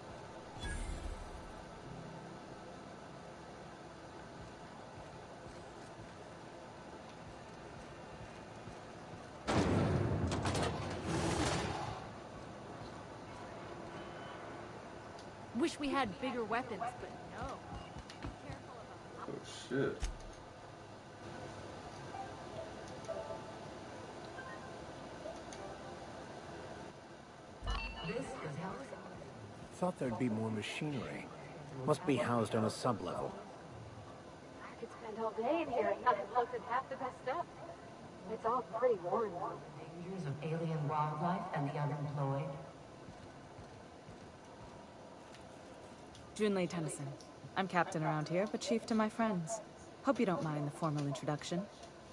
Wish we had bigger weapons, but no.
Oh shit.
Thought there'd be more machinery. Must be housed on a sublevel.
I could spend all day in here and not look at half the best stuff. It's all pretty worn, though.
Dangers of alien wildlife and the unemployed.
Junlei Tennyson. I'm captain around here, but chief to my friends. Hope you don't mind the formal introduction.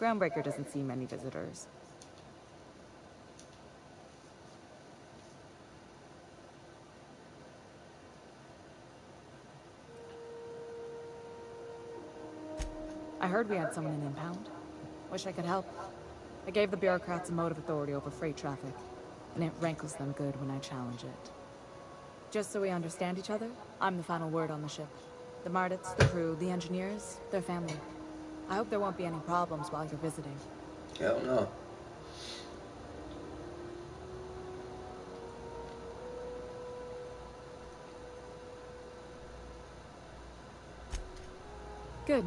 Groundbreaker doesn't see many visitors. I heard we had someone in impound. Wish I could help. I gave the bureaucrats a motive authority over freight traffic, and it rankles them good when I challenge it. Just so we understand each other, I'm the final word on the ship. The Mardits, the crew, the engineers, their family. I hope there won't be any problems while you're visiting.
Hell no.
Good.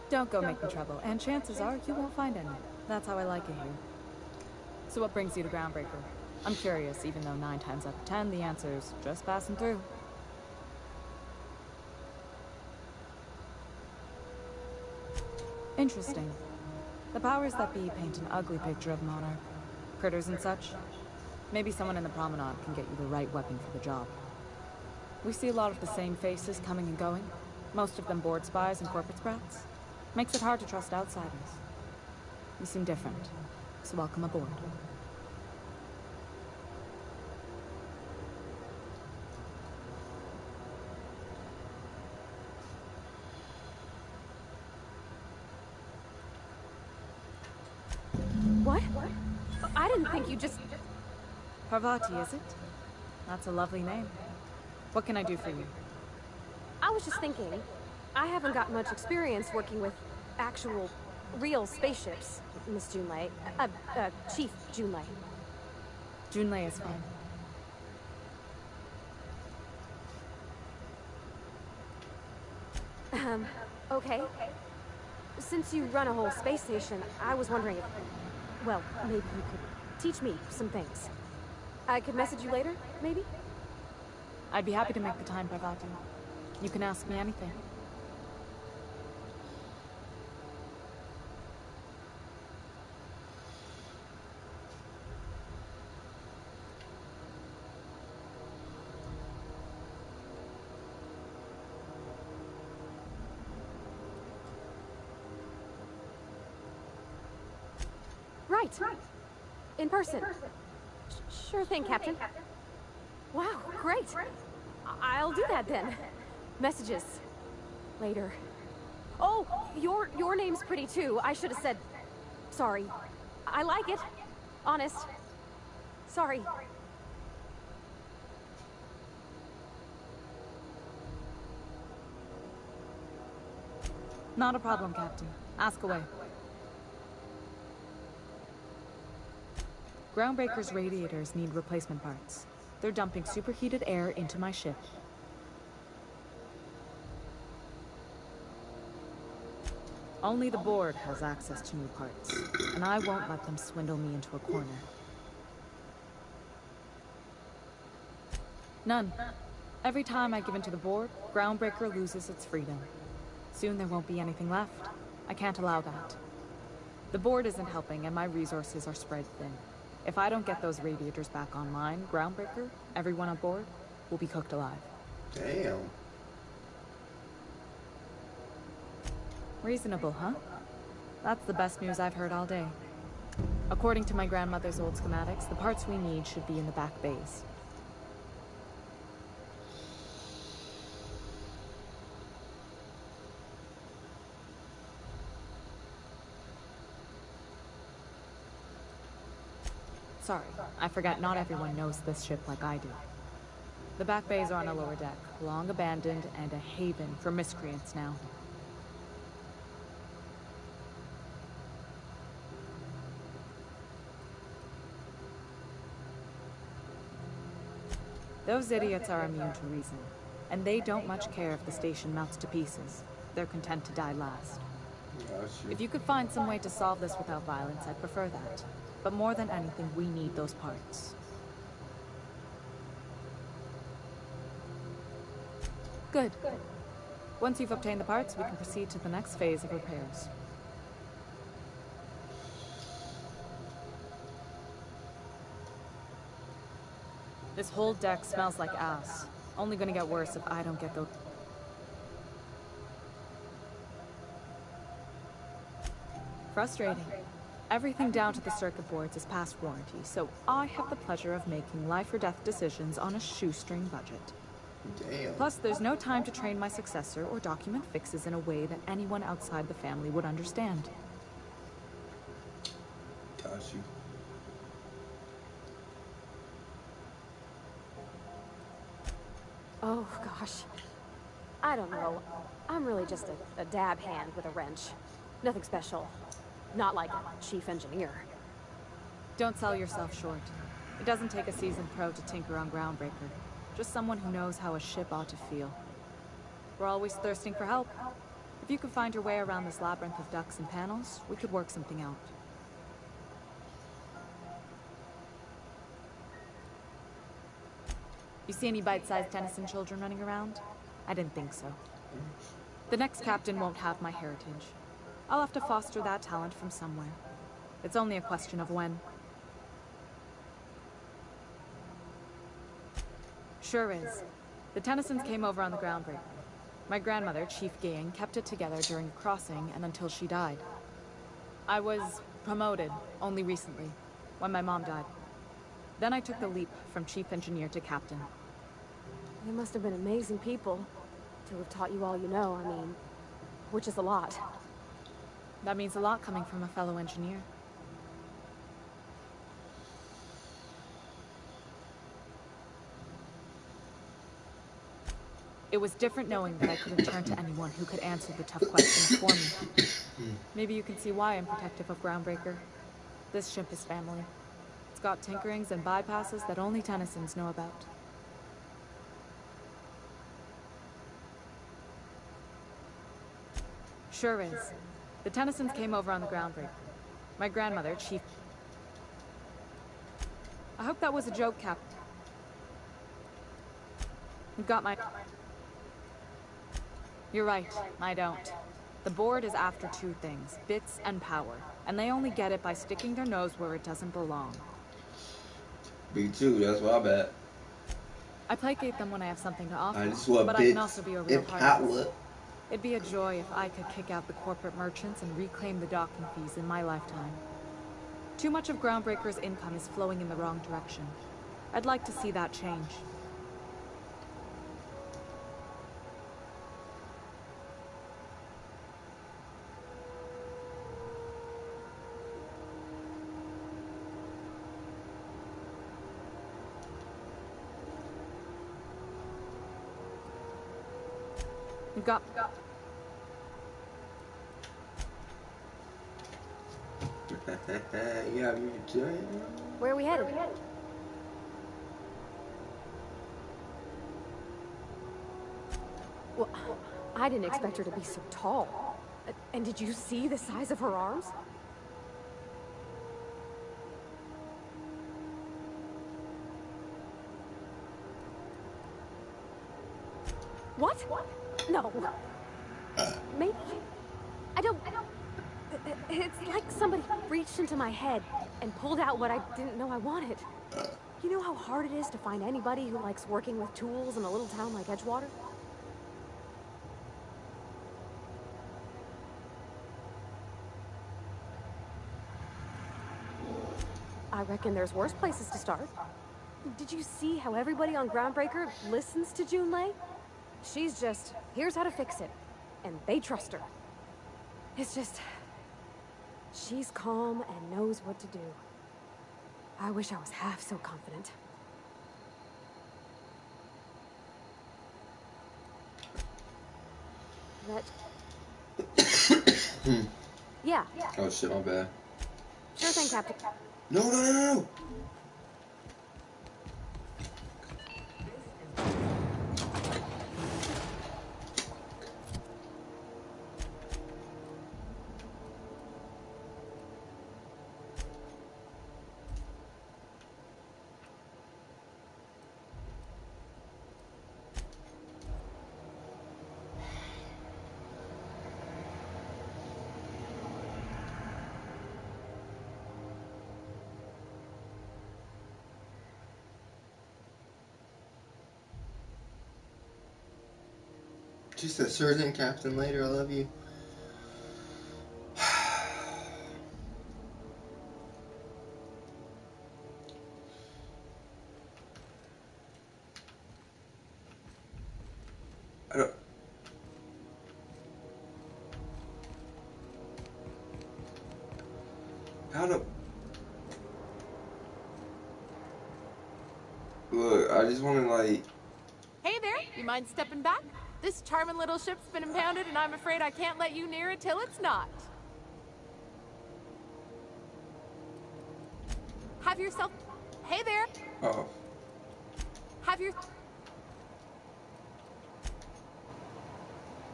Don't go making trouble, and chances are you won't find any. That's how I like it here. So what brings you to Groundbreaker? I'm curious, even though 9 times out of 10 the answer's just passing through. Interesting. The powers that be paint an ugly picture of Monarch. Critters and such. Maybe someone in the promenade can get you the right weapon for the job. We see a lot of the same faces coming and going. Most of them board spies and corporate sprats. Makes it hard to trust outsiders. You seem different, so welcome aboard.
What? I didn't think you just...
Parvati, is it? That's a lovely name. What can I do for you?
I was just thinking, I haven't got much experience working with actual, real spaceships, Miss Junlei. Chief Junlei.
Junlei is fine.
Okay. Since you run a whole space station, I was wondering if, well, maybe you could teach me some things. I could message you later, maybe?
I'd be happy to make the time, Parvati. You can ask me anything.
Right. In person. Sure thing, Captain. Wow, great. I'll do that then. Messages. Later. Oh, your name's pretty too. I should have said... Sorry. I like it. Honest. Sorry.
Not a problem, Captain. Ask away. Groundbreaker's radiators need replacement parts. They're dumping superheated air into my ship. Only the board has access to new parts, and I won't let them swindle me into a corner. None. Every time I give in to the board, Groundbreaker loses its freedom. Soon there won't be anything left. I can't allow that. The board isn't helping, and my resources are spread thin. If I don't get those radiators back online, Groundbreaker, everyone on board, will be cooked alive.
Damn.
Reasonable, huh? That's the best news I've heard all day. According to my grandmother's old schematics, the parts we need should be in the back bays. Sorry, I forgot not everyone knows this ship like I do. The back bays are on a lower deck, long abandoned and a haven for miscreants now. Those idiots are immune to reason, and they don't much care if the station melts to pieces. They're content to die last. If you could find some way to solve this without violence, I'd prefer that. But more than anything, we need those parts. Good. Once you've obtained the parts, we can proceed to the next phase of repairs. This whole deck smells like ass. Only gonna get worse if I don't get those. Frustrating. Everything down to the circuit boards is past warranty, so I have the pleasure of making life or death decisions on a shoestring budget.
Damn.
Plus, there's no time to train my successor or document fixes in a way that anyone outside the family would understand.
Got you.
Oh, gosh. I don't know. I'm really just a dab hand with a wrench. Nothing special. Not like a chief engineer.
Don't sell yourself short. It doesn't take a seasoned pro to tinker on Groundbreaker. Just someone who knows how a ship ought to feel. We're always thirsting for help. If you could find your way around this labyrinth of ducts and panels, we could work something out. You see any bite-sized Tennyson children running around? I didn't think so. The next captain won't have my heritage. I'll have to foster that talent from somewhere. It's only a question of when. Sure is. The Tennysons came over on the Groundbreaker. My grandmother, Chief Gang, kept it together during a crossing and until she died. I was promoted only recently, when my mom died. Then I took the leap from chief engineer to captain.
They must have been amazing people to have taught you all you know, I mean, which is a lot.
That means a lot coming from a fellow engineer. It was different knowing that I couldn't turn to anyone who could answer the tough questions for me. Maybe you can see why I'm protective of Groundbreaker. This ship is family. It's got tinkerings and bypasses that only Tennysons know about. Sure is. The Tennysons came over on the Groundbreaker. My grandmother, Chief... I hope that was a joke, Captain. You've got my... You're right, I don't. The board is after two things, bits and power. And they only get it by sticking their nose where it doesn't belong.
B2, that's what I bet.
I placate them when I have something to offer,
This is what
but
bits
I can also be a real
and
hard
power.
It'd be a joy if I could kick out the corporate merchants and reclaim the docking fees in my lifetime. Too much of Groundbreaker's income is flowing in the wrong direction. I'd like to see that change. You've got...
Yeah, you do.
Where are we headed? Well, I didn't expect her to be so tall. And did you see the size of her arms? What? No. Maybe. I don't... It's like somebody reached into my head and pulled out what I didn't know I wanted. You know how hard it is to find anybody who likes working with tools in a little town like Edgewater? I reckon there's worse places to start. Did you see how everybody on Groundbreaker listens to Junlei? She's just, here's how to fix it. And they trust her. It's just... she's calm and knows what to do. I wish I was half so confident. That... Yeah.
Oh shit, my bad.
Sure thing, Captain.
No. She said, sure thing, Captain. Later, I love you. I don't... How do... Look, I just want to, like...
Hey there, you mind stepping back? This charming little ship's been impounded and I'm afraid I can't let you near it till it's not. Have yourself... Hey there!
Oh.
Have your...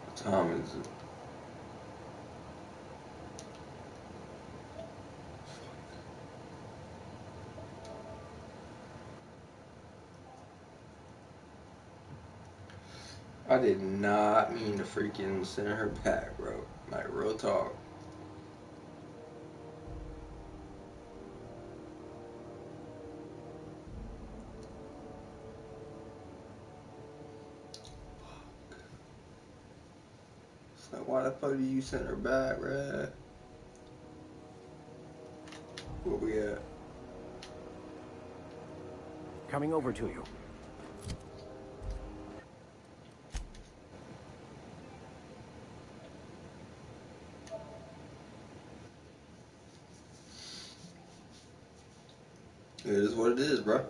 What time is it? I did not mean to freaking send her back, bro. Like, real talk. It's like, why the fuck did you send her back, bruh? Where we at?
Coming over to you.
It is what it is, bro.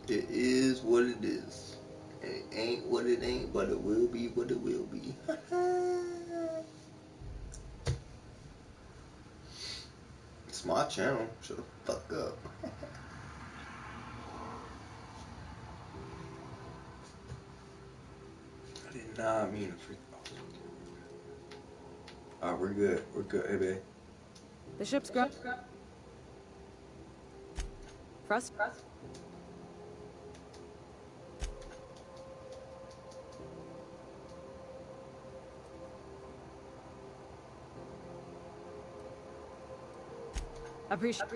It is what it is. It ain't what it ain't, but it will be what it will be. It's my channel. Shut the fuck up. I did not mean to freak. Alright, we're good. We're good. Hey, babe.
The ship's ground. Trust. Appreciate.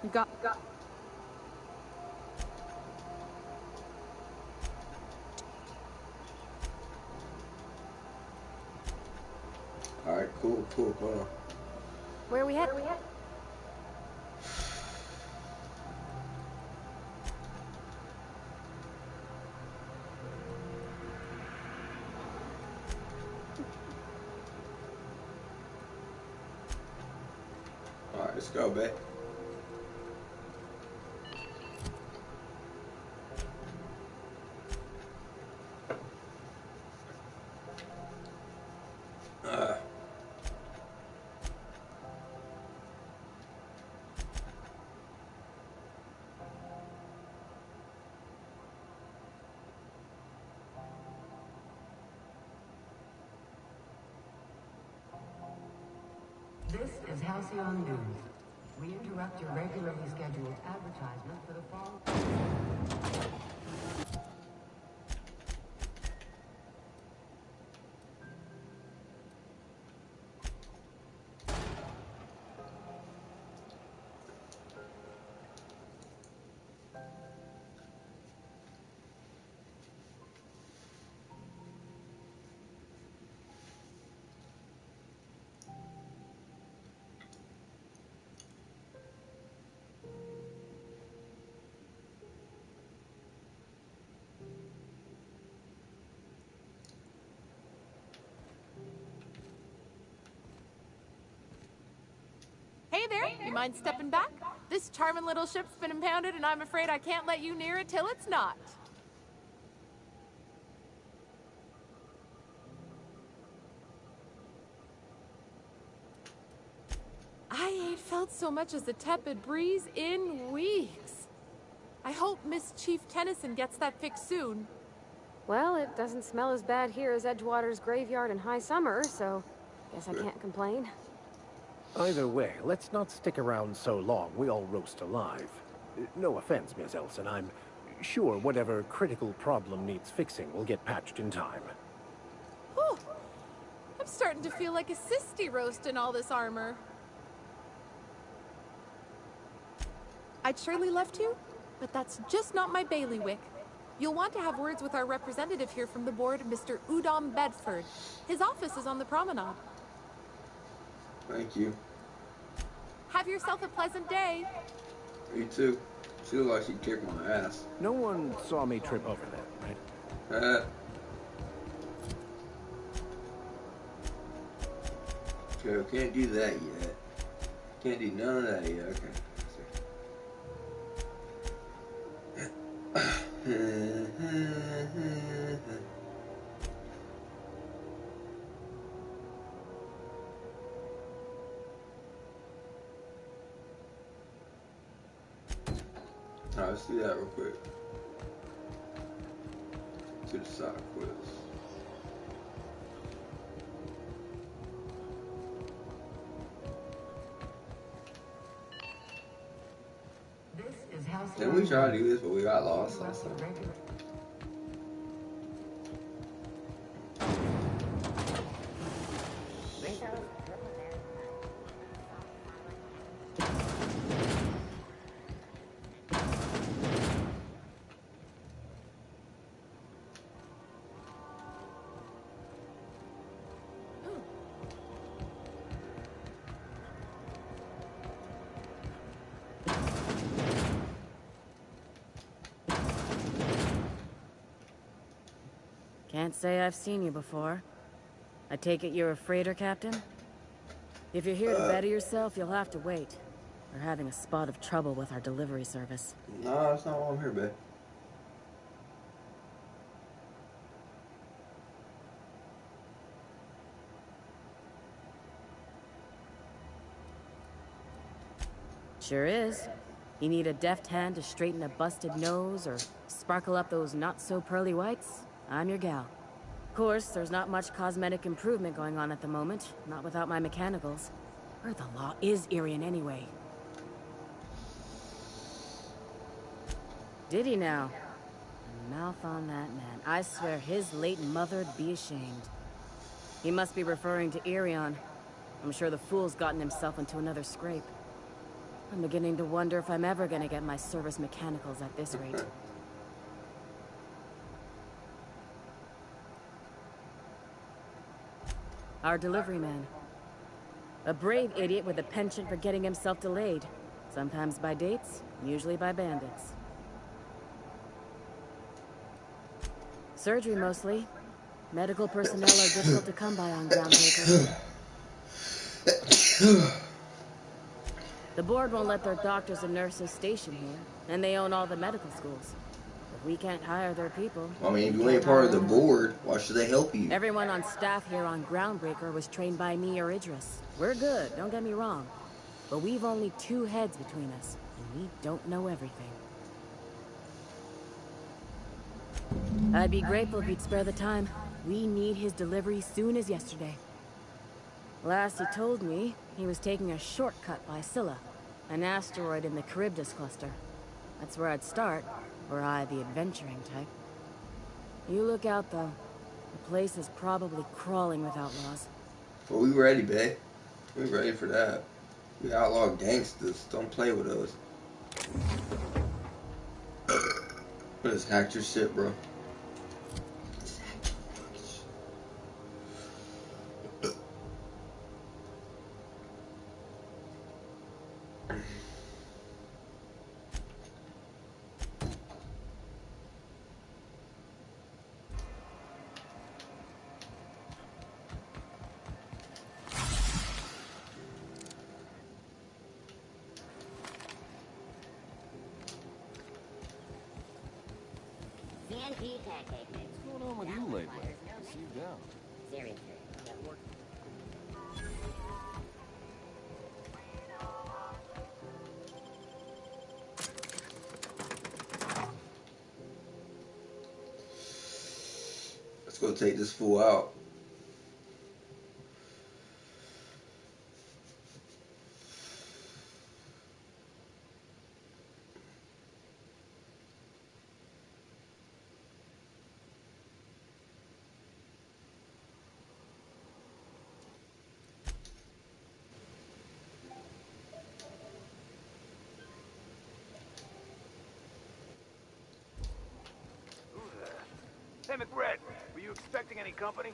You've got.
Alright, cool. Hold on.
Where are we at?
Alright, let's go, babe.
This is Halcyon News. We interrupt your regularly scheduled advertisement for the fall.
Hey there, you mind stepping back? This charming little ship's been impounded and I'm afraid I can't let you near it till it's not. I ain't felt so much as a tepid breeze in weeks. I hope Miss Chief Tennyson gets that fixed soon.
Well, it doesn't smell as bad here as Edgewater's graveyard in high summer, so guess I can't complain.
Either way, let's not stick around so long we all roast alive. No offense, Miss Elson. I'm sure whatever critical problem needs fixing will get patched in time.
Whew. I'm I'm starting to feel like a sisty roast in all this armor. I'd surely love to, but that's just not my bailiwick. You'll want to have words with our representative here from the board, Mr. Udom Bedford. His office is on the promenade.
Thank you.
Have yourself a pleasant day.
You too. She looked like she kicked my ass.
No one saw me trip over that, right?
Okay, can't do that yet. Can't do none of that yet. Okay. Alright, let's do that real quick. To the side quest. Didn't we try to do this, but we got lost last time?
Can't say I've seen you before. I take it you're a freighter captain? If you're here to better yourself, you'll have to wait. We're having a spot of trouble with our delivery service.
No, that's not why I'm here, babe.
Sure is. You need a deft hand to straighten a busted nose or sparkle up those not-so-pearly whites? I'm your gal. Of course, there's not much cosmetic improvement going on at the moment, not without my mechanicals. Where the law is Irian anyway? Did he now? Mouth on that man. I swear his late mother'd be ashamed. He must be referring to Irion. I'm sure the fool's gotten himself into another scrape. I'm beginning to wonder if I'm ever gonna get my service mechanicals at this rate. Our delivery man. A brave idiot with a penchant for getting himself delayed. Sometimes by dates, usually by bandits. Surgery mostly. Medical personnel are difficult to come by on Groundbreaker. The board won't let their doctors and nurses station here, and they own all the medical schools. If we can't hire their people...
I mean, if you ain't part of the board, why should they help you?
Everyone on staff here on Groundbreaker was trained by me or Idris. We're good, don't get me wrong. But we've only 2 heads between us, and we don't know everything. I'd be grateful if you'd spare the time. We need his delivery soon as yesterday. Last he told me, he was taking a shortcut by Scylla, an asteroid in the Charybdis cluster. That's where I'd start, were I the adventuring type. You look out, though. The place is probably crawling with outlaws.
Well, we ready, babe. We ready for that. We outlaw gangsters. Don't play with us. I just hacked your shit, bro.
What's going on with you lately? I see you down.
Seriously, that work.
Let's go take this fool out.
McRed. Were you expecting any company?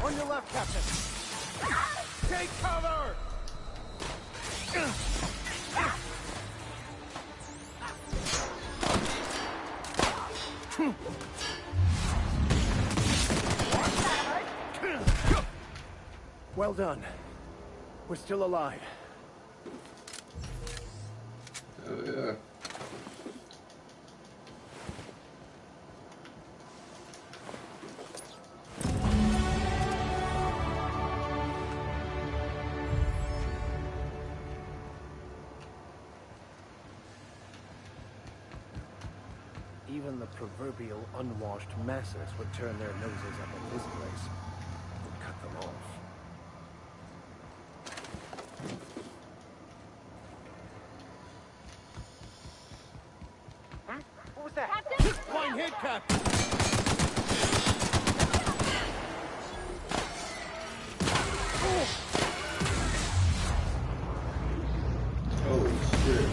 On your left, Captain. Take cover!
Well done. We're still alive.
Oh, yeah.
Even the proverbial unwashed masses would turn their noses up at this place. Would cut them off.
What was that?
Captain! Flying hit, Captain!
Holy shit.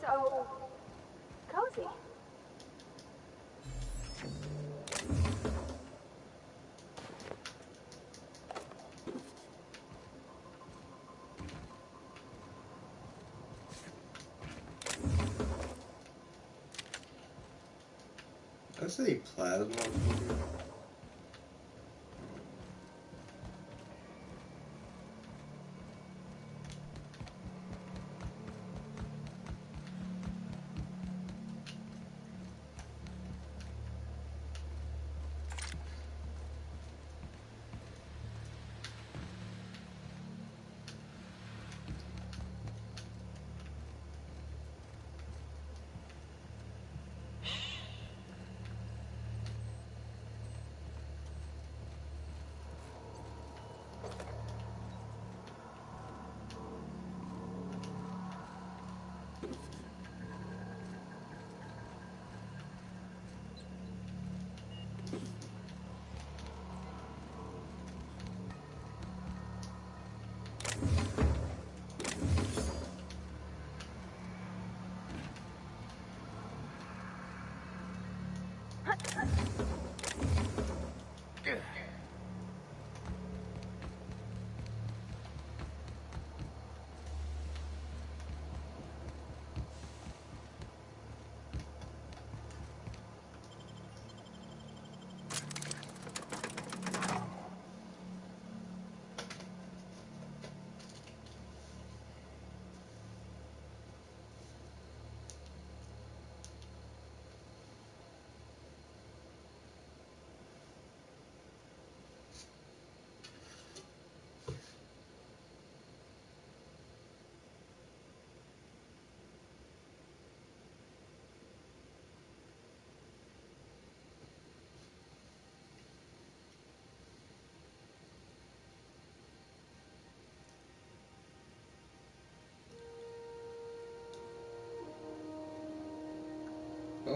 So cozy.
I say plasma.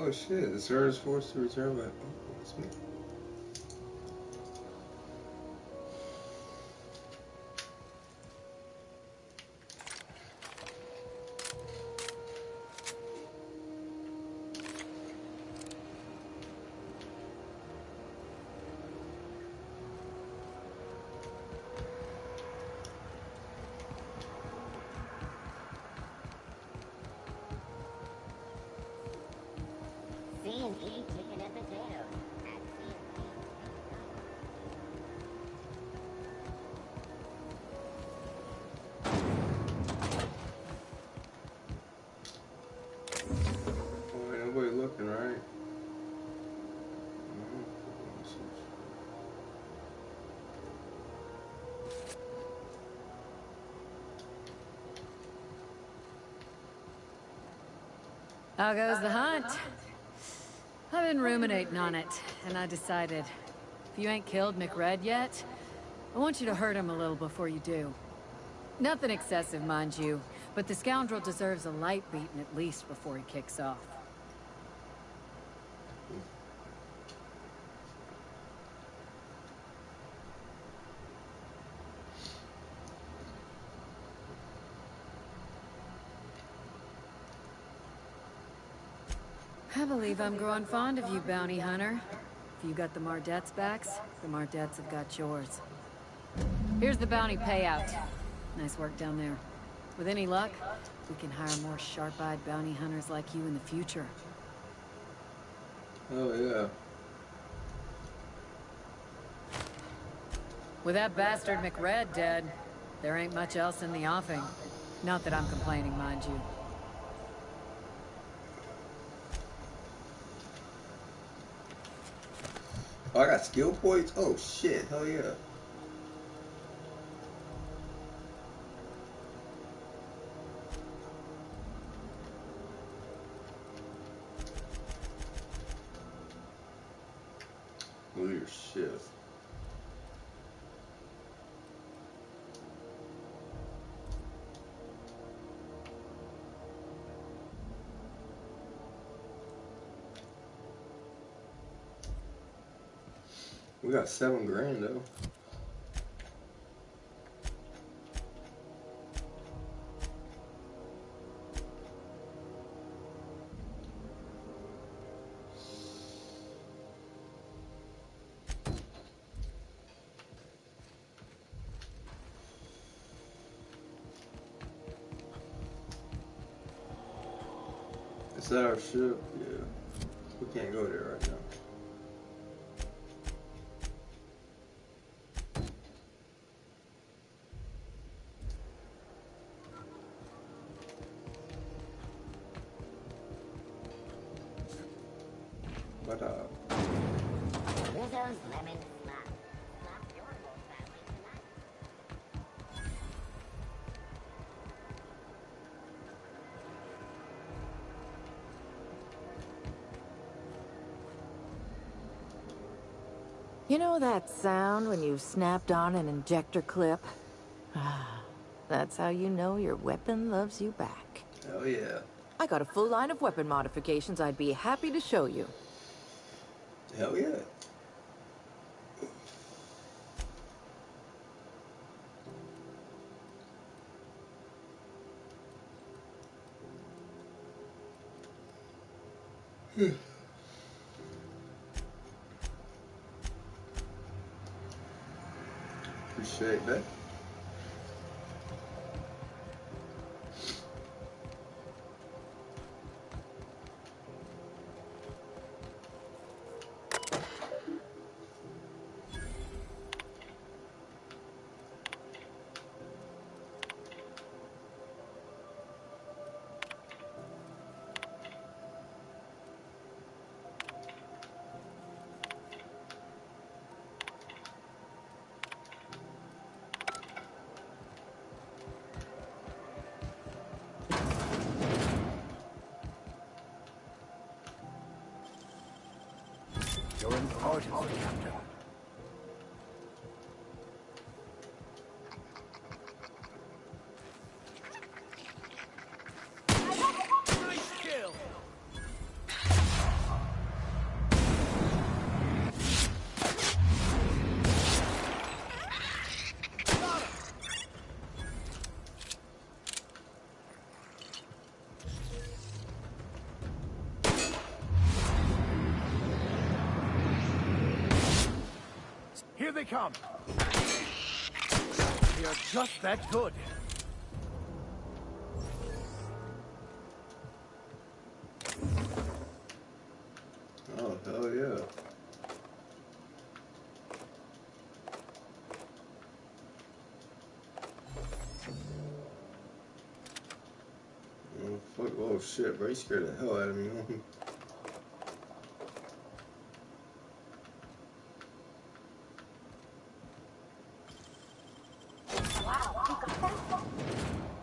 Oh shit, the server is forced to return back. Oh, that's me.
C&E chicken and potatoes at C&E.
Oh, ain't nobody looking, right?
How goes the hunt? I've been ruminating on it, and I decided, if you ain't killed McRed yet, I want you to hurt him a little before you do. Nothing excessive, mind you, but the scoundrel deserves a light beating at least before he kicks off. I believe I'm growing fond of you, bounty hunter. If you got the Mardets' backs, the Mardets have got yours. Here's the bounty payout. Nice work down there. With any luck, we can hire more sharp-eyed bounty hunters like you in the future.
Oh yeah.
With that bastard McRed dead, there ain't much else in the offing. Not that I'm complaining, mind you.
Oh, I got skill points? Oh shit, hell yeah. Leadership. We got 7 grand though. Is that our ship? Yeah. We can't go there right now. But
Rizzo's lemon slap. Slap your whole family tonight.
You know that sound when you've snapped on an injector clip? That's how you know your weapon loves you back.
hell yeah.
I got a full line of weapon modifications I'd be happy to show you.
Hell yeah. Appreciate that.
You're important, Captain.
Nice kill! Here they come. They are just that good.
Oh, hell yeah. Oh, fuck. Oh, shit, bro. You scared the hell out of me.
Wow, you got that?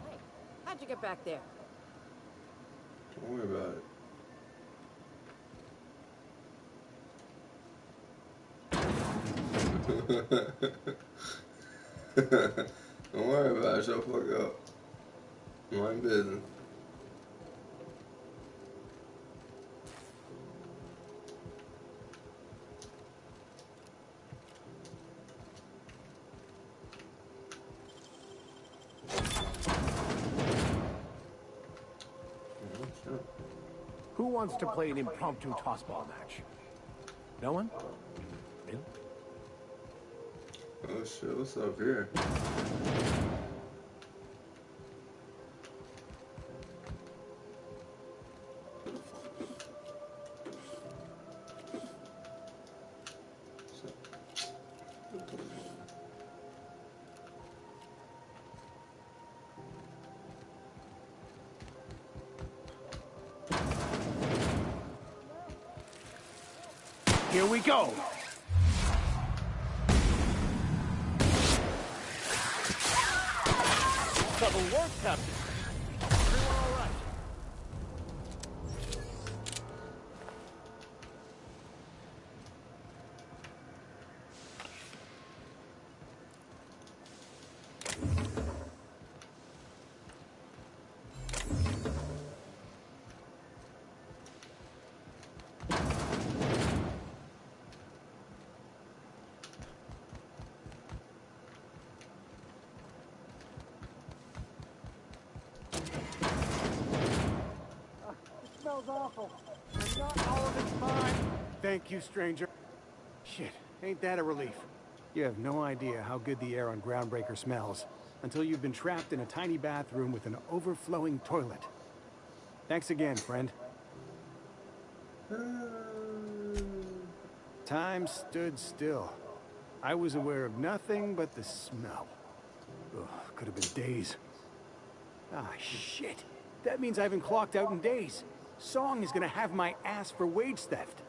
Hey, how'd you get back there?
Don't worry about it. Don't worry about it. Shut the fuck up. Mind business.
Who wants to play an impromptu tossball match? No one? Really?
Oh shit, what's up here?
Here we go! Double work, Captain. Everyone all right? It smells awful. And not all of it's mine. Thank you, stranger. Shit, ain't that a relief? You have no idea how good the air on Groundbreaker smells until you've been trapped in a tiny bathroom with an overflowing toilet. Thanks again, friend. Time stood still. I was aware of nothing but the smell. Ugh, could have been days. Ah, shit. That means I haven't clocked out in days. Song is gonna have my ass for wage theft.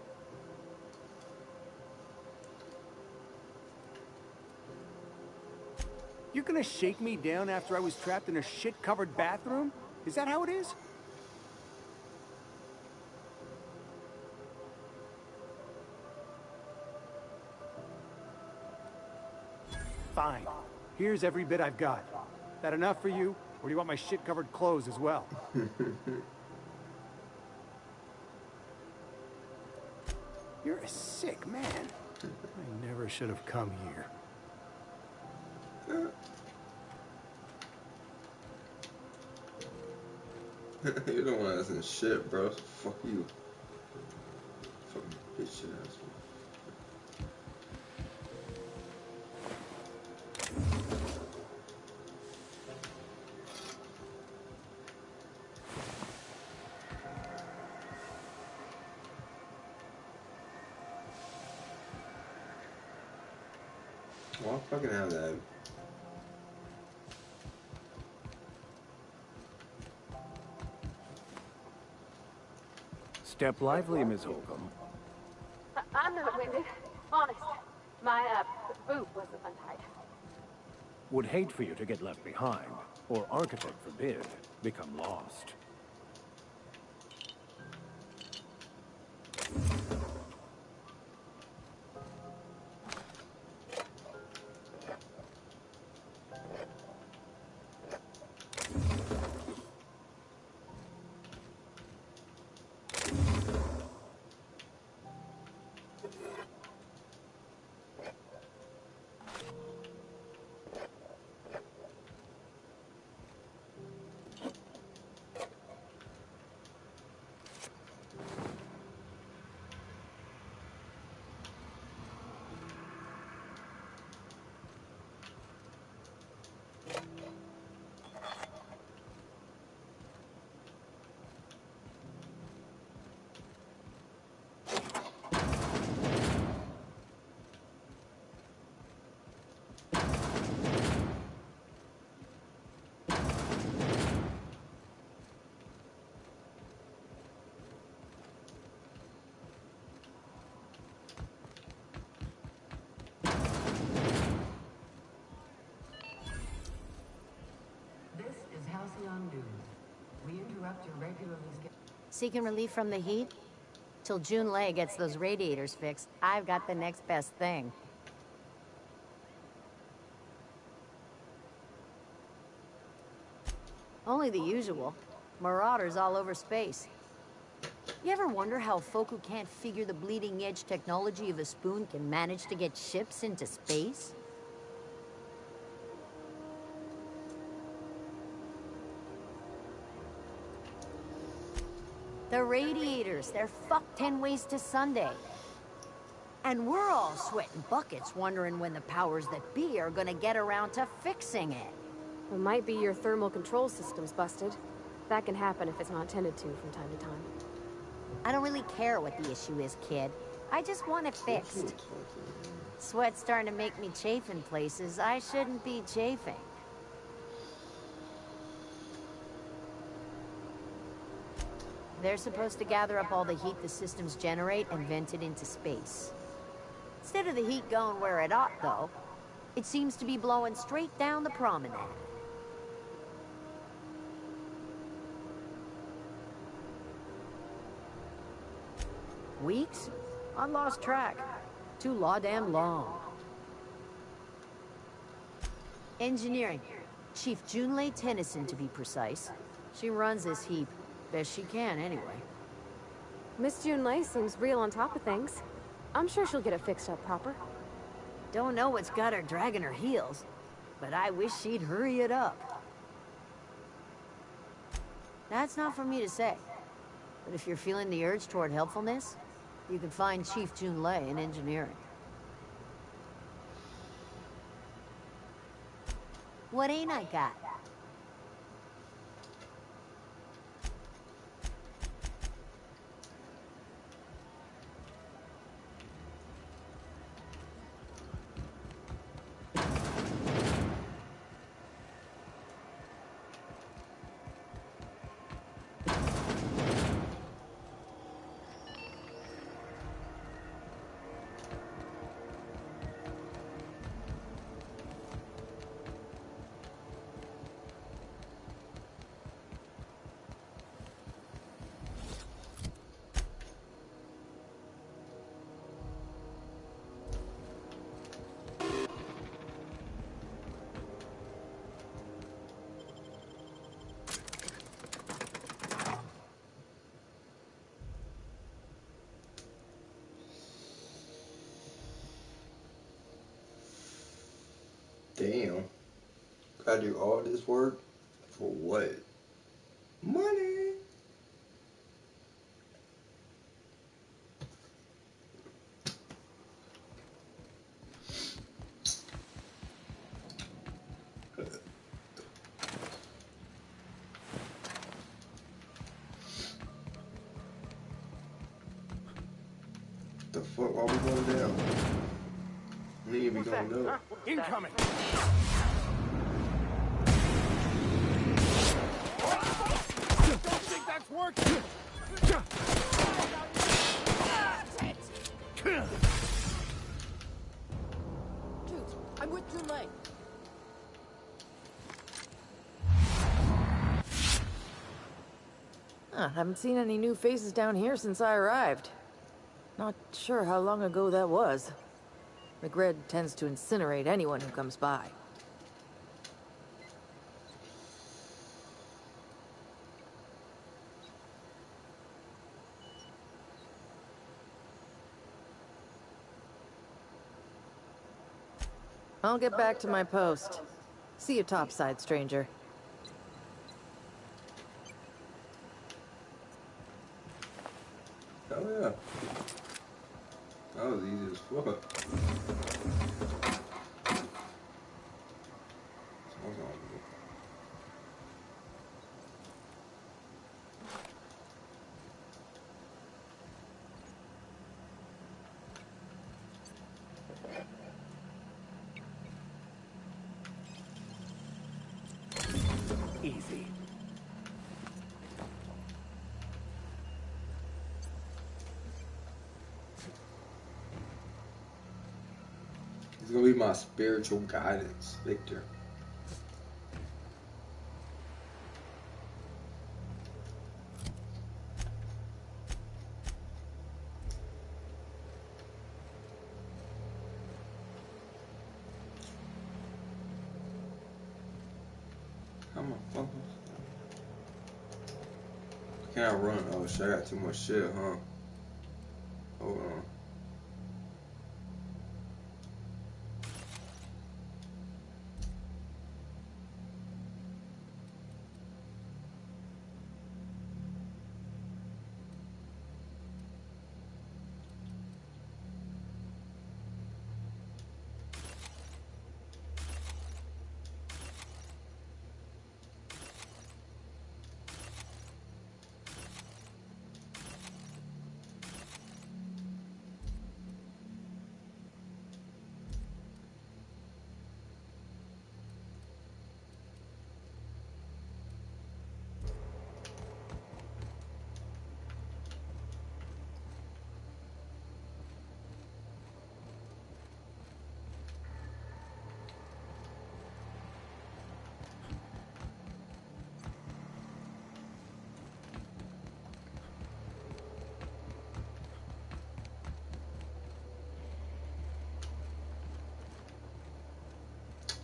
You're gonna shake me down after I was trapped in a shit-covered bathroom? Is that how it is? Fine. Here's every bit I've got. That enough for you? Or do you want my shit-covered clothes as well? You're a sick man. I never should have come here.
You don't want us in shit, bro. Fuck you. Fucking bitch ass. Well, I fucking have that.
Step lively, Miss Holcomb.
I'm not winded. Honest. My, boot was untied.
Would hate for you to get left behind, or architect forbid, become lost.
We interrupt your regularly scheduled...
Seeking relief from the heat? Till June Lei gets those radiators fixed, I've got the next best thing. Only the usual. Marauders all over space. You ever wonder how folk who can't figure the bleeding edge technology of a spoon can manage to get ships into space? The radiators, they're fucked 10 ways to Sunday. And we're all sweating buckets wondering when the powers that be are gonna get around to fixing it.
It might be your thermal control system's busted. That can happen if it's not tended to from time to time.
I don't really care what the issue is, kid. I just want it fixed. Sweat's starting to make me chafe in places I shouldn't be chafing. They're supposed to gather up all the heat the systems generate and vent it into space. Instead of the heat going where it ought, though, it seems to be blowing straight down the promenade. Weeks? I lost track. Too law-damn long. Engineering. Chief Junlei Tennyson, to be precise. She runs this heap. Best she can, anyway.
Miss Junlei seems real on top of things. I'm sure she'll get it fixed up proper.
Don't know what's got her dragging her heels, but I wish she'd hurry it up. That's not for me to say. But if you're feeling the urge toward helpfulness, you can find Chief Junlei in engineering. What ain't I got?
Damn. Gotta do all this work for what? Money. The fuck? Why we going down? We need to be going up.
Incoming! Don't think that's working!
Shoot, I'm with Junlei. Haven't seen any new faces down here since I arrived. Not sure how long ago that was. McRed tends to incinerate anyone who comes by. I'll get back to my post. See you topside, stranger.
Oh yeah. That was easy as fuck.
Easy.
It's gonna be my spiritual guidance, Victor. motherfucker. Can I run? Oh shit, I got too much shit, huh? Hold on.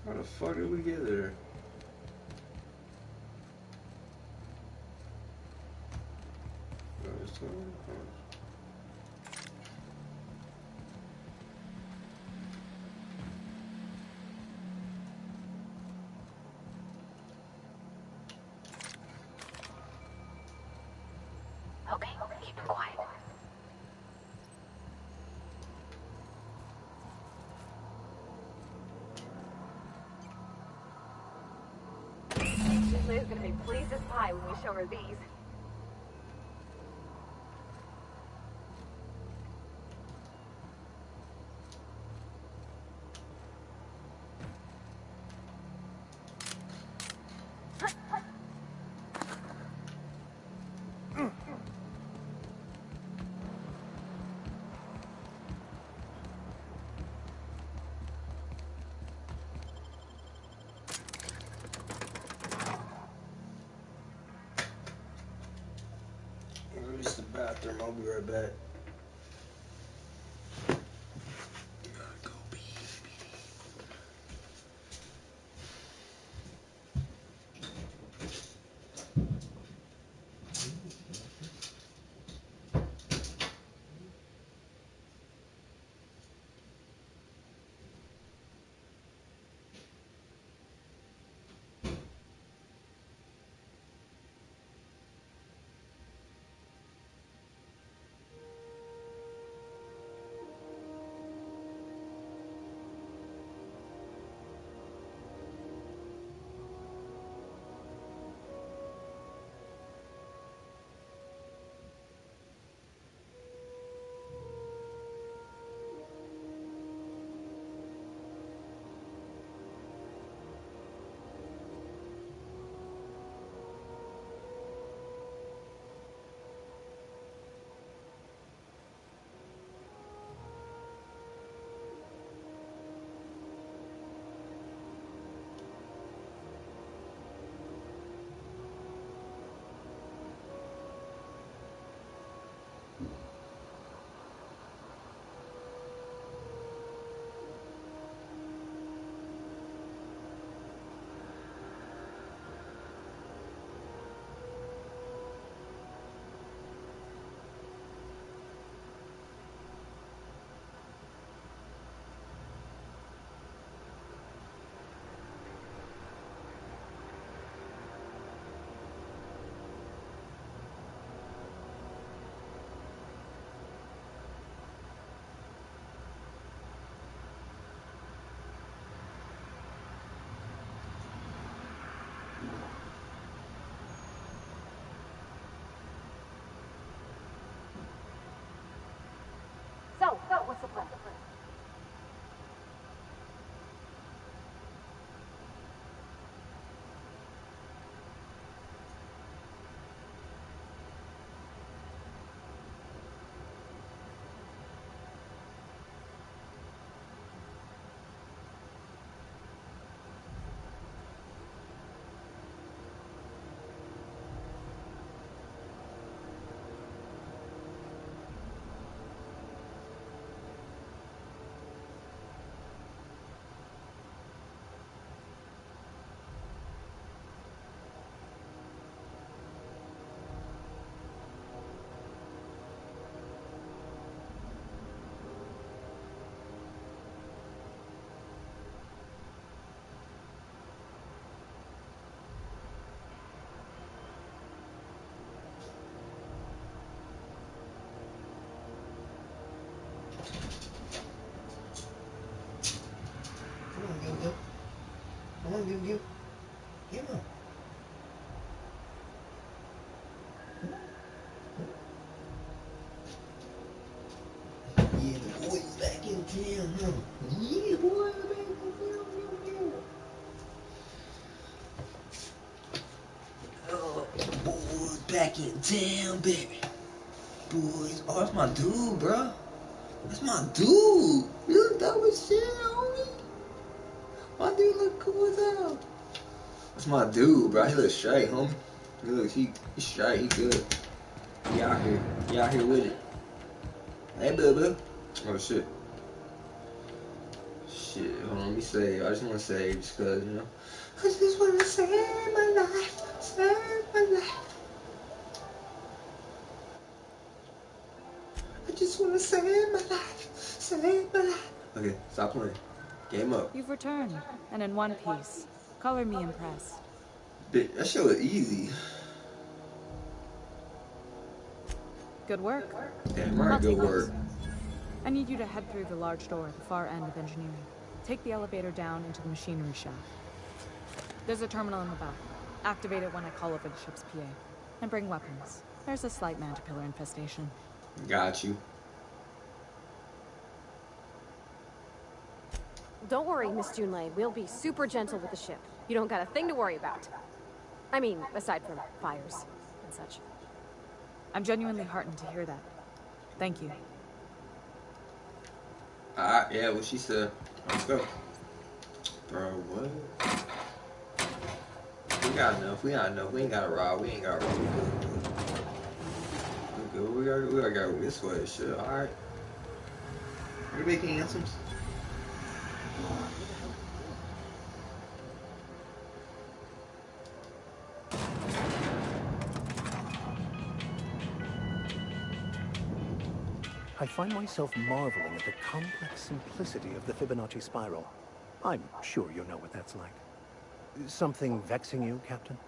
How the fuck did we get there?
Okay, keep it quiet. Liz gonna be pleased as pie when we show her these.
Release the bathroom. I'll be right back. back in town, baby. Boys. Oh, that's my dude, bro. That's my dude. You look dope as shit, homie. My dude look cool as hell. That's my dude, bro. He look straight, homie. He straight. He good. He out here. He out here with it. Hey, boo. Oh, shit. Shit, hold on, let me save. I just want to save just because, you know. I just want to save my life. Save my life. I just want to save my life. Save my life. Okay, stop playing. Game up.
You've returned, and in one piece. Color me impressed.
Bitch, that shit was easy.
Good work.
Damn right, good work.
I need you to head through the large door at the far end of engineering. Take the elevator down into the machinery shaft. There's a terminal in the back. Activate it when I call over the ship's PA. And bring weapons. There's a slight mantipillar infestation.
Got you.
Don't worry, Miss Junlei. We'll be super gentle with the ship. You don't got a thing to worry about. I mean, aside from fires and such.
I'm genuinely heartened to hear that. Thank you.
Yeah, what she said. Let's go. Bro, what? We got enough. We ain't got to rob. We ain't got to rob. We good. We gotta go this way. Shit. Alright. We're making anthems.
I find myself marveling at the complex simplicity of the Fibonacci spiral. I'm sure you know what that's like. Something vexing you, Captain?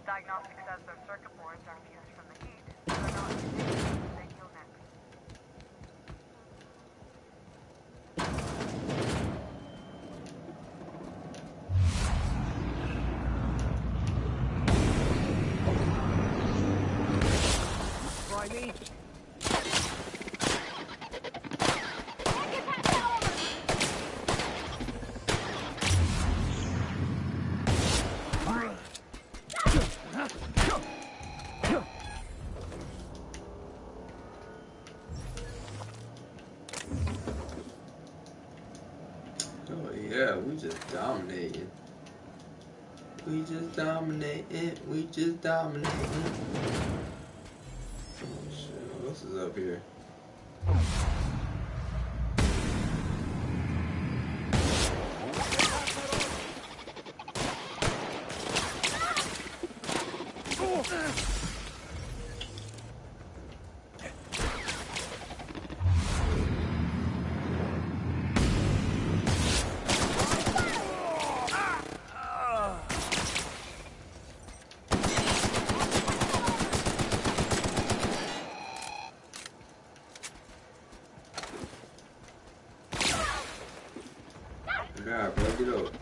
Diagnostic says their circuit boards are fused from the heat, so they're not conditioned to stay kill next.
Try me?
Yeah, we just dominating. We just dominating. We just dominating. Oh shit, what else is up here? God, bro, get up.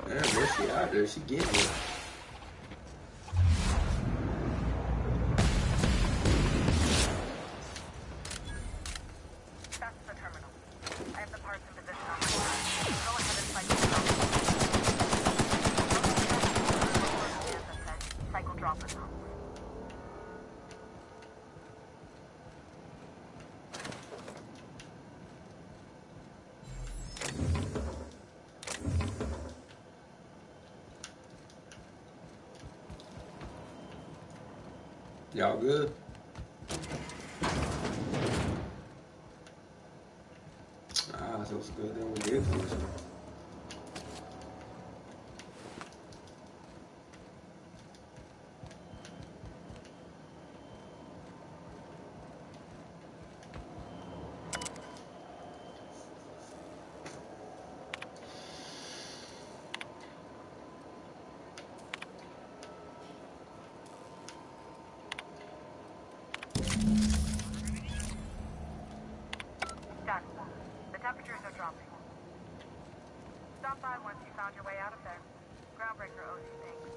Damn, where's she out there? She getting it.
That's the terminal. I have the parts in position on my side. Go ahead and cycle drop. Cycle drop it.
Y'all good? Ah, so it's good. Then we did finish it.
Done. The temperatures are dropping. Stop by once you found your way out of there. Groundbreaker owes you thanks.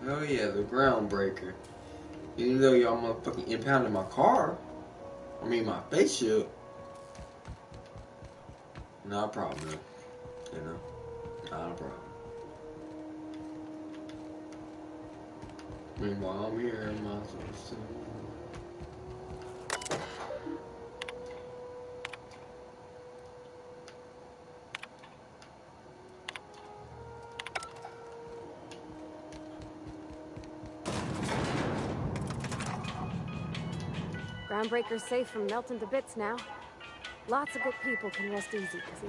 Oh yeah, the groundbreaker. Even though y'all motherfucking impounded my car, I mean my spaceship, not a problem, you know, not a problem. Meanwhile, I'm here, I might as well see.
Groundbreaker's safe from melting to bits now. Lots of good people can rest easy, see?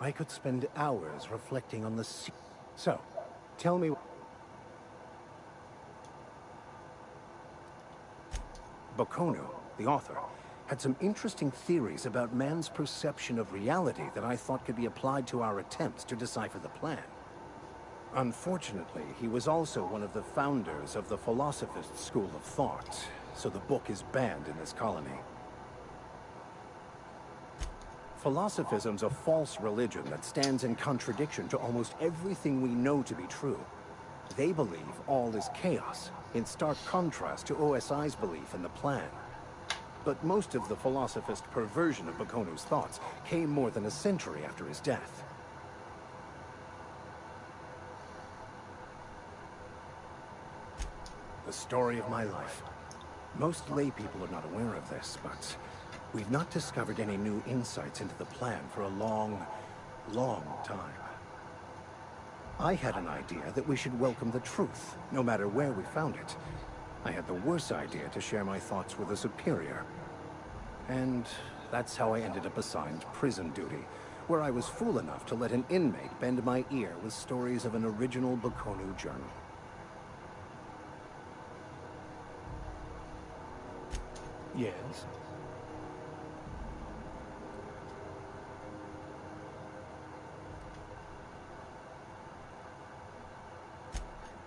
I could spend hours reflecting on the sea. So, tell me... Bokono, the author, had some interesting theories about man's perception of reality that I thought could be applied to our attempts to decipher the plan. Unfortunately, he was also one of the founders of the Philosophist school of thought, so the book is banned in this colony. Philosophism's a false religion that stands in contradiction to almost everything we know to be true. They believe all is chaos, in stark contrast to OSI's belief in the plan. But most of the Philosophist perversion of Bakonu's thoughts came more than a century after his death. The story of my life. Most lay people are not aware of this, but we've not discovered any new insights into the plan for a long, long time. I had an idea that we should welcome the truth, no matter where we found it. I had the worse idea to share my thoughts with a superior. And that's how I ended up assigned prison duty, where I was fool enough to let an inmate bend my ear with stories of an original Bakonu journal. Yes?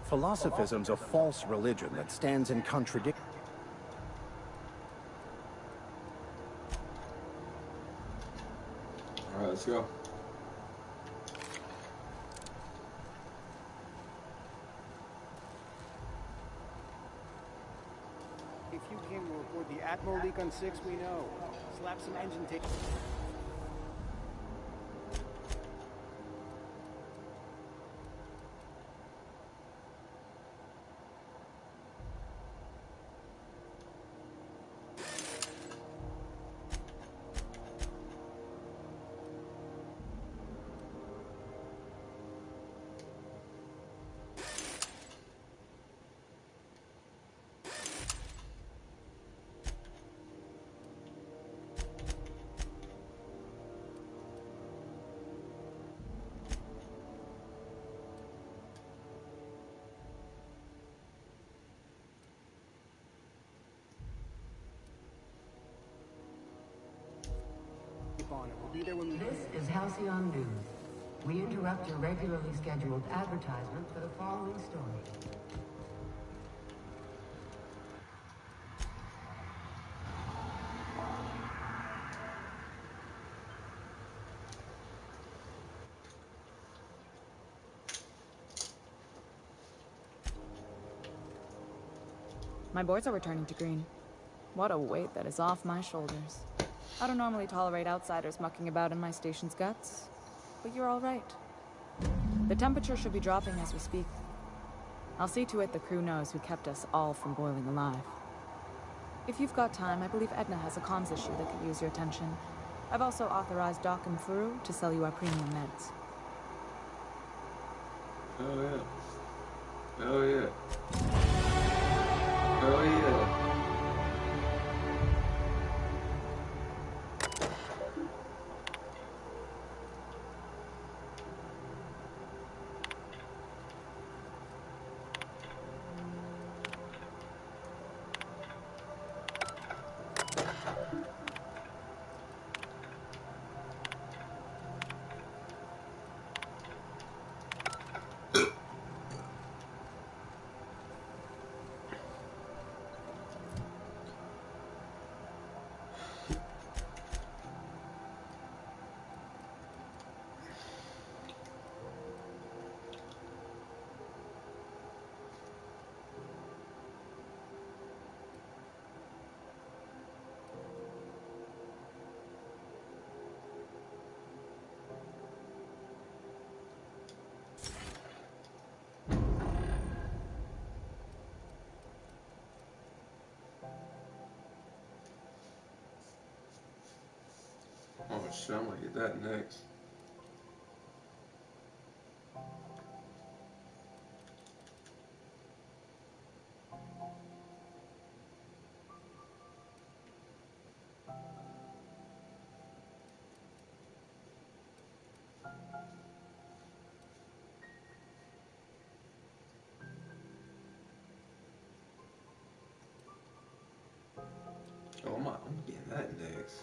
Philosophism's a false religion that stands in contradiction.
All right, let's go.
If you came to report the Atmo leak on 6, we know. Slap some engine tape. on it. We'll be there when we...
This is Halcyon News. We interrupt your regularly scheduled advertisement for the following story.
My boards are returning to green. What a weight that is off my shoulders. I don't normally tolerate outsiders mucking about in my station's guts, but you're all right. The temperature should be dropping as we speak. I'll see to it the crew knows who kept us all from boiling alive. If you've got time, I believe Edna has a comms issue that could use your attention. I've also authorized Doc and Furu to sell you our premium meds.
Oh yeah. Oh yeah. Oh yeah. Oh shit, I'm gonna get that next. Oh my, I'm getting that next.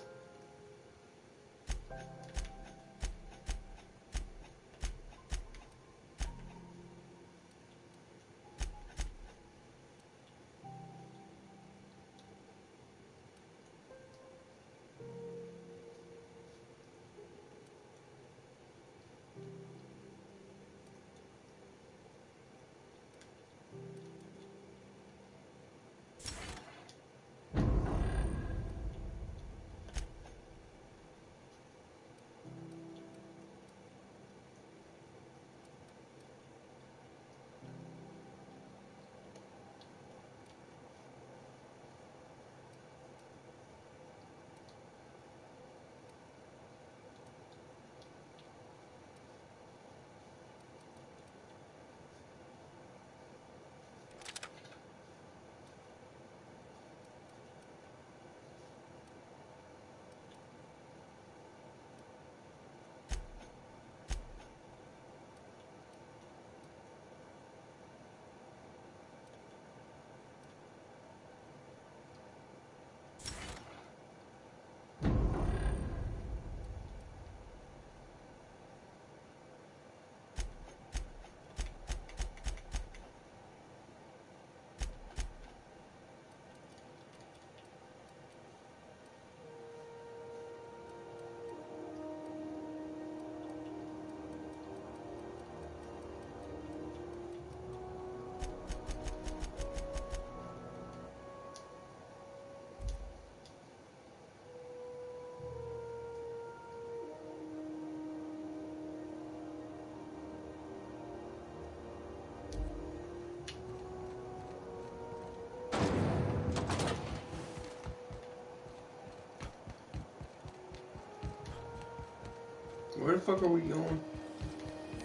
Where the fuck are we going?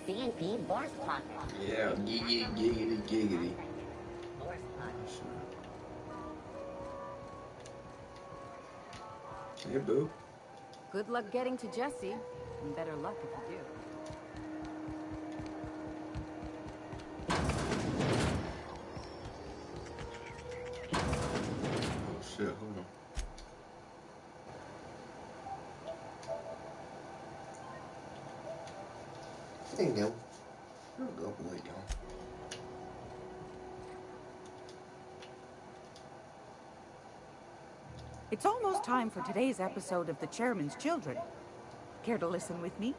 CNP Bourse Pocket.
Yeah, giggity, giggity, giggity.
Bourse Pocket.
Hey, boo.
Good luck getting to Jesse, and better luck if you do.
Oh shit, hold on. Hey, no. Don't go boy, don't.
It's almost time for today's episode of The Chairman's Children. Care to listen with me?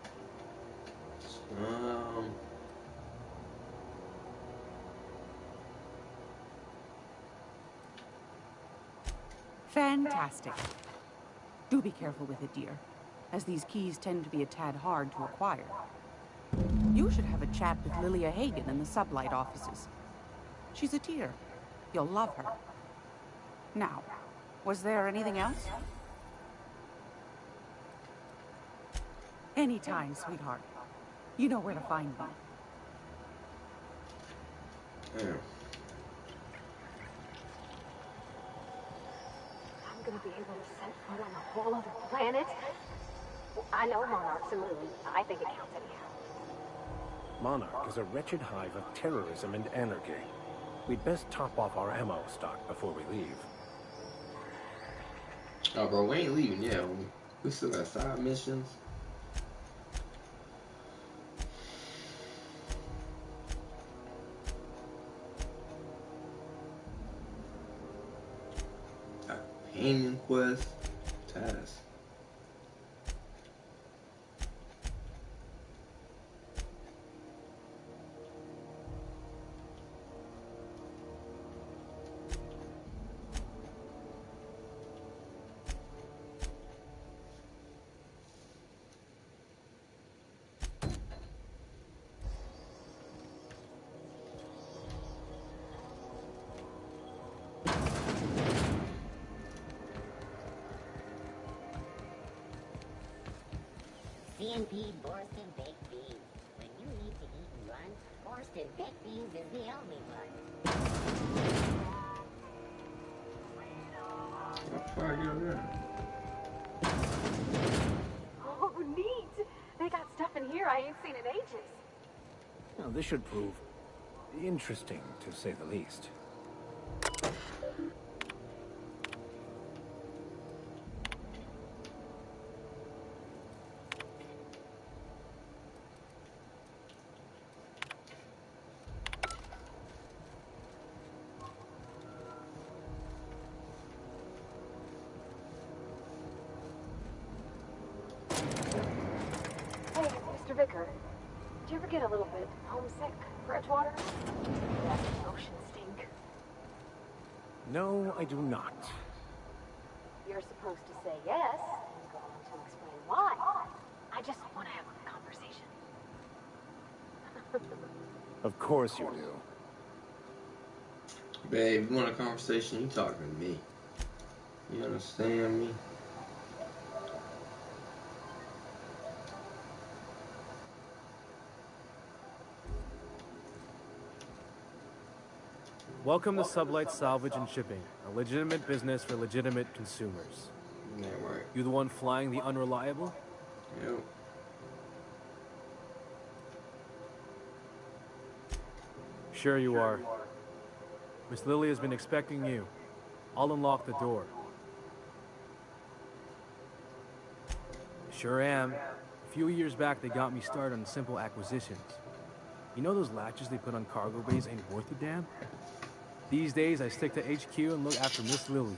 Fantastic. Do be careful with it, dear, as these keys tend to be a tad hard to acquire. You should have a chat with Lilia Hagen in the Sublight offices. She's a dear. You'll love her. Now, was there anything else? Anytime, sweetheart. You know where to find me.
Yeah.
I'm gonna be able to set foot on a whole other planet. I know Monarch's a moon. I think it counts anyhow.
Monarch is a wretched hive of terrorism and anarchy. We'd best top off our ammo stock before we leave.
Oh, bro, we ain't leaving yet. We still got 5 missions. Companion quest. Task.
CNP Borsted Baked Beans. When you need to eat and run, Borsted Baked Beans is the only one.
I'll try to get over there.
Oh, neat! They got stuff in here I ain't seen in ages.
Now, this should prove interesting, to say the least.
Hey, Mr. Vicker. Do you ever get a little bit homesick for Edgewater? That ocean stink.
No, I do not.
You're supposed to say yes and go on to explain why. I just want to have a conversation.
Of course you do.
Babe, you want a conversation? You talking to me. You understand me?
Welcome to Sublight Salvage and Shipping, a legitimate business for legitimate consumers.
Yeah, right.
You the one flying the Unreliable?
Yep.
Sure you are. Miss Lily has been expecting you. I'll unlock the door. Sure am. A few years back, they got me started on simple acquisitions. You know those latches they put on cargo bays ain't worth a damn? These days, I stick to HQ and look after Miss Lilia.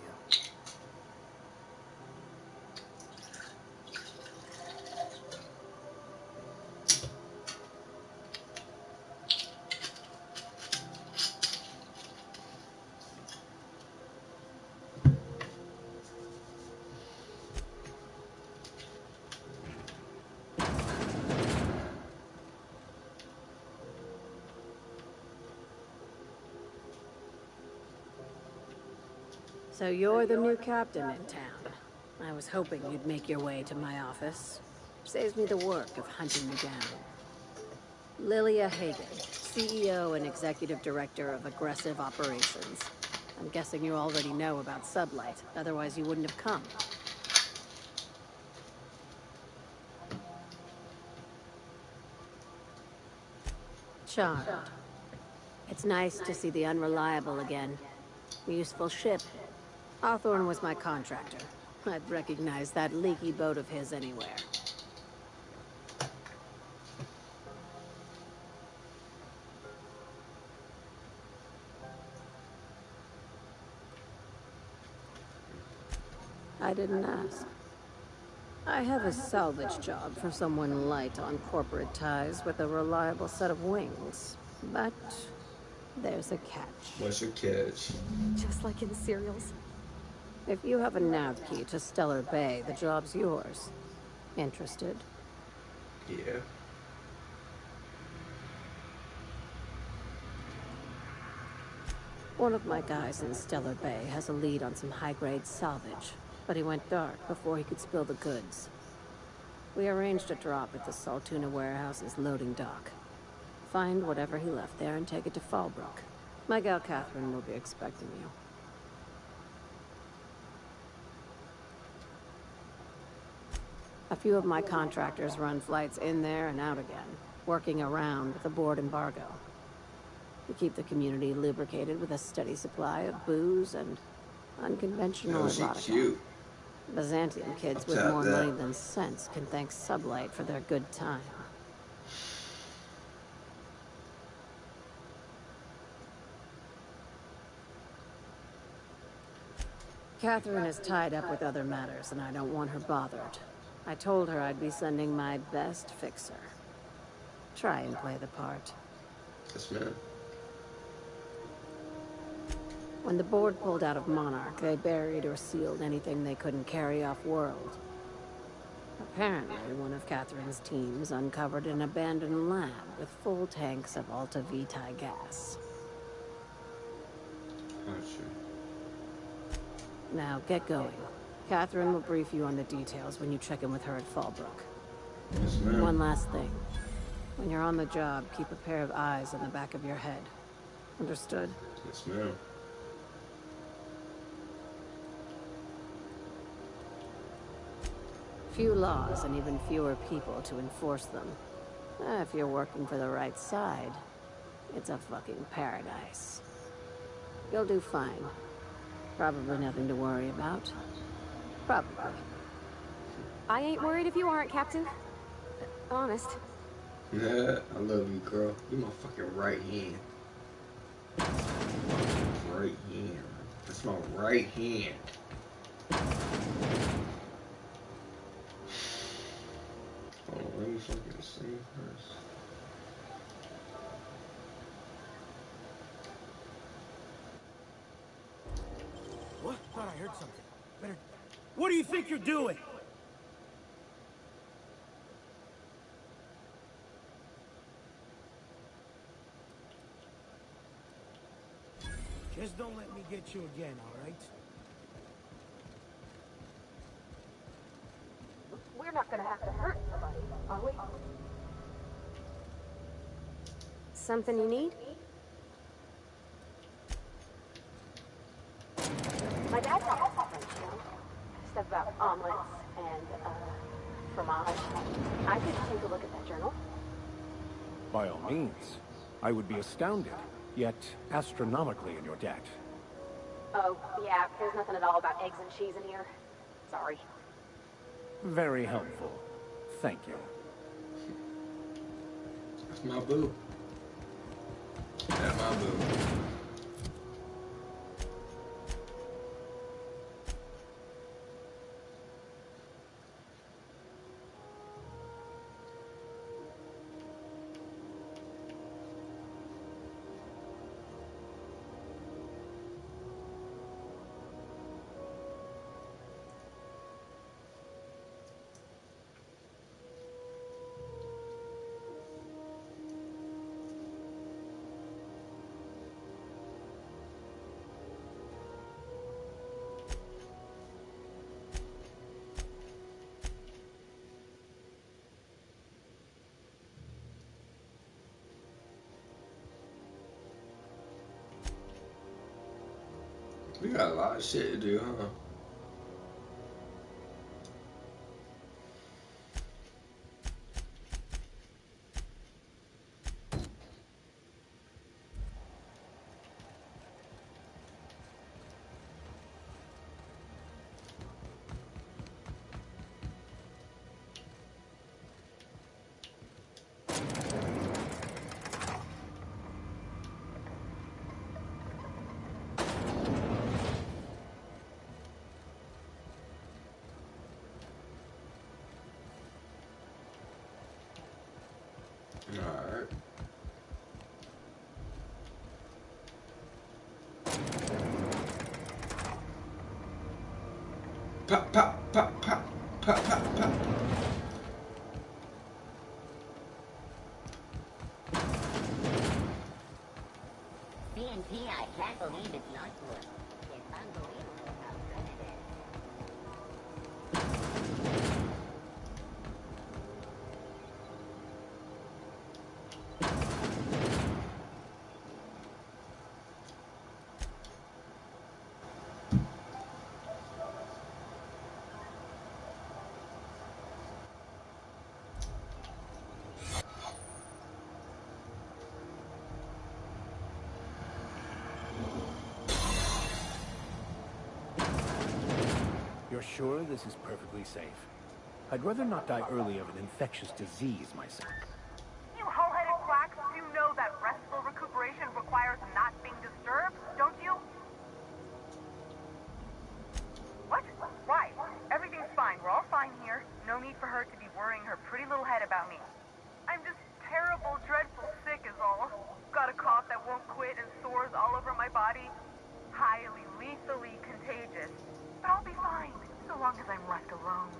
So you're the new captain in town. I was hoping you'd make your way to my office. Saves me the work of hunting you down. Lilia Hagen, CEO and Executive Director of Aggressive Operations. I'm guessing you already know about Sublight, otherwise you wouldn't have come. Charmed. It's nice to see the Unreliable again. Useful ship. Hawthorne was my contractor. I'd recognize that leaky boat of his anywhere.
I didn't ask. I have a salvage job for someone light on corporate ties with a reliable set of wings. But there's a catch.
What's your catch?
Just like in serials. If you have a nav key to Stellar Bay, the job's yours. Interested?
Yeah.
One of my guys in Stellar Bay has a lead on some high-grade salvage, but he went dark before he could spill the goods. We arranged a drop at the Saltuna warehouse's loading dock. Find whatever he left there and take it to Fallbrook. My gal Catherine will be expecting you. A few of my contractors run flights in there and out again, working around the board embargo. We keep the community lubricated with a steady supply of booze and unconventional erotica.
Cute.
Byzantium kids with more money than sense can thank Sublight for their good time. Catherine is tied up with other matters, and I don't want her bothered. I told her I'd be sending my best fixer. Try and play the part.
Yes, ma'am.
When the board pulled out of Monarch, they buried or sealed anything they couldn't carry off-world. Apparently, one of Catherine's teams uncovered an abandoned lab with full tanks of Alta Vitae gas. Now, get going. Catherine will brief you on the details when you check in with her at Fallbrook.
Yes, ma'am.
One last thing. When you're on the job, keep a pair of eyes on the back of your head. Understood?
Yes, ma'am.
Few laws and even fewer people to enforce them. If you're working for the right side, it's a fucking paradise. You'll do fine. Probably nothing to worry about. Probably.
I ain't worried if you aren't, Captain. Honest.
Yeah, I love you, girl. You my fucking right hand. Right hand. That's my right hand. Hold on, let me fucking save first.
What? Thought I heard something. Better. What do you think you're doing? Just don't let me get you again, all right?
We're not gonna have to hurt anybody, are we? Something you need? My dad taught us French, you know? Stuff about omelets and, fromage. I could take a look at that journal.
By all means. I would be astounded, yet astronomically in your debt.
Oh, yeah, there's nothing at all about eggs and cheese in here. Sorry.
Very helpful. Thank you.
That's my boo. That's my boo. We got a lot of shit to do, huh? Alright. Pop, pop, pop, pop, pop, pop, pop.
TNT, I can't believe it's not wood. It's unbelievable how good it is.
You're sure this is perfectly safe? I'd rather not die early of an infectious disease myself.
You hull-headed quacks, you know that restful recuperation requires not being disturbed, don't you? What? Why? Everything's fine. We're all fine here. No need for her to be worrying her pretty little head about me. I'm just terrible, dreadful sick is all. Got a cough that won't quit and sores all over my body. Highly, lethally contagious. But I'll be fine, so long as I'm left alone.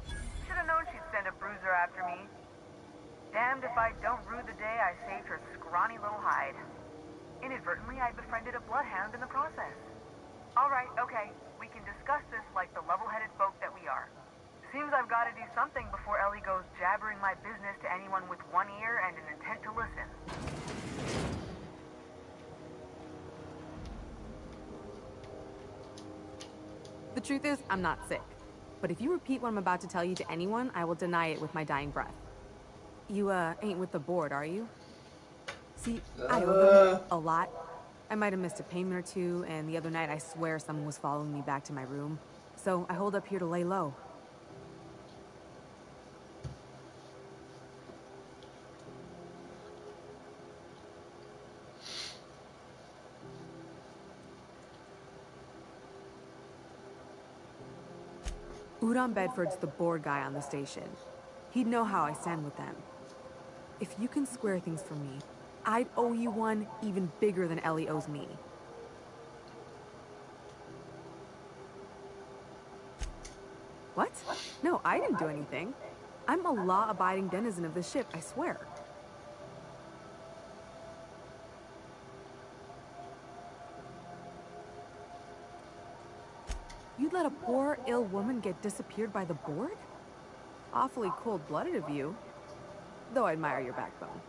Should have known she'd send a bruiser after me. Damned if I don't rue the day I saved her scrawny little hide. Inadvertently, I befriended a bloodhound in the process. Alright, okay, we can discuss this like the level-headed folk that we are. Seems I've got to do something before Ellie goes jabbering my business to anyone with one ear and an intent to listen.
The truth is, I'm not sick. But if you repeat what I'm about to tell you to anyone, I will deny it with my dying breath. You, ain't with the board, are you? See, I owe them a lot. I might have missed a payment or two, and the other night I swear someone was following me back to my room. So I hold up here to lay low. Udom Bedford's the board guy on the station. He'd know how I stand with them. If you can square things for me, I'd owe you one even bigger than Ellie owes me. What? No, I didn't do anything. I'm a law-abiding denizen of this ship, I swear. You'd let a poor, ill woman get disappeared by the board? Awfully cold-blooded of you. Though I admire your backbone.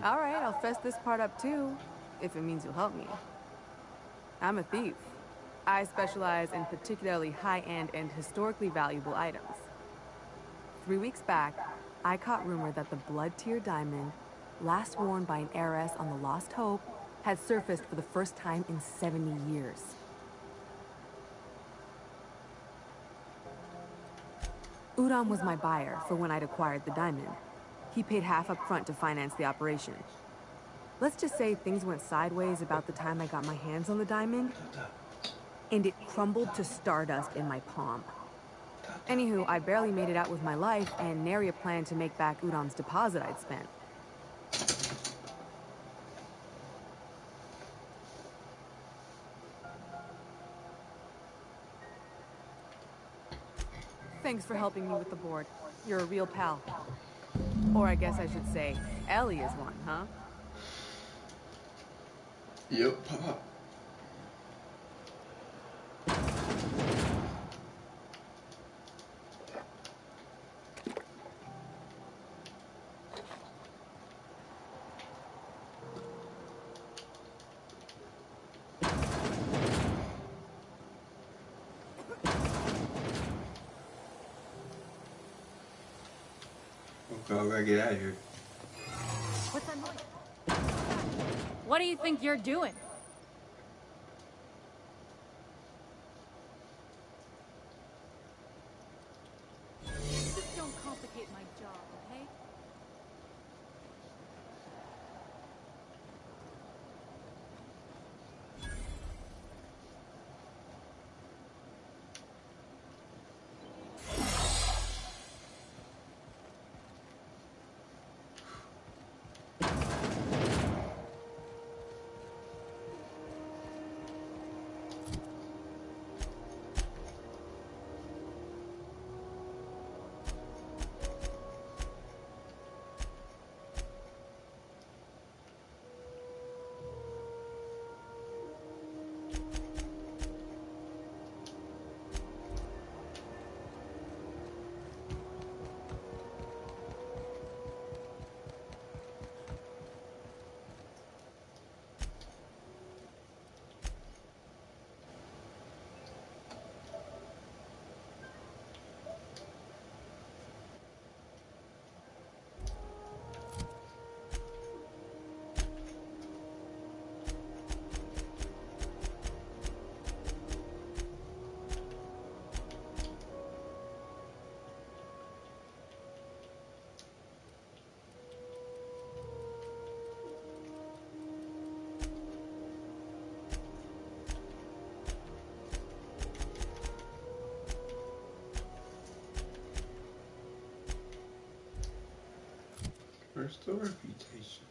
All right, I'll fess this part up too, if it means you'll help me. I'm a thief. I specialize in particularly high-end and historically valuable items. 3 weeks back, I caught rumor that the blood-tier diamond, last worn by an heiress on the Lost Hope, had surfaced for the first time in 70 years. Udom was my buyer for when I'd acquired the diamond. He paid half up front to finance the operation. Let's just say things went sideways about the time I got my hands on the diamond, and it crumbled to stardust in my palm. Anywho, I barely made it out with my life, and nary a plan to make back Udom's deposit I'd spent. Thanks for helping me with the board. You're a real pal. Or I guess I should say, Ellie is one, huh?
Yep, pop. Okay, I gotta get out of here.
What's that noise? What do you think you're doing? Just don't complicate my job, okay?
Where's the reputation?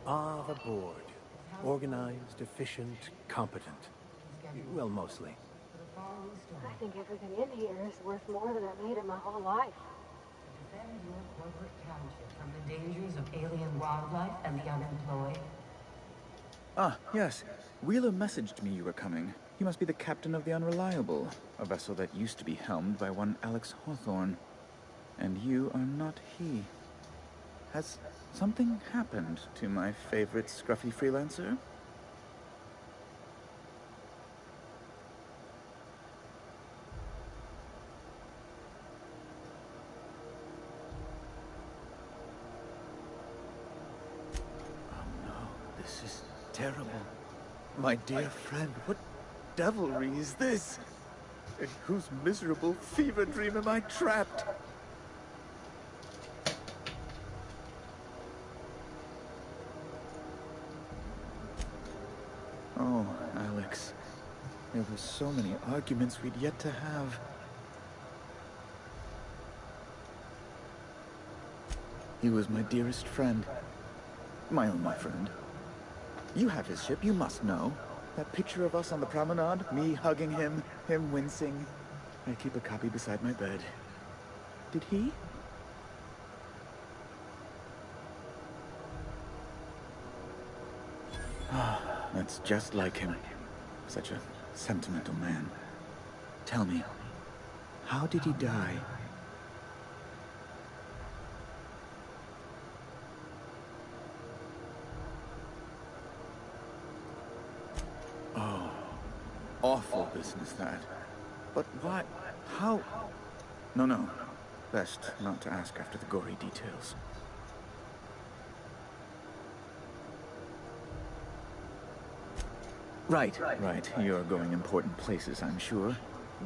Ah, the board. Organized, efficient, competent. Well, mostly.
I think everything in here is worth more than I made in my whole life.
Defend your corporate township from the dangers of alien wildlife and the unemployed.
Ah, yes. Wheeler messaged me you were coming. He must be the captain of the Unreliable, a vessel that used to be helmed by one Alex Hawthorne. And you are not he. Has something happened to my favorite scruffy freelancer? This is terrible. My dear friend, what devilry is this? In whose miserable fever dream am I trapped? Oh, Alex. There were so many arguments we'd yet to have. He was my dearest friend. My only friend. You have his ship, you must know. That picture of us on the promenade, me hugging him, him wincing. I keep a copy beside my bed. Did he? Ah, that's just like him. Such a sentimental man. Tell me, how did he die? Oh, awful business that. But why? How? No. Best not to ask after the gory details. Right. You're going important places, I'm sure.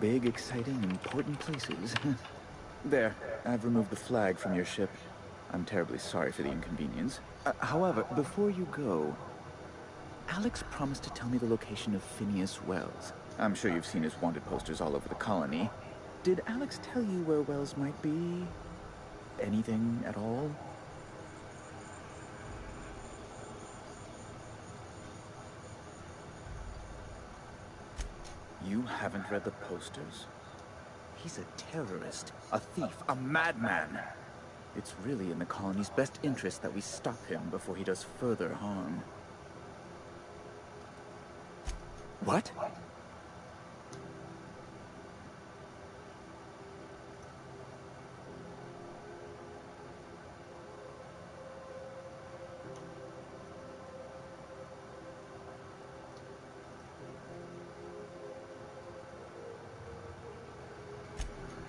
Big, exciting, important places. There, I've removed the flag from your ship. I'm terribly sorry for the inconvenience. However, before you go, Alex promised to tell me the location of Phineas Wells. I'm sure you've seen his wanted posters all over the colony. Did Alex tell you where Wells might be? Anything at all? You haven't read the posters? He's a terrorist, a thief, a madman. It's really in the colony's best interest that we stop him before he does further harm. What?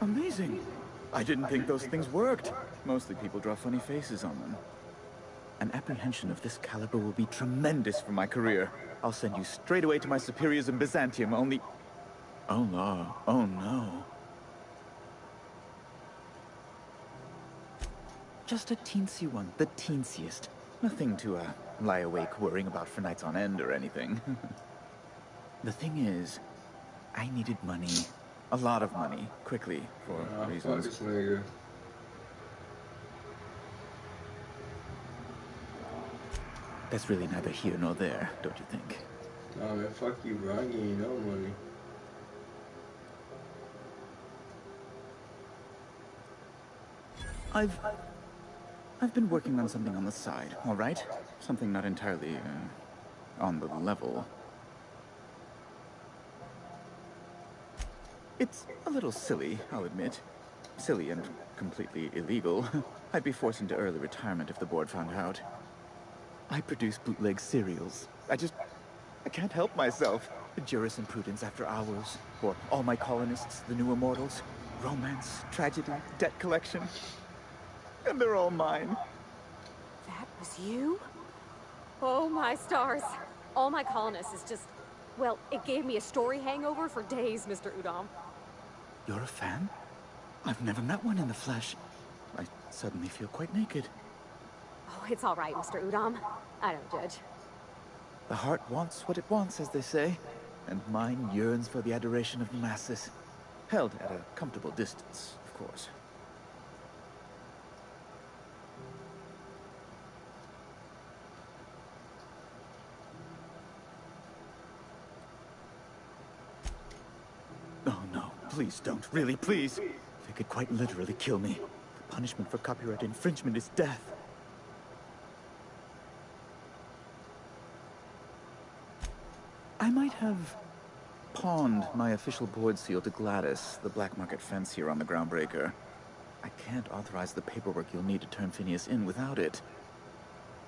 Amazing! I didn't think those things worked. Mostly people draw funny faces on them. An apprehension of this caliber will be tremendous for my career. I'll send you straight away to my superiors in Byzantium, only... Oh no. Just a teensy one, the teensiest. Nothing to, lie awake worrying about for nights on end or anything. The thing is, I needed money. A lot of money, quickly, for reasons.
Fuck this nigga.
That's really neither here nor there, don't you think?
Nah, man, fuck you, bro. I ain't getting you no money.
I've been working on something on the side, all right? Something not entirely, on the level. It's a little silly, I'll admit. Silly and completely illegal. I'd be forced into early retirement if the board found out. I produce bootleg serials. I can't help myself. Jurisprudence after hours. For all my colonists, the new immortals. Romance, tragedy, debt collection. And they're all mine.
That was you? Oh my stars. All my colonists is just... Well, it gave me a story hangover for days, Mr. Udom.
You're a fan? I've never met one in the flesh. I suddenly feel quite naked.
Oh, it's all right, Mr. Udom. I don't judge.
The heart wants what it wants, as they say, and mine yearns for the adoration of the masses. Held at a comfortable distance, of course. Oh no, please don't. Really, please. They could quite literally kill me. The punishment for copyright infringement is death. I might have pawned my official board seal to Gladys, the black market fence here on the Groundbreaker. I can't authorize the paperwork you'll need to turn Phineas in without it.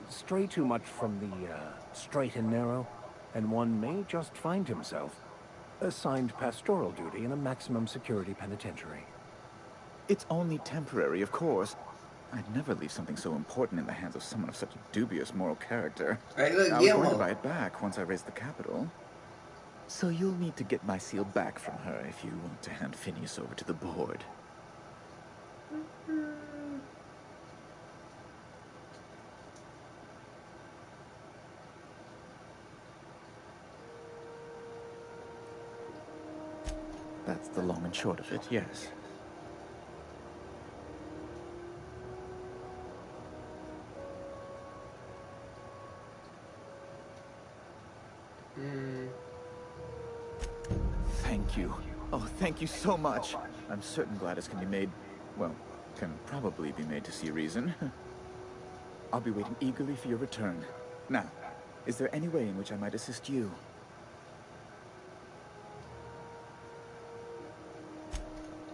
Stray too much from the straight and narrow, and one may just find himself assigned pastoral duty in a maximum security penitentiary.
It's only temporary, of course. I'd never leave something so important in the hands of someone of such dubious moral character.
Hey, look,
I was going to buy it back once I raised the capital. So you'll need to get my seal back from her if you want to hand Phineas over to the board. That's the long and short of it, yes. Thank you. Oh, thank you so much. I'm certain Gladys can be made, well, can probably be made to see reason. I'll be waiting eagerly for your return. Now, is there any way in which I might assist you?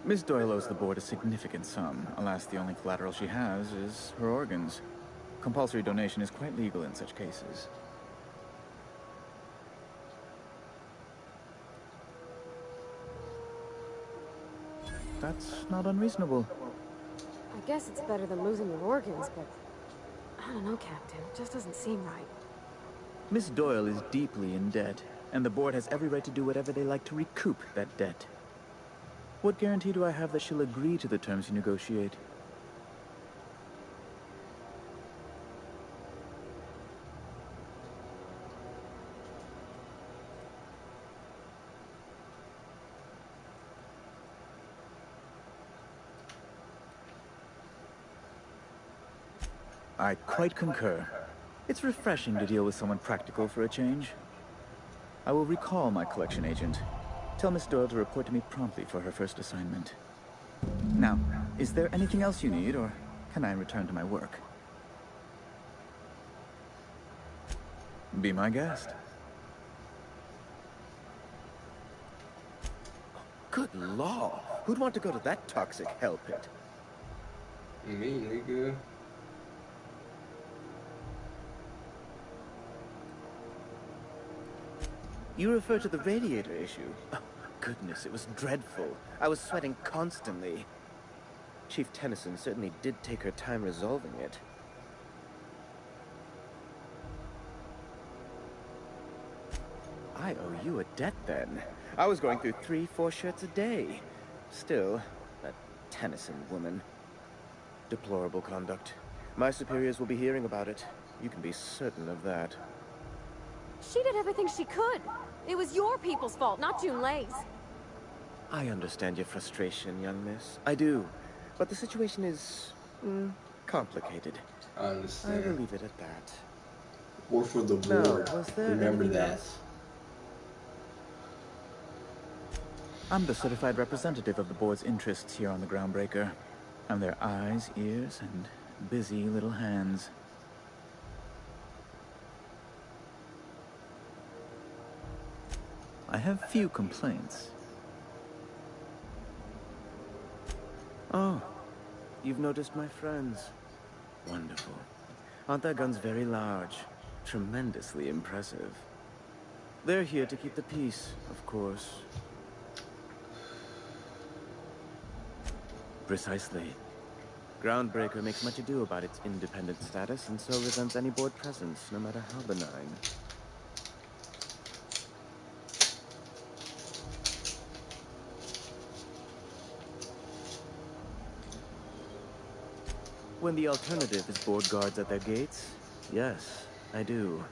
Miss Doyle owes the board a significant sum. Alas, the only collateral she has is her organs. Compulsory donation is quite legal in such cases. That's not unreasonable.
I guess it's better than losing your organs, but I don't know, Captain. It just doesn't seem right.
Miss Doyle is deeply in debt, and the board has every right to do whatever they like to recoup that debt. What guarantee do I have that she'll agree to the terms you negotiate? I quite concur. It's refreshing to deal with someone practical for a change. I will recall my collection agent. Tell Miss Doyle to report to me promptly for her first assignment. Now, is there anything else you need, or can I return to my work? Be my guest.
Good law! Who'd want to go to that toxic hell pit?
Me, nigga.
You refer to the radiator issue? Oh, goodness, it was dreadful. I was sweating constantly. Chief Tennyson certainly did take her time resolving it. I owe you a debt, then. I was going through 3-4 shirts a day. Still, that Tennyson woman. Deplorable conduct. My superiors will be hearing about it. You can be certain of that.
She did everything she could. It was your people's fault, not June Lay's.
I understand your frustration, young miss. I do. But the situation is... complicated.
I understand.
I will leave it at that.
Work for the board.
Was there
Remember
anything
that.
else?
I'm the certified representative of the board's interests here on the Groundbreaker. I'm their eyes, ears, and busy little hands. I have few complaints.
Oh, you've noticed my friends. Wonderful. Aren't their guns very large? Tremendously impressive. They're here to keep the peace, of course. Precisely. Groundbreaker makes much ado about its independent status, and so resents any board presence, no matter how benign.
when the alternative is board guards at their gates? Yes, I do.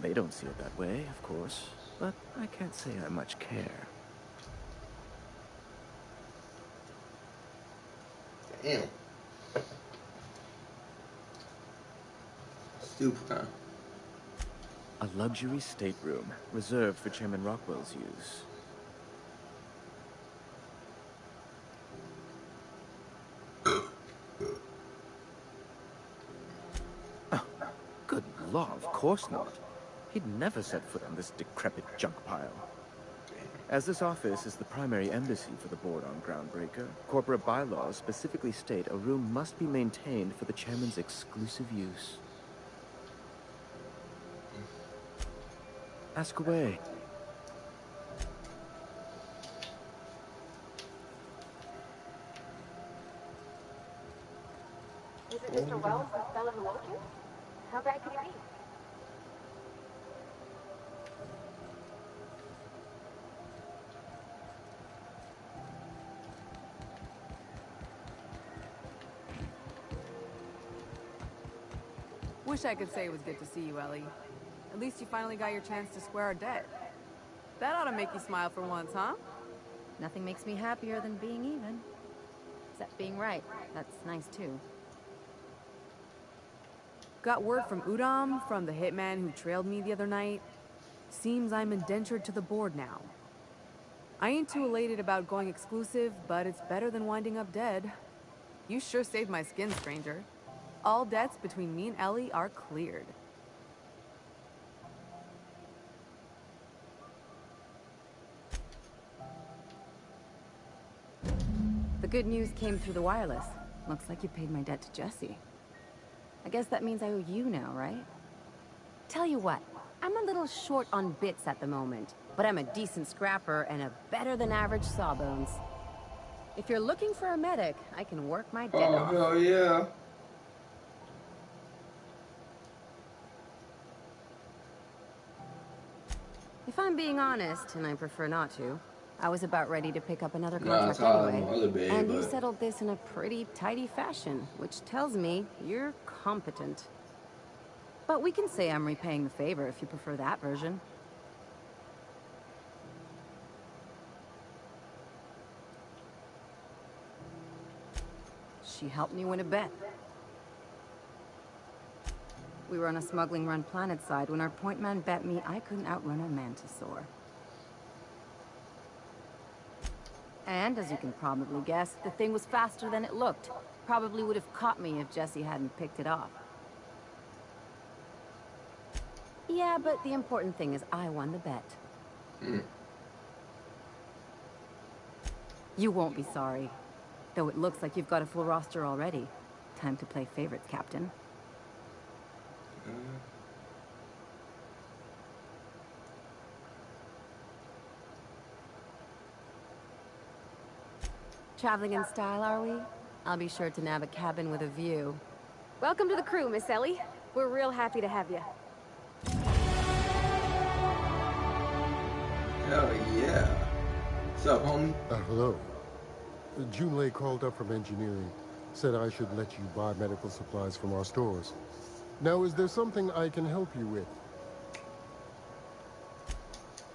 They don't see it that way, of course, but I can't say I much care.
Damn. Stupid, huh?
A luxury stateroom, reserved for Chairman Rockwell's use. Oh, good law, of course not. He'd never set foot on this decrepit junk pile. As this office is the primary embassy for the board on Groundbreaker, corporate bylaws specifically state a room must be maintained for the chairman's exclusive use. Ask away.
Is it Mr. Wells, the fellow who woke you? How bad could he be?
Wish I could say it was good to see you, Ellie. At least you finally got your chance to square our debt. That ought to make you smile for once, huh?
Nothing makes me happier than being even. Except being right. That's nice, too.
Got word from Udom, from the hitman who trailed me the other night. Seems I'm indentured to the board now. I ain't too elated about going exclusive, but it's better than winding up dead. You sure saved my skin, stranger. All debts between me and Ellie are cleared.
The good news came through the wireless. Looks like you paid my debt to Jesse. I guess that means I owe you now, right? Tell you what, I'm a little short on bits at the moment, but I'm a decent scrapper and a better-than-average sawbones. If you're looking for a medic, I can work my debt off.
Oh, hell yeah.
If I'm being honest, and I prefer not to, I was about ready to pick up another
Nah,
contract anyway. And you settled this in a pretty tidy fashion, which tells me you're competent. But we can say I'm repaying the favor if you prefer that version. She helped me win a bet. We were on a smuggling run planetside when our point man bet me I couldn't outrun a mantisaur. And, as you can probably guess, the thing was faster than it looked. Probably would have caught me if Jesse hadn't picked it off. Yeah, but the important thing is I won the bet. You won't be sorry. Though it looks like you've got a full roster already. Time to play favorites, Captain. Traveling in style, are we? I'll be sure to nab a cabin with a view.
Welcome to the crew, Miss Ellie. We're real happy to have you.
Hell yeah. What's up, homie?
Hello. Junlei called up from engineering. Said I should let you buy medical supplies from our stores. Now, is there something I can help you with?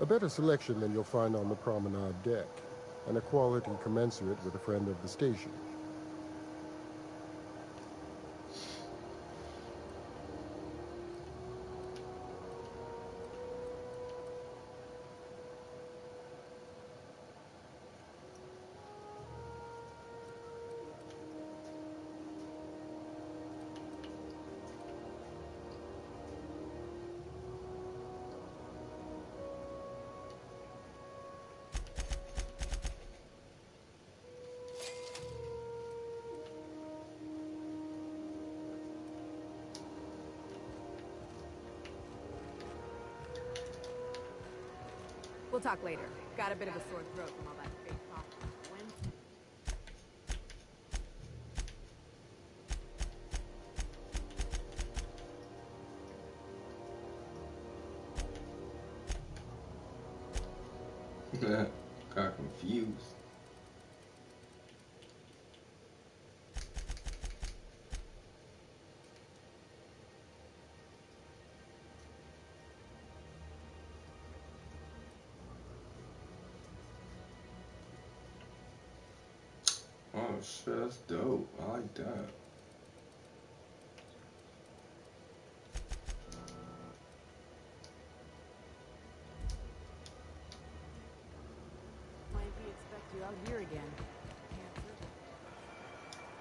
A better selection than you'll find on the promenade deck, and a quality commensurate with a friend of the station.
We'll talk later. Got a bit of a sore throat from all that fake talk.
Got confused. Oh shit, that's dope. I like that.
Might we expect you out here again?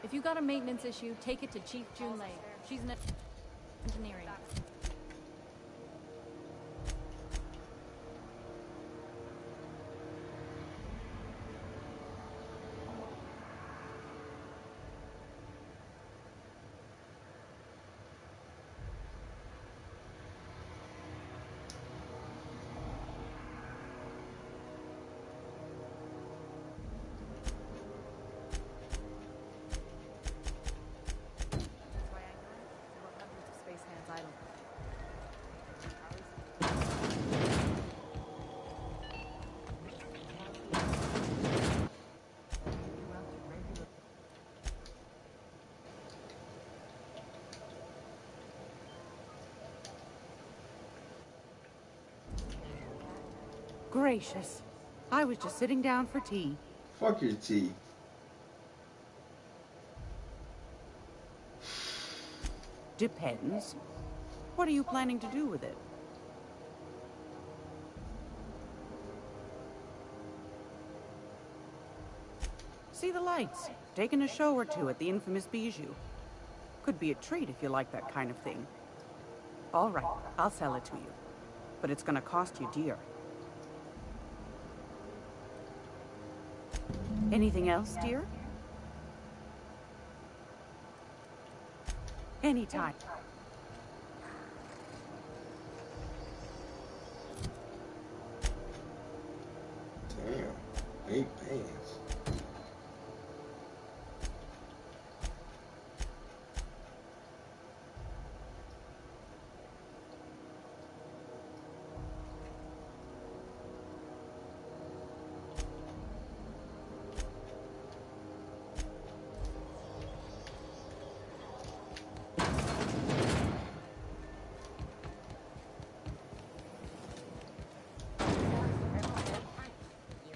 If you got a maintenance issue, take it to Chief Junlei. She's an engineering.
Gracious. I was just sitting down for tea.
Fuck your tea.
Depends. What are you planning to do with it? See the lights. Taking a show or two at the infamous Bijou. Could be a treat if you like that kind of thing. All right, I'll sell it to you. But it's gonna cost you dear. Anything else, dear? Anytime.
Damn. 8 bands.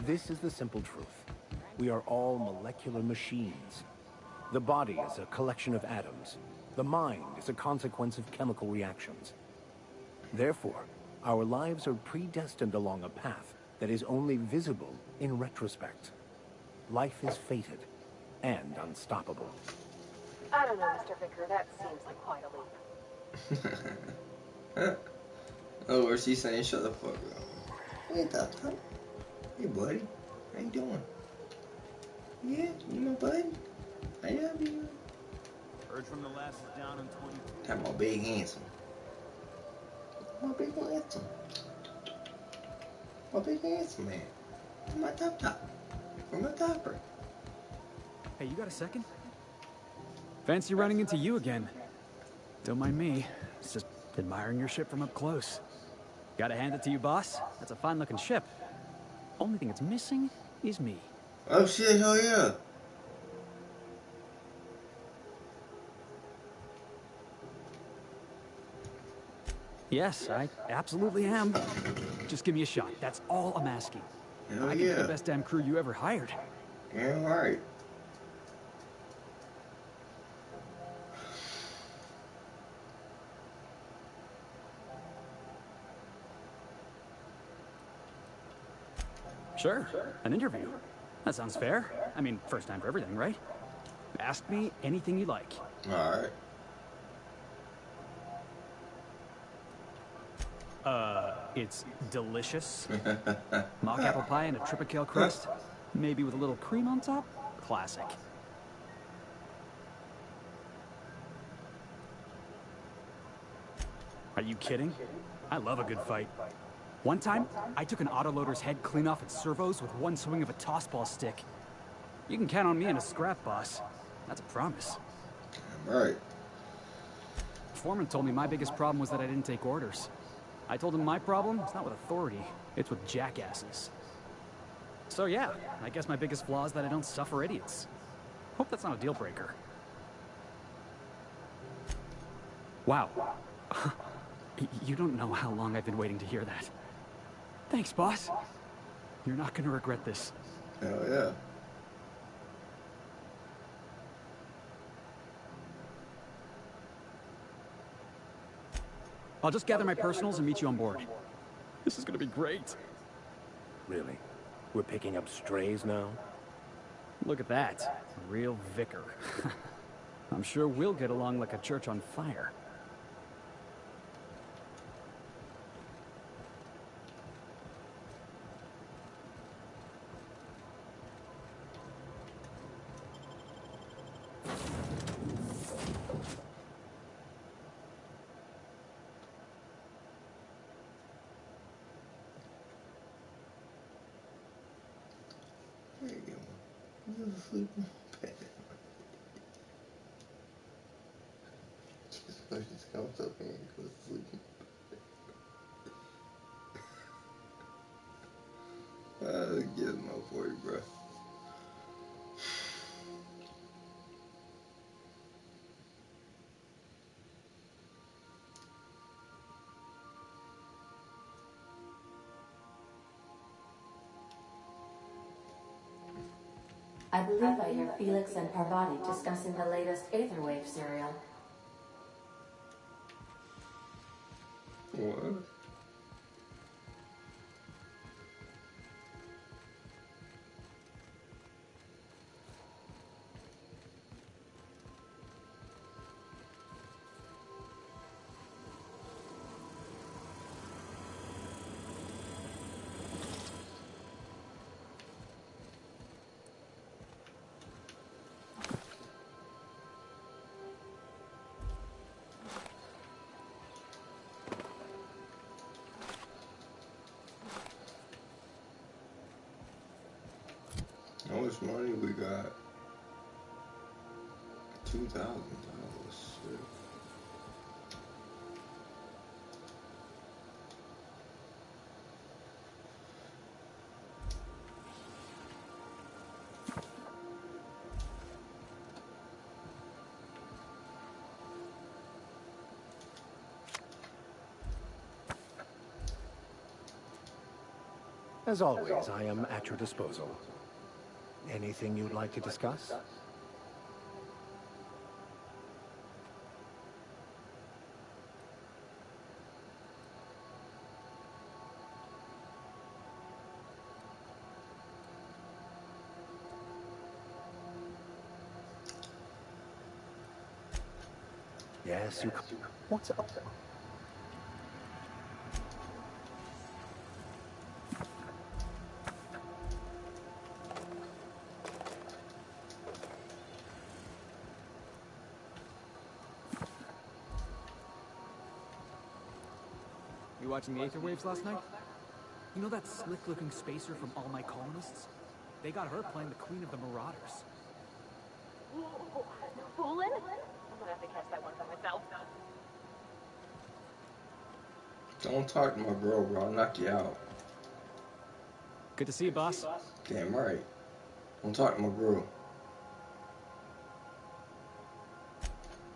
This is the simple truth. We are all molecular machines. The body is a collection of atoms. The mind is a consequence of chemical reactions. Therefore, our lives are predestined along a path that is only visible in retrospect. Life is fated and unstoppable.
I don't know, Mr. Vicker. That seems like quite a leap.
Oh, where she's saying shut the fuck up. Hey, Doctor. Hey, buddy. How you doing? Yeah, you my buddy? I love you.
Heard from the last is down in 20.
Talking about big handsome. My big handsome. My big handsome man. My top. From the topper.
Hey, you got a second? Fancy running into you again. Don't mind me. It's just admiring your ship from up close. Gotta hand it to you, boss. That's a fine-looking ship. Only thing it's missing is me.
Oh shit, hell yeah.
Yes, I absolutely am. Just give me a shot. That's all I'm asking.
Hell
I could be the best damn crew you ever hired.
Yeah, right.
Sure, an interview. That sounds fair. I mean, first time for everything, right? Ask me anything you like.
Alright.
It's delicious. Mock apple pie and a tripicale crust. Maybe with a little cream on top. Classic. Are you kidding? I love a good fight. One time, I took an autoloader's head clean off its servos with one swing of a tossball stick. You can count on me in a scrap, boss. That's a promise.
Right.
Foreman told me my biggest problem was that I didn't take orders. I told him my problem is not with authority, it's with jackasses. So yeah, I guess my biggest flaw is that I don't suffer idiots. Hope that's not a deal breaker. Wow. You don't know how long I've been waiting to hear that. Thanks, boss. You're not gonna regret this.
Hell yeah.
I'll just gather my personals and meet you on board. This is gonna be great.
Really? We're picking up strays now?
Look at that. A real vicar. I'm sure we'll get along like a church on fire.
Just comes up and goes to sleep. Get him out for you, bro.
I believe I hear Felix and Parvati discussing the latest Aetherwave serial.
What? How much money we got? $2,000. Shit.
As always, I am at your disposal. Anything you'd like to discuss? Yes, you... What's up?
You watching the Aether Waves last night? You know that slick-looking spacer from All My Colonists? They got her playing the Queen of the Marauders.
Foolin'? I'm gonna have to catch that one for myself.
Don't talk to my girl, bro. I'll knock you out.
Good to see you, boss.
Damn right. Don't talk to my girl.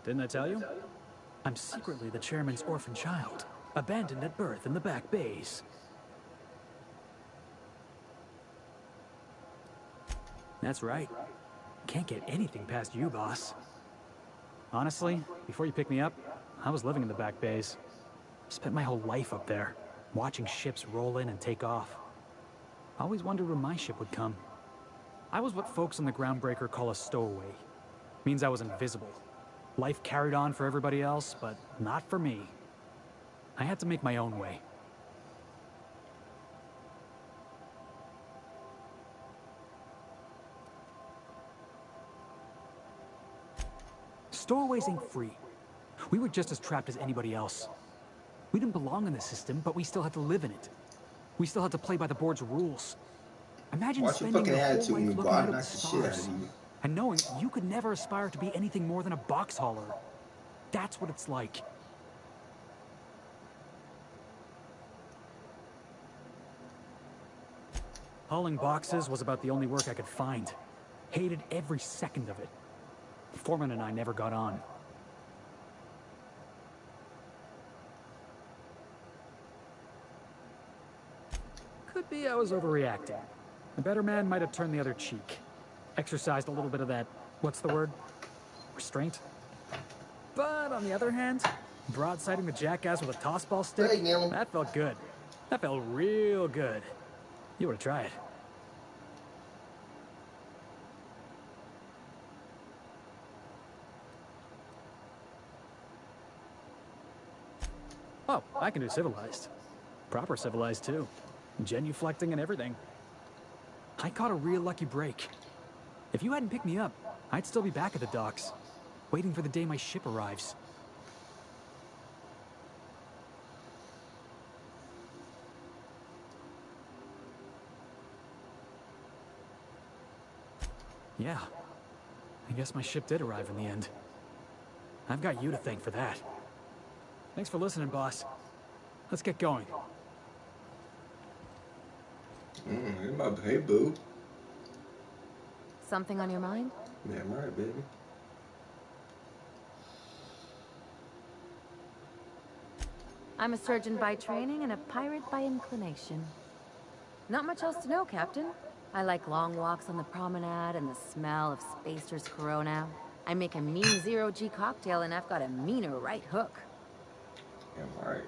Didn't I tell you? I'm secretly the chairman's orphan child, abandoned at birth in the back bays. That's right. Can't get anything past you, boss. Honestly, before you picked me up, I was living in the back bays. Spent my whole life up there, watching ships roll in and take off. Always wondered when my ship would come. I was what folks on the Groundbreaker call a stowaway. Means I was invisible. Life carried on for everybody else, but not for me. I had to make my own way. Stowaways ain't free. We were just as trapped as anybody else. We didn't belong in the system, but we still had to live in it. We still had to play by the board's rules. Imagine spending your whole life looking out at the stars and knowing you could never aspire to be anything more than a box hauler. That's what it's like. Hauling boxes was about the only work I could find. Hated every second of it. Foreman and I never got on. Could be I was overreacting. A better man might have turned the other cheek. Exercised a little bit of that, what's the word? Restraint? But on the other hand, Broadsiding the jackass with a tossball stick?
Hey, Neil.
That felt good. That felt real good. You ought to try it. Oh, I can do civilized. Proper civilized, too. Genuflecting and everything. I caught a real lucky break. If you hadn't picked me up, I'd still be back at the docks, waiting for the day my ship arrives. Yeah, I guess my ship did arrive in the end. I've got you to thank for that. Thanks for listening, boss. Let's get going.
Hey, boo.
Something on your mind?
Damn right, baby.
I'm a surgeon by training and a pirate by inclination. Not much else to know, Captain. I like long walks on the promenade and the smell of Spacer's Corona. I make a mean zero-G cocktail and I've got a meaner right hook.
Damn right.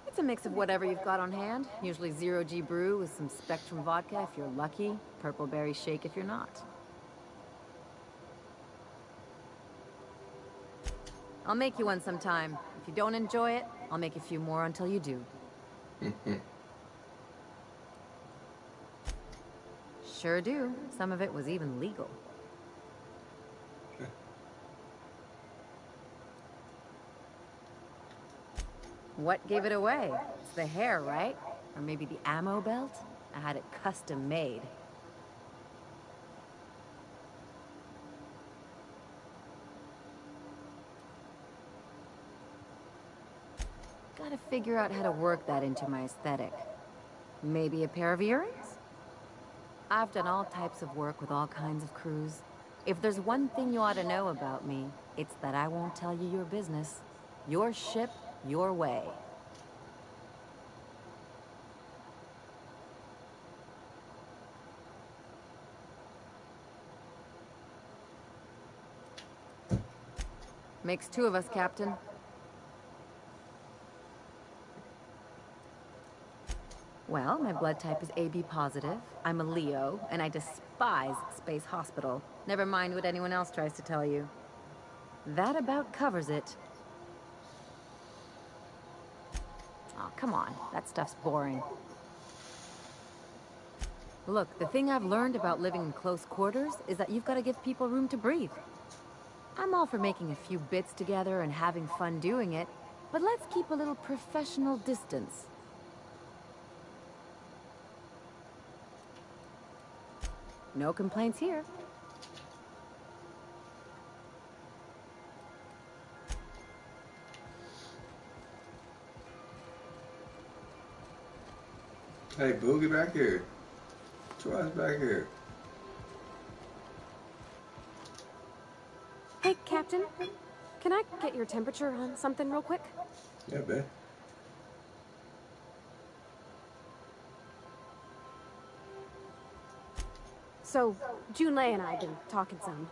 It's a mix of whatever you've got on hand. Usually zero-G brew with some Spectrum vodka if you're lucky, purple berry shake if you're not. I'll make you one sometime. If you don't enjoy it, I'll make a few more until you do. Sure do. Some of it was even legal. What gave it away? It's the hair, right? Or maybe the ammo belt? I had it custom made. Gotta figure out how to work that into my aesthetic. Maybe a pair of earrings? I've done all types of work with all kinds of crews. If there's one thing you ought to know about me, it's that I won't tell you your business. Your ship, your way. Makes two of us, Captain. Well, my blood type is AB positive. I'm a Leo, and I despise Space Hospital. Never mind what anyone else tries to tell you. That about covers it. Oh, come on. That stuff's boring. Look, the thing I've learned about living in close quarters is that you've got to give people room to breathe. I'm all for making a few bits together and having fun doing it, but let's keep a little professional distance. No complaints here.
Hey, boo, get back here. Try us back here.
Hey, Captain. Can I get your temperature on something real quick?
Yeah, man.
So, Junlei and I have been talking some.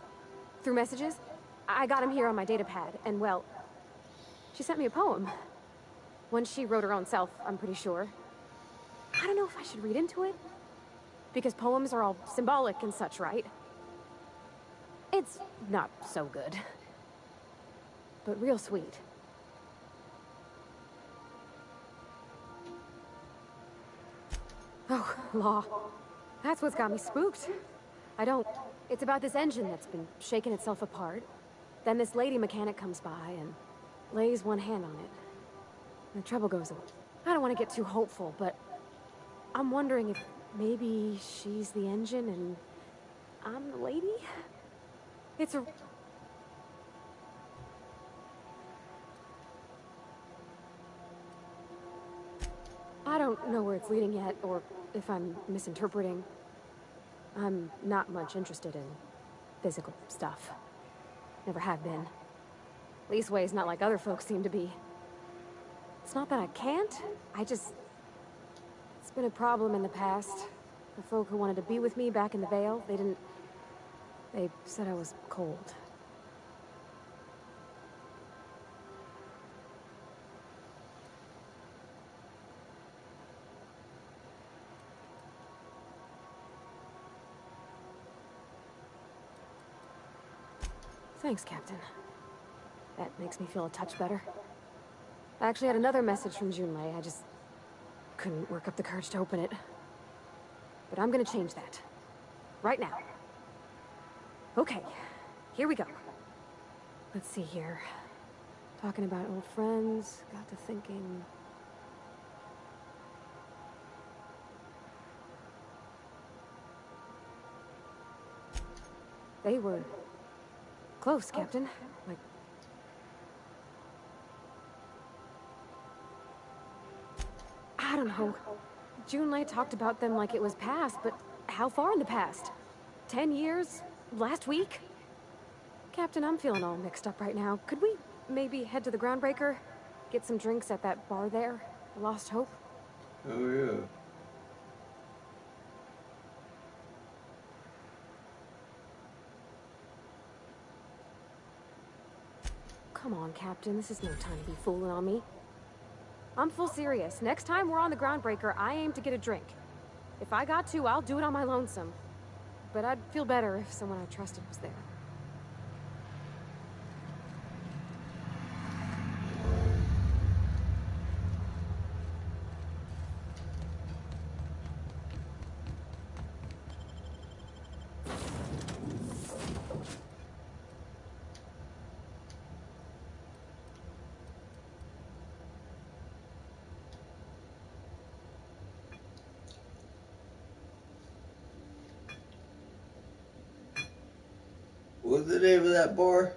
Through messages. I got him here on my datapad, and well, she sent me a poem. One she wrote her own self, I'm pretty sure. I don't know if I should read into it. Because poems are all symbolic and such, right? It's not so good. But real sweet. Oh, law. That's what's got me spooked. It's about this engine that's been shaking itself apart. Then this lady mechanic comes by and lays one hand on it. And the trouble goes away. I don't want to get too hopeful, but I'm wondering if maybe she's the engine and I'm the lady? It's a... I don't know where it's leading yet, or if I'm misinterpreting. I'm not much interested in physical stuff. Never have been. Leastways not like other folks seem to be. It's not that I can't, it's been a problem in the past. The folk who wanted to be with me back in the Vale, they didn't They said I was cold. Thanks, Captain. That makes me feel a touch better. I actually had another message from Junlei. I just couldn't work up the courage to open it. But I'm gonna change that. Right now. Okay, here we go. Let's see here. Talking about old friends, got to thinking... They were close, Captain. Like... I don't know. Junlei talked about them like it was past, but how far in the past? 10 years? Last week? Captain, I'm feeling all mixed up right now. Could we maybe head to the Groundbreaker? Get some drinks at that bar there? Lost Hope?
Oh, yeah.
Come on, Captain. This is no time to be fooling on me. I'm full serious. Next time we're on the Groundbreaker, I aim to get a drink. If I got to, I'll do it on my lonesome. But I'd feel better if someone I trusted was there.
What's the name of that bar?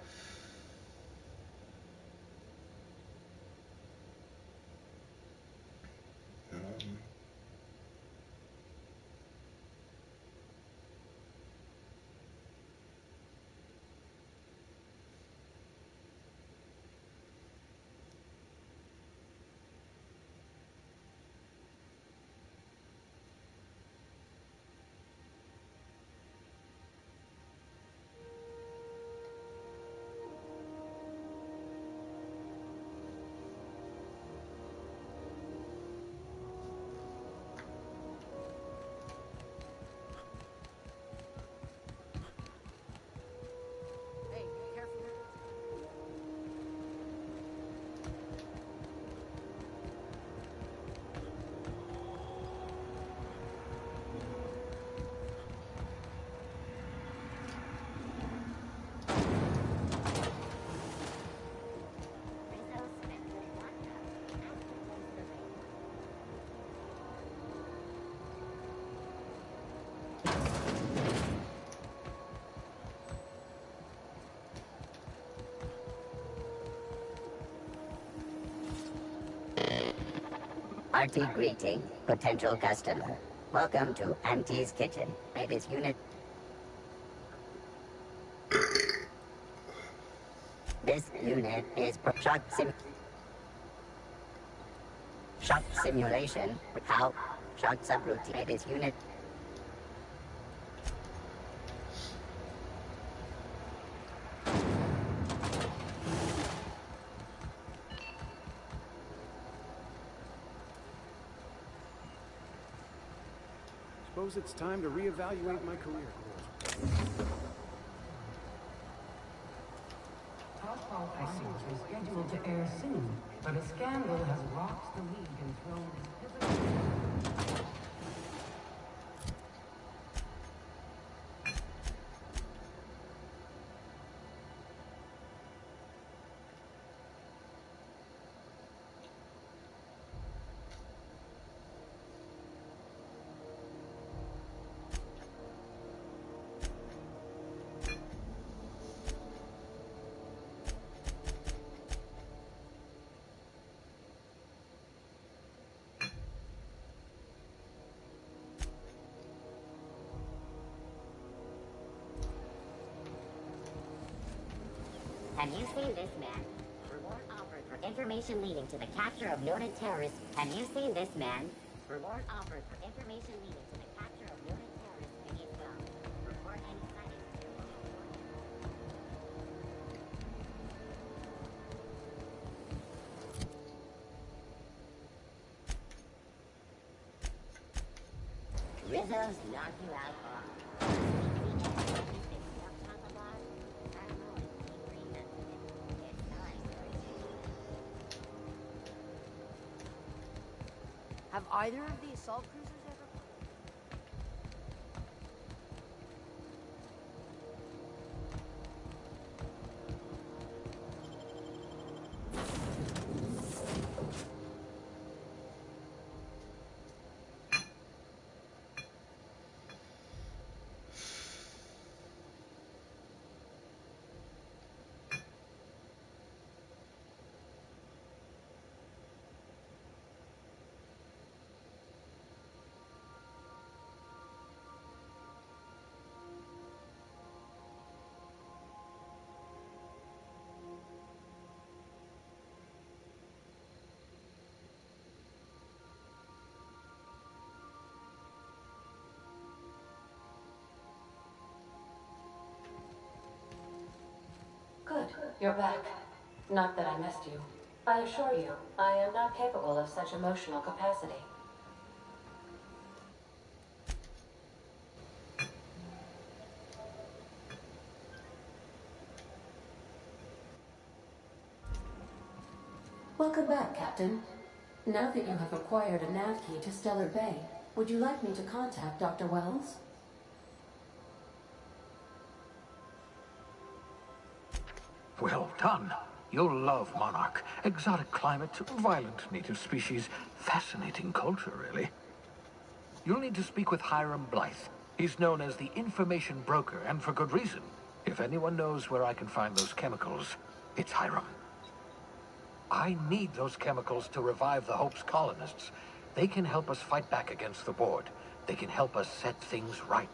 Hearty greeting, potential customer. Welcome to Auntie's Kitchen. This unit... This unit is shock simulation. How? Shock subroutine. This unit...
Suppose it's time to reevaluate my career goals.
Household finals is scheduled to air soon, but a scandal has rocked the league and thrown this pivotal...
Have you seen this man? Reward offered for information leading to the capture of noted terrorists. Have you seen this man? Reward offered for information leading to the capture of noted terrorists in East Report any sightings to your local just knock you out hard.
Have either of the assault cruisers ever...
Good, you're back. Not that I missed you. I assure you, I am not capable of such emotional capacity. Welcome back, Captain. Now that you have acquired a nav key to Stellar Bay, would you like me to contact Dr. Wells?
Well done. You'll love Monarch. Exotic climate, violent native species, fascinating culture, really. You'll need to speak with Hiram Blythe. He's known as the information broker, and for good reason. If anyone knows where I can find those chemicals, it's Hiram. I need those chemicals to revive the Hope's colonists. They can help us fight back against the board. They can help us set things right.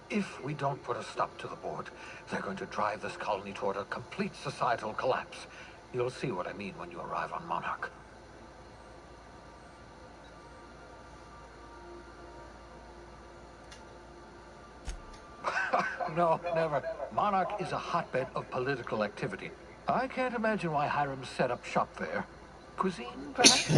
If we don't put a stop to the board, they're going to drive this colony toward a complete societal collapse. You'll see what I mean when you arrive on Monarch. No, never. Monarch is a hotbed of political activity. I can't imagine why Hiram set up shop there. Cuisine, perhaps?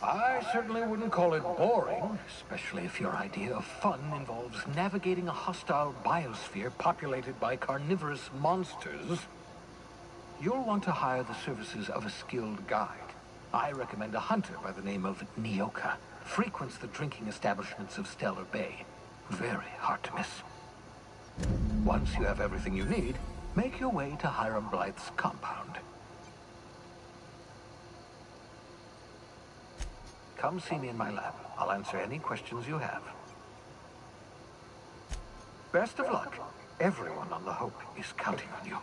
I certainly wouldn't call it boring, especially if your idea of fun involves navigating a hostile biosphere populated by carnivorous monsters. You'll want to hire the services of a skilled guide. I recommend a hunter by the name of Nyoka. Frequents the drinking establishments of Stellar Bay. Very hard to miss. Once you have everything you need, make your way to Hiram Blythe's compound. Come see me in my lab. I'll answer any questions you have. Best of luck. Everyone on the Hope is counting on you.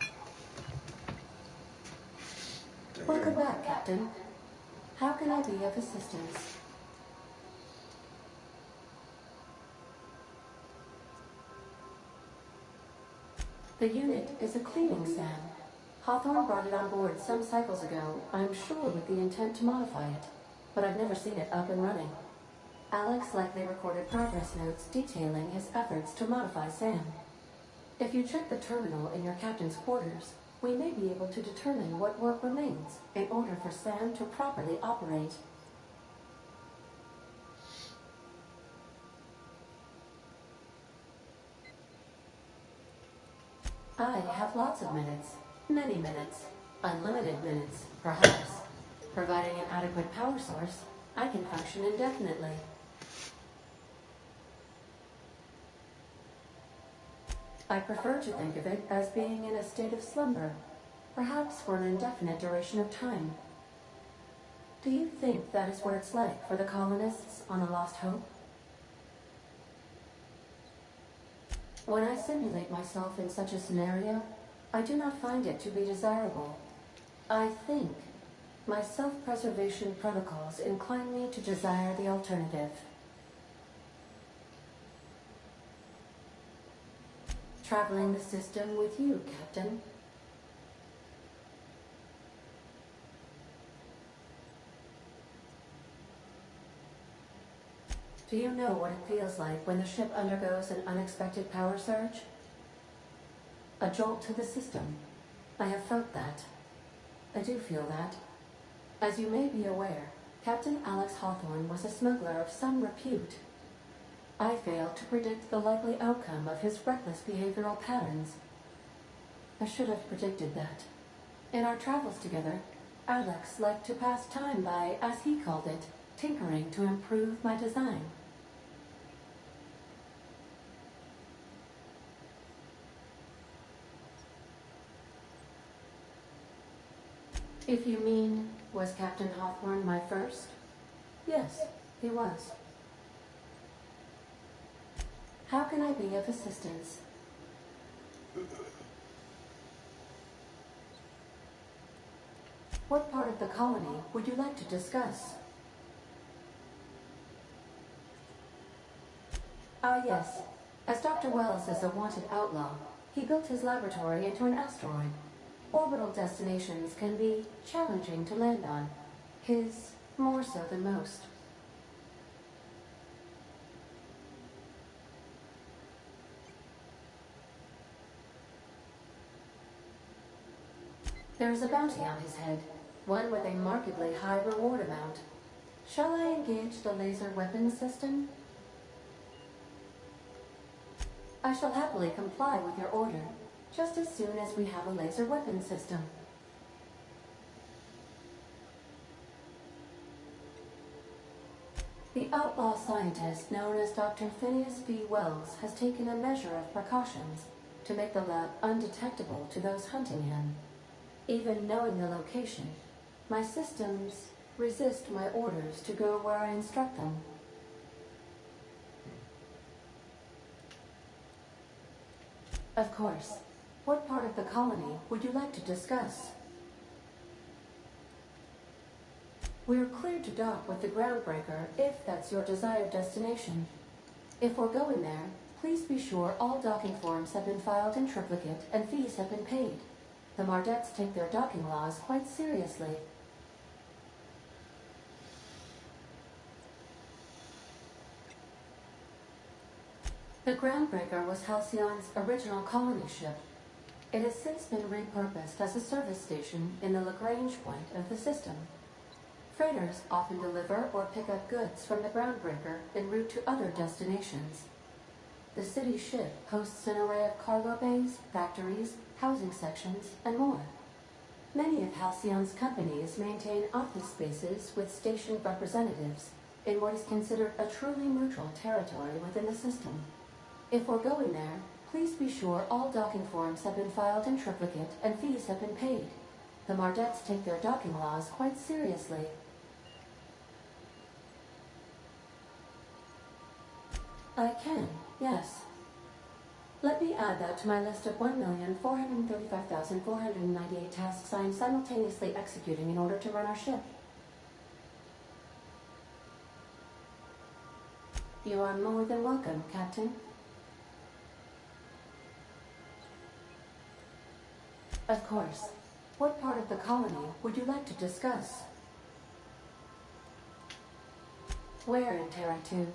Welcome back, Captain. How can I be of assistance? The unit is a cleaning SAM. Hawthorne brought it on board some cycles ago, I'm sure with the intent to modify it. But I've never seen it up and running. Alex likely recorded progress notes detailing his efforts to modify SAM. If you check the terminal in your captain's quarters, we may be able to determine what work remains in order for SAM to properly operate. I have lots of minutes. Many minutes. Unlimited minutes, perhaps. Providing an adequate power source, I can function indefinitely. I prefer to think of it as being in a state of slumber, perhaps for an indefinite duration of time. Do you think that is what it's like for the colonists on the Lost Hope? When I simulate myself in such a scenario, I do not find it to be desirable. I think my self-preservation protocols incline me to desire the alternative. Traveling the system with you, Captain. Do you know what it feels like when the ship undergoes an unexpected power surge? A jolt to the system. I have felt that. I do feel that. As you may be aware, Captain Alex Hawthorne was a smuggler of some repute. I failed to predict the likely outcome of his reckless behavioral patterns. I should have predicted that. In our travels together, Alex liked to pass time by, as he called it, tinkering to improve my design. If you mean, was Captain Hawthorne my first? Yes, he was. How can I be of assistance? What part of the colony would you like to discuss? Ah, yes. As Dr. Wells is a wanted outlaw, he built his laboratory into an asteroid. Orbital destinations can be challenging to land on. His more so than most. There is a bounty on his head, one with a markedly high reward amount. Shall I engage the laser weapon system? I shall happily comply with your order, just as soon as we have a laser weapon system. The outlaw scientist known as Dr. Phineas V. Wells has taken a measure of precautions to make the lab undetectable to those hunting him. Even knowing the location, my systems resist my orders to go where I instruct them. Of course. What part of the colony would you like to discuss? We're cleared to dock with the Groundbreaker if that's your desired destination. If we're going there, please be sure all docking forms have been filed in triplicate and fees have been paid. The Mardettes take their docking laws quite seriously. The Groundbreaker was Halcyon's original colony ship. It has since been repurposed as a service station in the Lagrange point of the system. Freighters often deliver or pick up goods from the Groundbreaker en route to other destinations. The city ship hosts an array of cargo bays, factories, housing sections, and more. Many of Halcyon's companies maintain office spaces with stationed representatives in what is considered a truly neutral territory within the system. If we're going there, please be sure all docking forms have been filed in triplicate and fees have been paid. The Mardettes take their docking laws quite seriously. I can, yes. Let me add that to my list of 1,435,498 tasks I am simultaneously executing in order to run our ship. You are more than welcome, Captain. Of course. What part of the colony would you like to discuss? Where in Terra 2?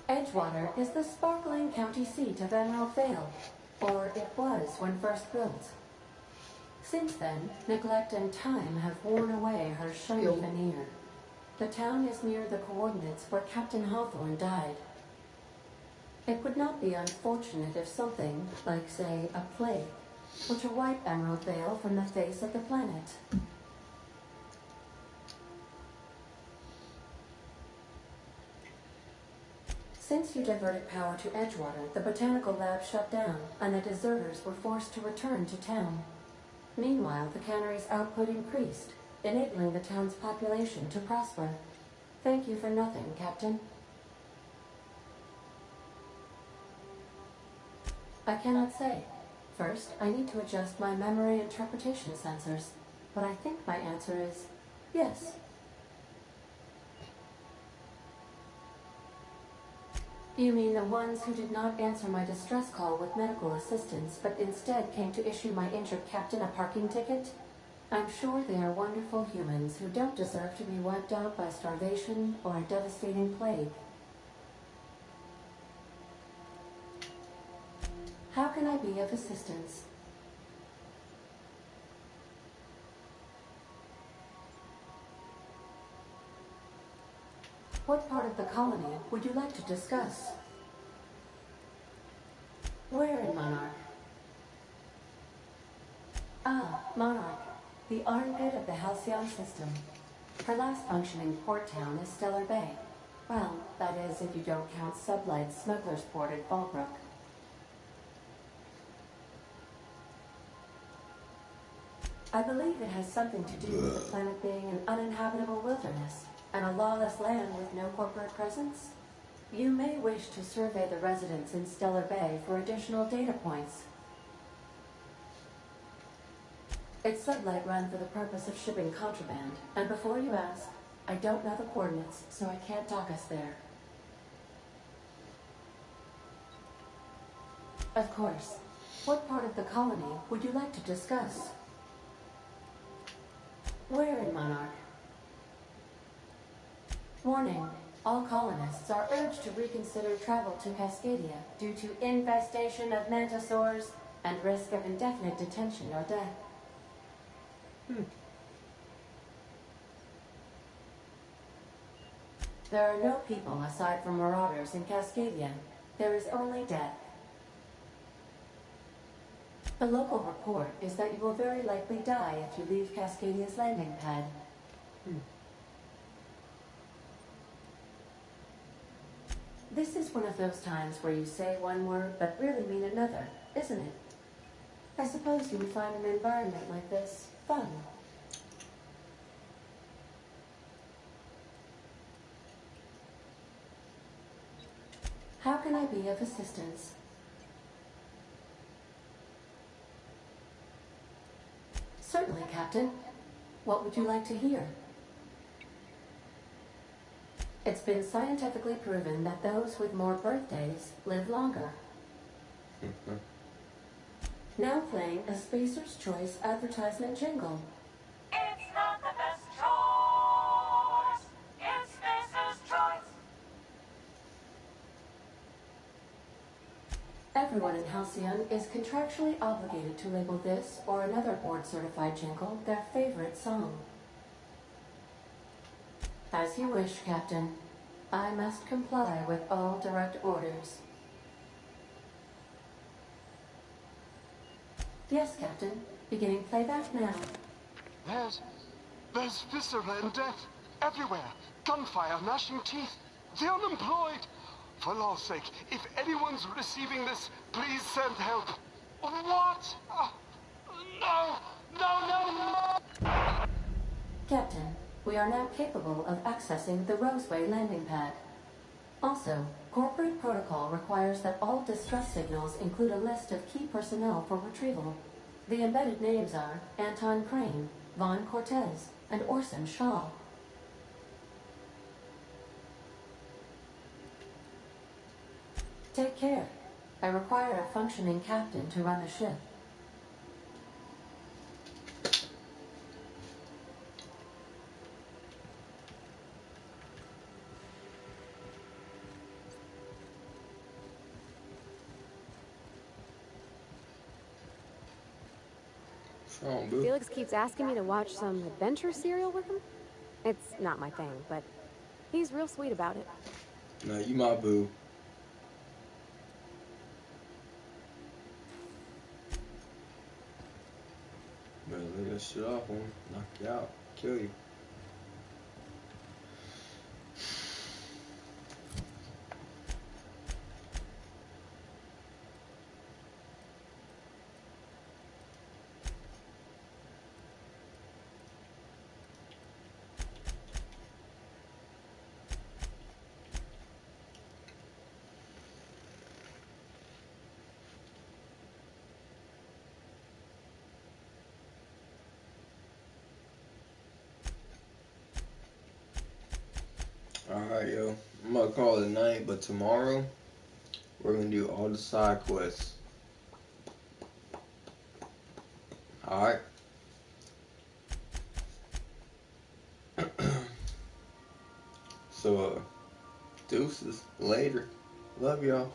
Edgewater is the sparkling county seat of Emerald Vale, or it was when first built. Since then, neglect and time have worn away her shiny veneer. The town is near the coordinates where Captain Hawthorne died. It would not be unfortunate if something, like, say, a plague, were to wipe Emerald Vale from the face of the planet. Since you diverted power to Edgewater, the botanical lab shut down, and the deserters were forced to return to town. Meanwhile, the cannery's output increased, enabling the town's population to prosper. Thank you for nothing, Captain. I cannot say. First, I need to adjust my memory interpretation sensors, but I think my answer is yes. You mean the ones who did not answer my distress call with medical assistance, but instead came to issue my injured captain a parking ticket? I'm sure they are wonderful humans who don't deserve to be wiped out by starvation or a devastating plague. How can I be of assistance? What part of the colony would you like to discuss? Where in Monarch? Ah, Monarch. The armpit of the Halcyon system. Her last functioning port town is Stellar Bay. Well, that is if you don't count Sublight's smuggler's port at Fallbrook. I believe it has something to do with the planet being an uninhabitable wilderness and a lawless land with no corporate presence. You may wish to survey the residents in Stellar Bay for additional data points. It's Sublight run for the purpose of shipping contraband, and before you ask, I don't know the coordinates, so I can't dock us there. Of course. What part of the colony would you like to discuss? Where in Monarch? Warning. All colonists are urged to reconsider travel to Cascadia due to infestation of mantisaurs and risk of indefinite detention or death. There are no people aside from marauders in Cascadia. There is only death. The local report is that you will very likely die if you leave Cascadia's landing pad. This is one of those times where you say one word but really mean another, isn't it? I suppose you would find an environment like this fun. How can I be of assistance? Certainly, Captain. What would you like to hear? It's been scientifically proven that those with more birthdays live longer. Now playing a Spacer's Choice advertisement jingle.
It's not the best choice. It's Spacer's Choice.
Everyone in Halcyon is contractually obligated to label this or another board-certified jingle their favorite song. As you wish, Captain. I must comply with all direct orders. Yes, Captain. Beginning playback now.
There's viscera and death everywhere. Gunfire, gnashing teeth. The unemployed. For law's sake, if anyone's receiving this, please send help. What? No!
Captain, we are now capable of accessing the Roseway landing pad. Also, corporate protocol requires that all distress signals include a list of key personnel for retrieval. The embedded names are Anton Crane, Vaughn Cortez, and Orson Shaw. Take care. I require a functioning captain to run the ship.
Felix keeps asking me to watch some adventure serial with him. It's not my thing, but he's real sweet about it.
Nah, you my boo. Better lay that shit off on him. Knock you out. Kill you. Alright, yo. I'm gonna call it a night, but tomorrow we're gonna do all the side quests. Alright? So, deuces. Later. Love y'all.